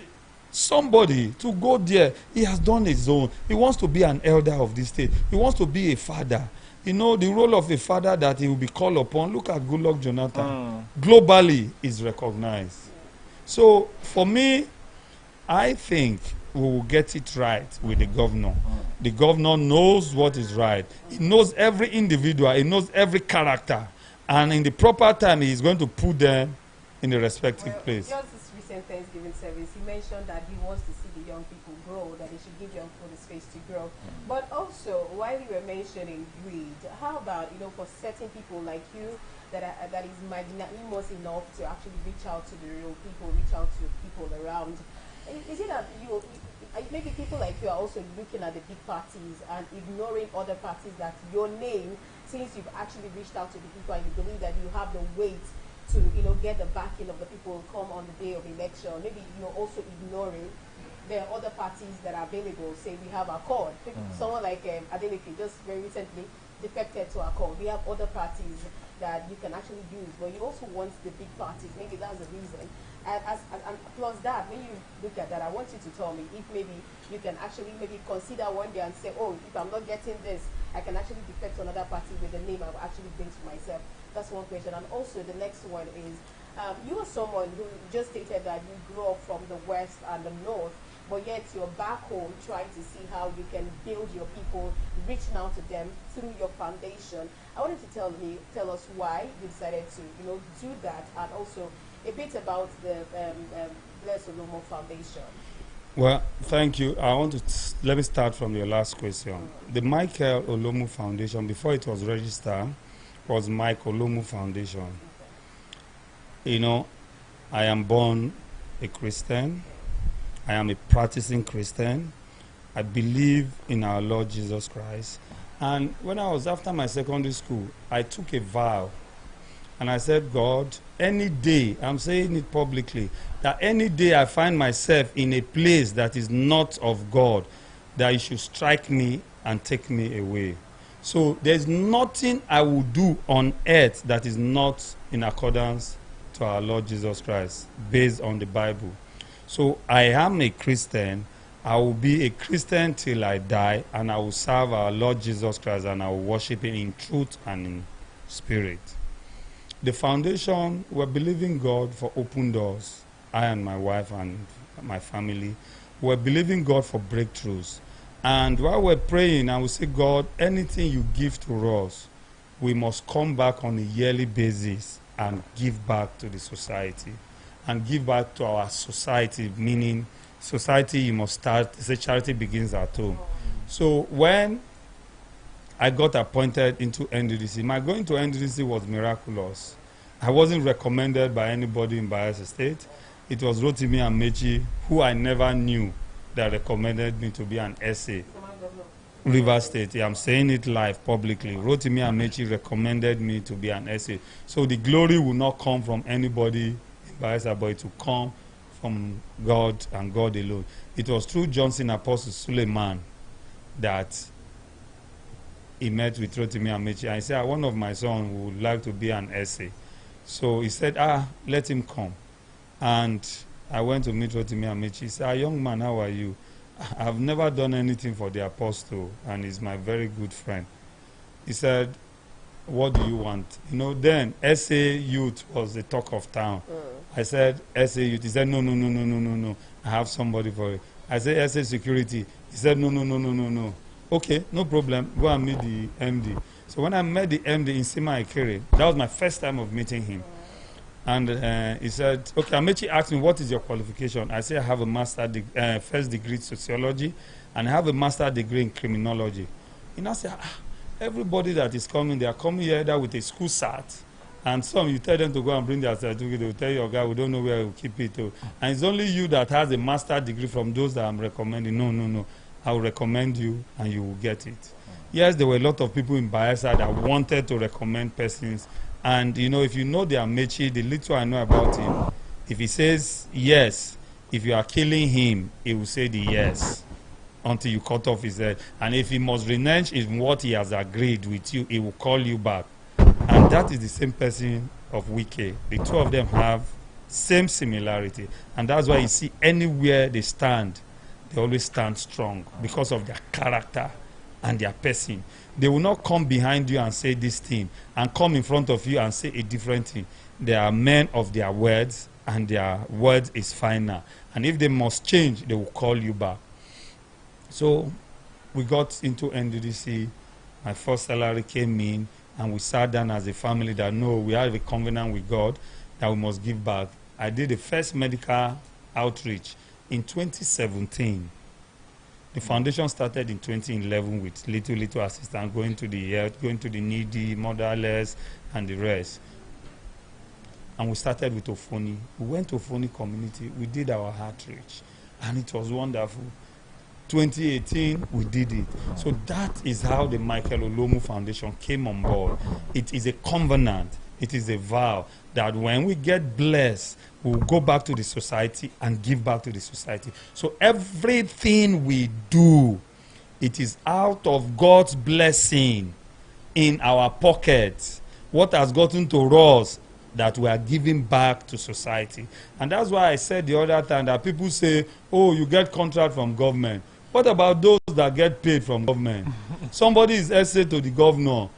somebody to go there. He has done his own. He wants to be an elder of this state. He wants to be a father. You know, the role of a father that he will be called upon. Look at Goodluck Jonathan. Globally is recognized. So, for me, I think we will get it right with the governor. The governor knows what is right. He knows every individual. He knows every character. And in the proper time, he is going to put them in the respective place. Just this recent Thanksgiving service, he mentioned that he wants to see the young people grow, that they should give young people the space to grow. But also, while you were mentioning greed, how about, you know, for certain people like you that is magnanimous enough to actually reach out to the real people, reach out to people around? Is it that maybe people like you are also looking at the big parties and ignoring other parties that your name, since you've actually reached out to the people and you believe that you have the weight to, you know, get the backing of the people who come on the day of election, maybe you're also ignoring there are other parties that are available. Say we have Accord. Someone like Adeleke just very recently defected to Accord. We have other parties that you can actually use, but you also want the big parties. Maybe that's the reason. And plus that, when you look at that, I want you to tell me if maybe you can actually maybe consider one day and say, oh, if I'm not getting this, I can actually defect to another party with the name I will actually bring to myself. That's one question. And also the next one is, you are someone who just stated that you grew up from the West and the North, but yet you're back home trying to see how you can build your people, reaching out to them through your foundation. I wanted to tell us why you decided to, you know, do that, and also a bit about the Bless Olomo Foundation. Well, thank you. I want to let me start from your last question. The Michael Olomu Foundation, before it was registered, was Mike Olomu Foundation. You know, I am born a Christian. I am a practicing Christian. I believe in our Lord Jesus Christ. And when I was after my secondary school, I took a vow. And I said, God, any day, I'm saying it publicly, that any day I find myself in a place that is not of God, that you should strike me and take me away. So there's nothing I will do on earth that is not in accordance to our Lord Jesus Christ, based on the Bible. So I am a Christian. I will be a Christian till I die, and I will serve our Lord Jesus Christ, and I will worship him in truth and in spirit. The foundation, we're believing God for open doors. I and my wife and my family, we're believing God for breakthroughs. And while we're praying, I will say, God, anything you give to us, we must come back on a yearly basis and give back to the society. And give back to our society, meaning society you must start, say charity begins at home. So when I got appointed into NDDC. My going to NDDC was miraculous. I wasn't recommended by anybody in Bayelsa State. It was Rotimi Amechi, who I never knew, that recommended me to be an SA. Rivers State, yeah, I'm saying it live publicly. Rotimi Amechi recommended me to be an SA. So the glory will not come from anybody in Bayelsa, but it will come from God and God alone. It was through Johnson Apostle Suleiman that he met with Rotimi Amechi. I said, one of my sons would like to be an SA. So he said, let him come. And I went to meet Rotimi Amechi. He said, young man, how are you? I've never done anything for the apostle, and he's my very good friend. He said, what do you want? You know, then SA Youth was the talk of town. I said, SA Youth. He said, no. I have somebody for it. I said, SA Security. He said, no. Okay, no problem. Go and meet the MD. So when I met the MD in Sima Ikere, that was my first time of meeting him. And he said, okay, Amechi asked me, what is your qualification? I said, I have a first degree in sociology, and I have a master's degree in criminology. He now said, everybody that is coming, they are coming here either with a school cert, and some, you tell them to go and bring their certificate, they will tell your guy, we don't know where we'll keep it. And it's only you that has a master's degree from those that I'm recommending. No. I will recommend you, and you will get it. Yes, there were a lot of people in Bayelsa that wanted to recommend persons. And, you know, if you know the Amechi, the little I know about him, if he says yes, if you are killing him, he will say the yes until you cut off his head. And if he must renege in what he has agreed with you, he will call you back. And that is the same person of Wike. The two of them have same similarity. And that's why you see anywhere they stand, they always stand strong because of their character and their person. They will not come behind you and say this thing and come in front of you and say a different thing. They are men of their words, and their word is final. And if they must change, they will call you back. So we got into NDDC. My first salary came in, and we sat down as a family that, no, we have a covenant with God that we must give back. I did the first medical outreach in 2017. The foundation started in 2011 with little assistance, going to the health, going to the needy, motherless, and the rest. And we started with Ofoni. We went to Ofoni community. We did our outreach, and it was wonderful. 2018, we did it. So that is how the Michael Olomu Foundation came on board. It is a covenant. It is a vow that when we get blessed, we'll go back to the society and give back to the society. So everything we do, it is out of God's blessing in our pockets. What has gotten to us that we are giving back to society. And that's why I said the other time that people say, oh, you get contract from government. What about those that get paid from government? Somebody is essay to the governor.